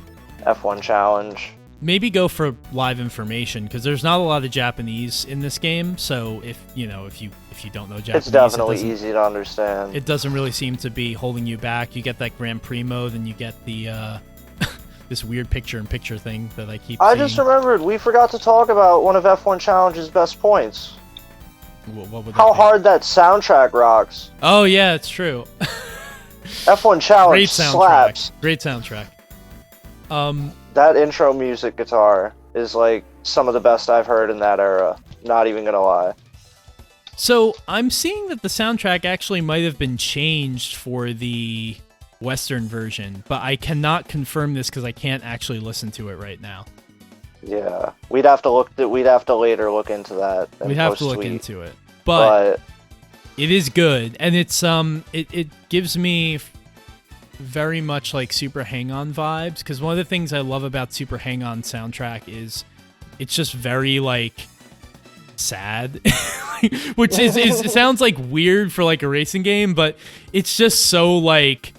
Speaker 5: F1 Challenge.
Speaker 1: maybe go for live information, because there's not a lot of Japanese in this game. So if you don't know Japanese,
Speaker 5: It's definitely easy to understand.
Speaker 1: It doesn't really seem to be holding you back. You get that Grand Prix mode, and you get the this weird picture-in-picture thing that I keep
Speaker 5: I
Speaker 1: seeing.
Speaker 5: just remembered we forgot to talk about one of F1 Challenge's best points.
Speaker 1: What would
Speaker 5: How
Speaker 1: that be?
Speaker 5: hard that soundtrack rocks.
Speaker 1: Oh yeah, it's true.
Speaker 5: F1 Challenge
Speaker 1: Great soundtrack.
Speaker 5: slaps.
Speaker 1: Great soundtrack.
Speaker 5: That intro music guitar is like some of the best I've heard in that era. Not even gonna lie.
Speaker 1: So I'm seeing that the soundtrack actually might have been changed for the Western version, but I cannot confirm this because I can't actually listen to it right now.
Speaker 5: Yeah, we'd have to later look into that.
Speaker 1: We'd have to look into it, but it is good, and it's it gives me very much like Super Hang-On vibes, because one of the things I love about Super Hang-On soundtrack is it's just very like sad, which is it sounds like weird for like a racing game, but it's just so like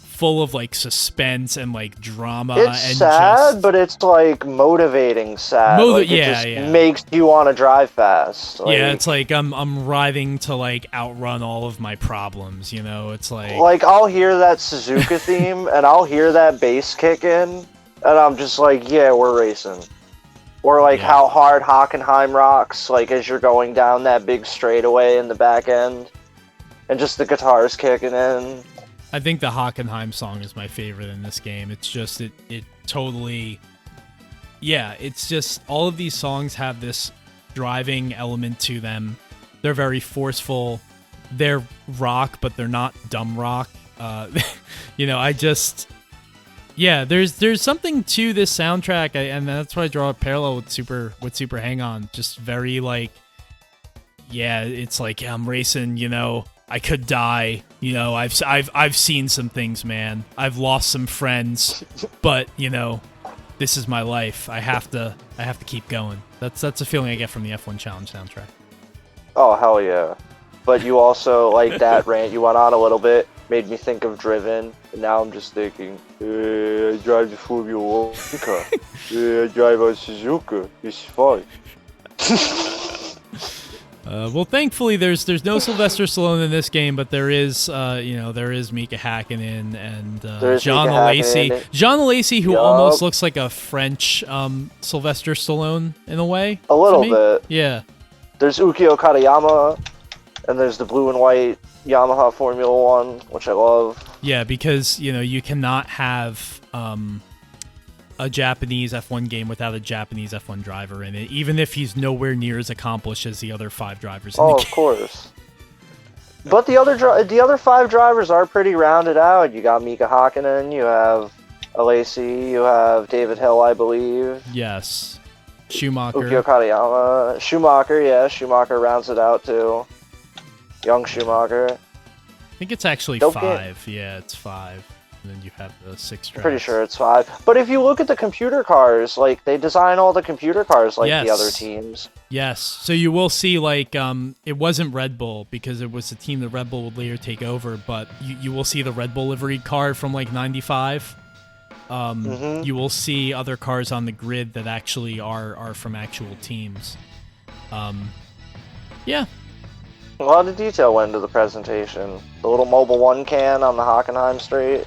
Speaker 1: full of like suspense and like drama.
Speaker 5: It's
Speaker 1: and
Speaker 5: sad,
Speaker 1: just,
Speaker 5: but it's like motivating sad. It
Speaker 1: makes
Speaker 5: you want to drive fast. Like,
Speaker 1: yeah, it's like I'm riding to like outrun all of my problems, you know? It's
Speaker 5: like I'll hear that Suzuka theme and I'll hear that bass kick in, and I'm just like, yeah, we're racing. Or like how hard Hockenheim rocks, like as you're going down that big straightaway in the back end, and just the guitars kicking in.
Speaker 1: I think the Hockenheim song is my favorite in this game. It's just it totally, it's just all of these songs have this driving element to them. They're very forceful. They're rock, but they're not dumb rock. There's something to this soundtrack, and that's why I draw a parallel with Super Hang-On. Just very like, it's like I'm racing, I could die. I've seen some things, man. I've lost some friends, but this is my life. I have to keep going. That's a feeling I get from the F1 Challenge soundtrack.
Speaker 5: Oh hell yeah! But you also like that rant you went on a little bit made me think of Driven, and now I'm just thinking, I drive the Formula 1 car. I drive a Suzuka. It's fine.
Speaker 1: Well, thankfully, there's no Sylvester Stallone in this game, but there is Mika Hakkinen and John Lacey. John Lacey, who almost looks like a French Sylvester Stallone in a way.
Speaker 5: A little bit.
Speaker 1: Yeah. There's
Speaker 5: Ukyo Katayama, and there's the blue and white Yamaha Formula 1, which I love.
Speaker 1: Yeah, because you cannot have a Japanese F1 game without a Japanese F1 driver in it, even if he's nowhere near as accomplished as the other 5 drivers in the game.
Speaker 5: Oh, of course. But the other 5 drivers are pretty rounded out. You got Mika Hakkinen, you have Alesi, you have David Hill, I believe.
Speaker 1: Yes. Schumacher.
Speaker 5: Ukyo Katayama. Schumacher rounds it out too. Young Schumacher.
Speaker 1: I think it's actually 5. Yeah, it's 5. And then you have the 6 tracks.
Speaker 5: Pretty sure it's 5. But if you look at the computer cars, like they design all the computer cars like the other teams.
Speaker 1: Yes. So you will see like it wasn't Red Bull because it was the team that Red Bull would later take over, but you will see the Red Bull livery car from like 95. You will see other cars on the grid that actually are from actual teams. Yeah.
Speaker 5: A lot of detail went into the presentation. The little Mobile 1 can on the Hockenheim Straight.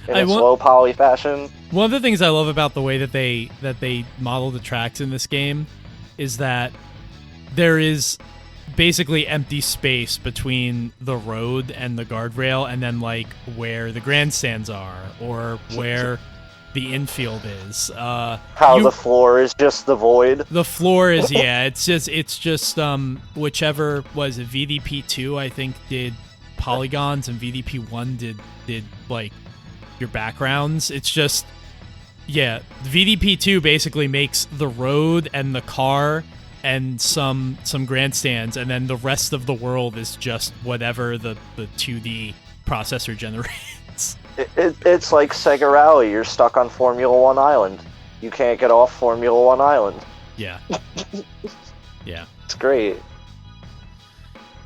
Speaker 5: In its low poly fashion.
Speaker 1: One of the things I love about the way that they model the tracks in this game is that there is basically empty space between the road and the guardrail, and then like where the grandstands are or where the infield is.
Speaker 5: The floor is just the void.
Speaker 1: The floor is it's just whichever was it, VDP2 I think did polygons and VDP1 did like your backgrounds. It's just VDP2 basically makes the road and the car and some grandstands, and then the rest of the world is just whatever the 2D processor generates.
Speaker 5: It's like Sega Rally. You're stuck on Formula 1 Island. You can't get off Formula 1 Island.
Speaker 1: Yeah. Yeah.
Speaker 5: It's great.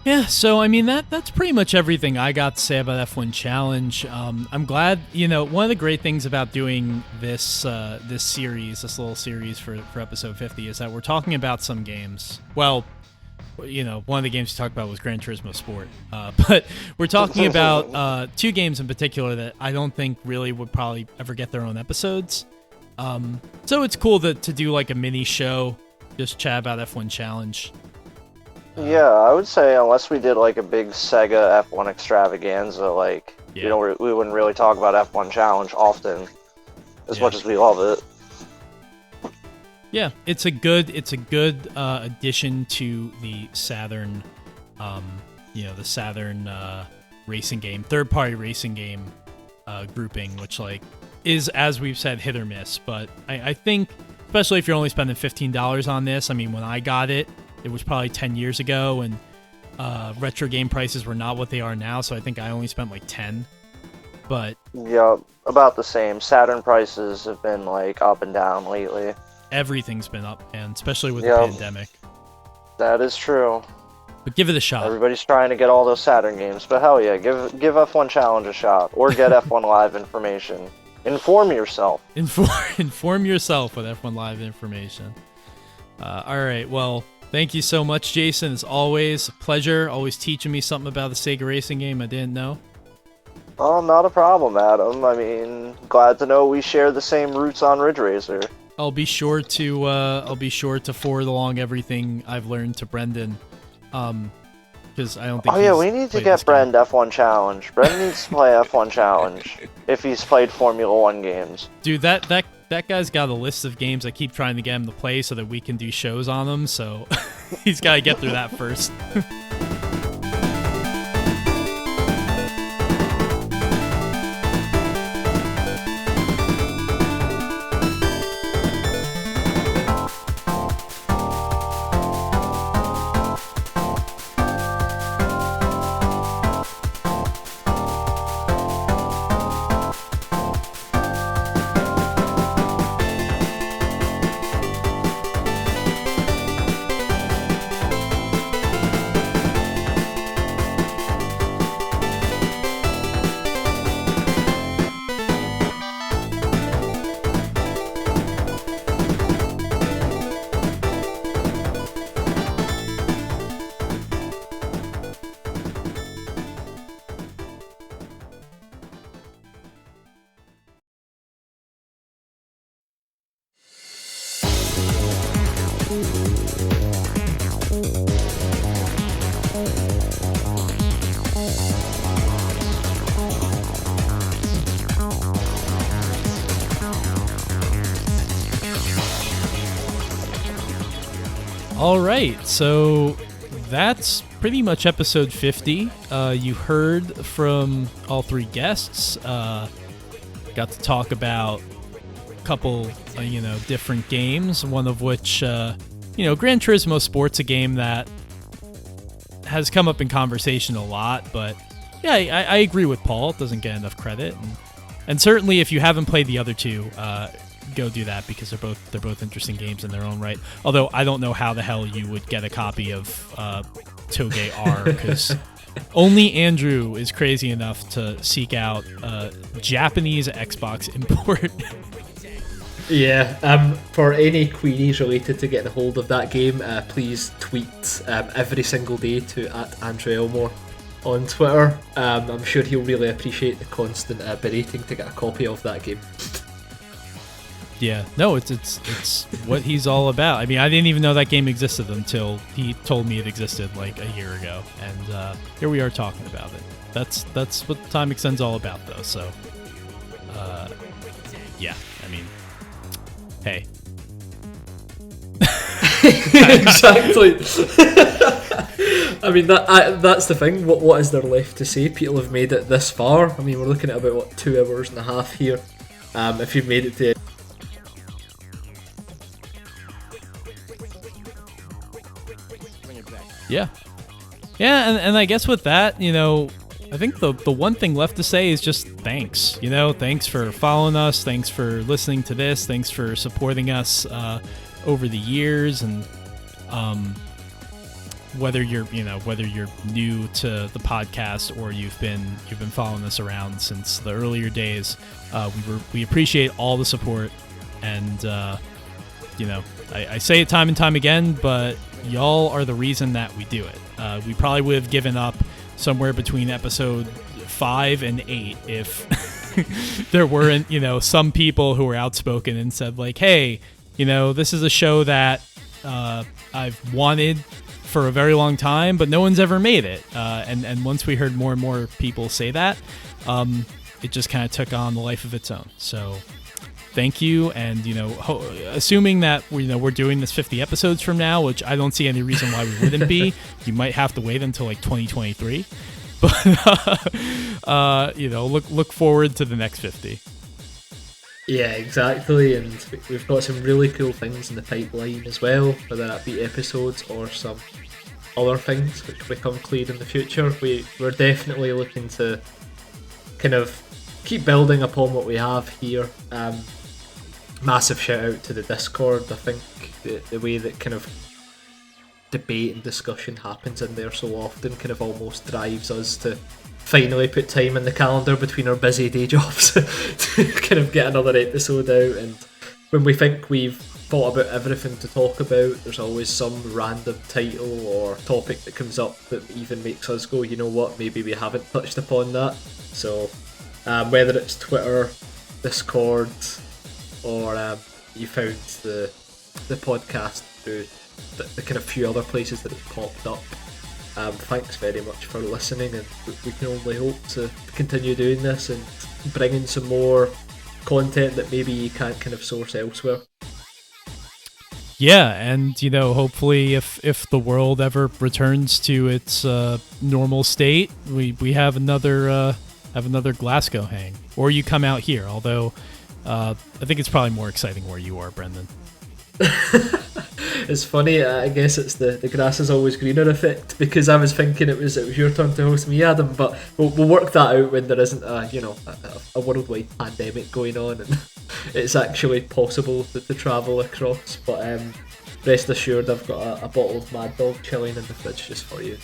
Speaker 1: Yeah, so I mean that's pretty much everything I got to say about F1 Challenge. I'm glad, one of the great things about doing this this little series for episode 50 is that we're talking about some games. Well, one of the games we talked about was Gran Turismo Sport, but we're talking about two games in particular that I don't think really would probably ever get their own episodes. So it's cool to do like a mini show, just chat about F1 Challenge.
Speaker 5: Yeah, I would say unless we did like a big Sega F1 extravaganza, we wouldn't really talk about F1 Challenge often, as much as we love it.
Speaker 1: Yeah, it's a good addition to the Saturn, the Saturn racing game, third-party racing game grouping, which is, as we've said, hit or miss. But I think, especially if you're only spending $15 on this, I mean, when I got it, it was probably 10 years ago, and retro game prices were not what they are now, so I think I only spent like 10. But
Speaker 5: yeah, about the same. Saturn prices have been up and down lately.
Speaker 1: Everything's been up, and especially with the pandemic.
Speaker 5: That is true.
Speaker 1: But give it a shot.
Speaker 5: Everybody's trying to get all those Saturn games, but hell yeah, give F1 Challenge a shot, or get F1 Live information. Inform yourself.
Speaker 1: Inform yourself with F1 Live information. All right, well, thank you so much, Jason. It's always a pleasure, always teaching me something about the Sega racing game I didn't know.
Speaker 5: Oh, not a problem, Adam. I mean, glad to know we share the same roots on Ridge Racer.
Speaker 1: I'll be sure to forward along everything I've learned to Brendan, because I don't think.
Speaker 5: Oh yeah, we need to get Bren F1 Challenge. Bren needs to play F1 Challenge if he's played Formula 1 games.
Speaker 1: Dude, that guy's got a list of games I keep trying to get him to play so that we can do shows on them. So he's got to get through that first. All right, so that's pretty much episode 50. You heard from all three guests. Got to talk about a couple, different games. One of which, Gran Turismo Sport's a game that has come up in conversation a lot. But yeah, I agree with Paul. It doesn't get enough credit, and certainly if you haven't played the other two, go do that because they're both interesting games in their own right. Although I don't know how the hell you would get a copy of Toge R because only Andrew is crazy enough to seek out Japanese Xbox import.
Speaker 2: Yeah, for any queries related to getting a hold of that game, please tweet every single day to @AndrewElmore on Twitter. I'm sure he'll really appreciate the constant berating to get a copy of that game.
Speaker 1: Yeah, no, it's what he's all about. I mean, I didn't even know that game existed until he told me it existed like a year ago, and here we are talking about it. That's what Time Extend's all about, though. So, yeah, I mean, hey,
Speaker 2: exactly. I mean, that's the thing. What is there left to say? People have made it this far. I mean, we're looking at about 2 hours and a half here. If you've made it to
Speaker 1: Yeah, and I guess with that, I think the one thing left to say is just thanks. Thanks for following us, thanks for listening to this, thanks for supporting us over the years, and whether you're new to the podcast or you've been following us around since the earlier days, we appreciate all the support, and I say it time and time again, but y'all are the reason that we do it. We probably would have given up somewhere between episode 5 and 8 if there weren't some people who were outspoken and said like, hey, this is a show that I've wanted for a very long time, but no one's ever made it. And once we heard more and more people say that, it just kind of took on the life of its own. So thank you. And, assuming that we're doing this 50 episodes from now, which I don't see any reason why we wouldn't be, you might have to wait until like 2023. But, look forward to the next 50.
Speaker 2: Yeah, exactly, and we've got some really cool things in the pipeline as well, whether that be episodes or some other things which become clear in the future. We're definitely looking to kind of keep building upon what we have here. Massive shout out to the Discord. I think the way that kind of debate and discussion happens in there so often kind of almost drives us to finally put time in the calendar between our busy day jobs to kind of get another episode out. And when we think we've thought about everything to talk about, there's always some random title or topic that comes up that even makes us go, you know what, maybe we haven't touched upon that. So whether it's Twitter, Discord, or you found the podcast through the kind of few other places that it's popped up, thanks very much for listening, and we can only hope to continue doing this and bringing some more content that maybe you can't kind of source elsewhere.
Speaker 1: Yeah, and hopefully if the world ever returns to its normal state, we have another Glasgow hang, or you come out here. Although I think it's probably more exciting where you are, Brendan.
Speaker 2: It's funny, I guess it's the grass is always greener effect, because I was thinking it was your turn to host me, Adam, but we'll work that out when there isn't a worldwide pandemic going on and it's actually possible to travel across. But rest assured, I've got a bottle of Mad Dog chilling in the fridge just for you.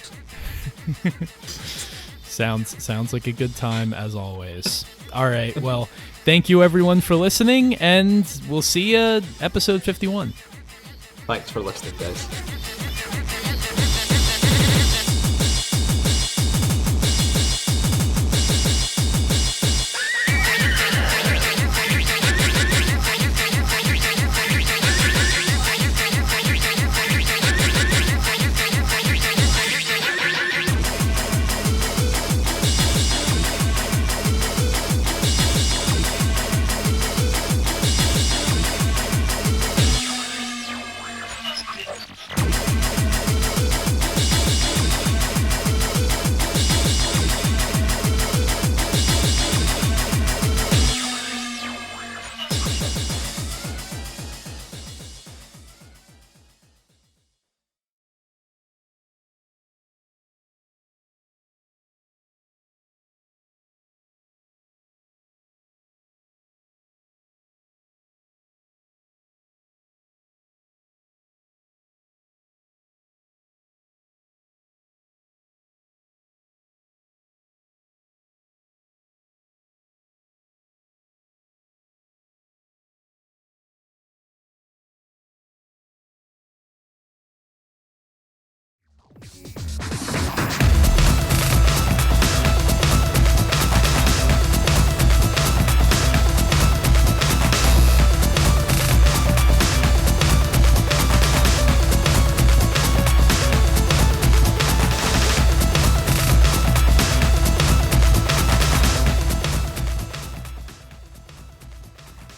Speaker 1: Sounds like a good time as always. All right, well, thank you everyone for listening, and we'll see you episode 51.
Speaker 2: Thanks for listening, guys.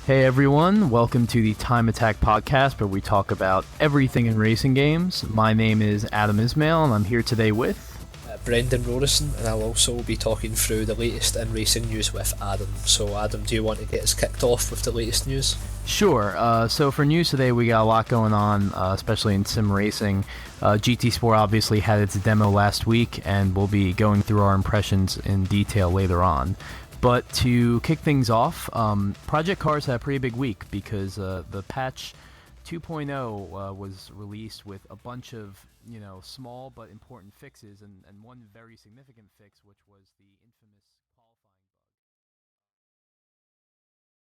Speaker 1: Hey everyone, welcome to the Time Attack podcast, where we talk about everything in racing games. My name is Adam Ismail, and I'm here today with
Speaker 2: Brendan Rorison, and I'll also be talking through the latest in racing news with Adam. So Adam, do you want to get us kicked off with the latest news?
Speaker 1: Sure. So for news today, we got a lot going on, especially in sim racing. GT Sport obviously had its demo last week, and we'll be going through our impressions in detail later on. But to kick things off, Project Cars had a pretty big week because the patch 2.0 was released with a bunch of
Speaker 6: small but important fixes, and one very significant fix, which was the infamous qualifying bug.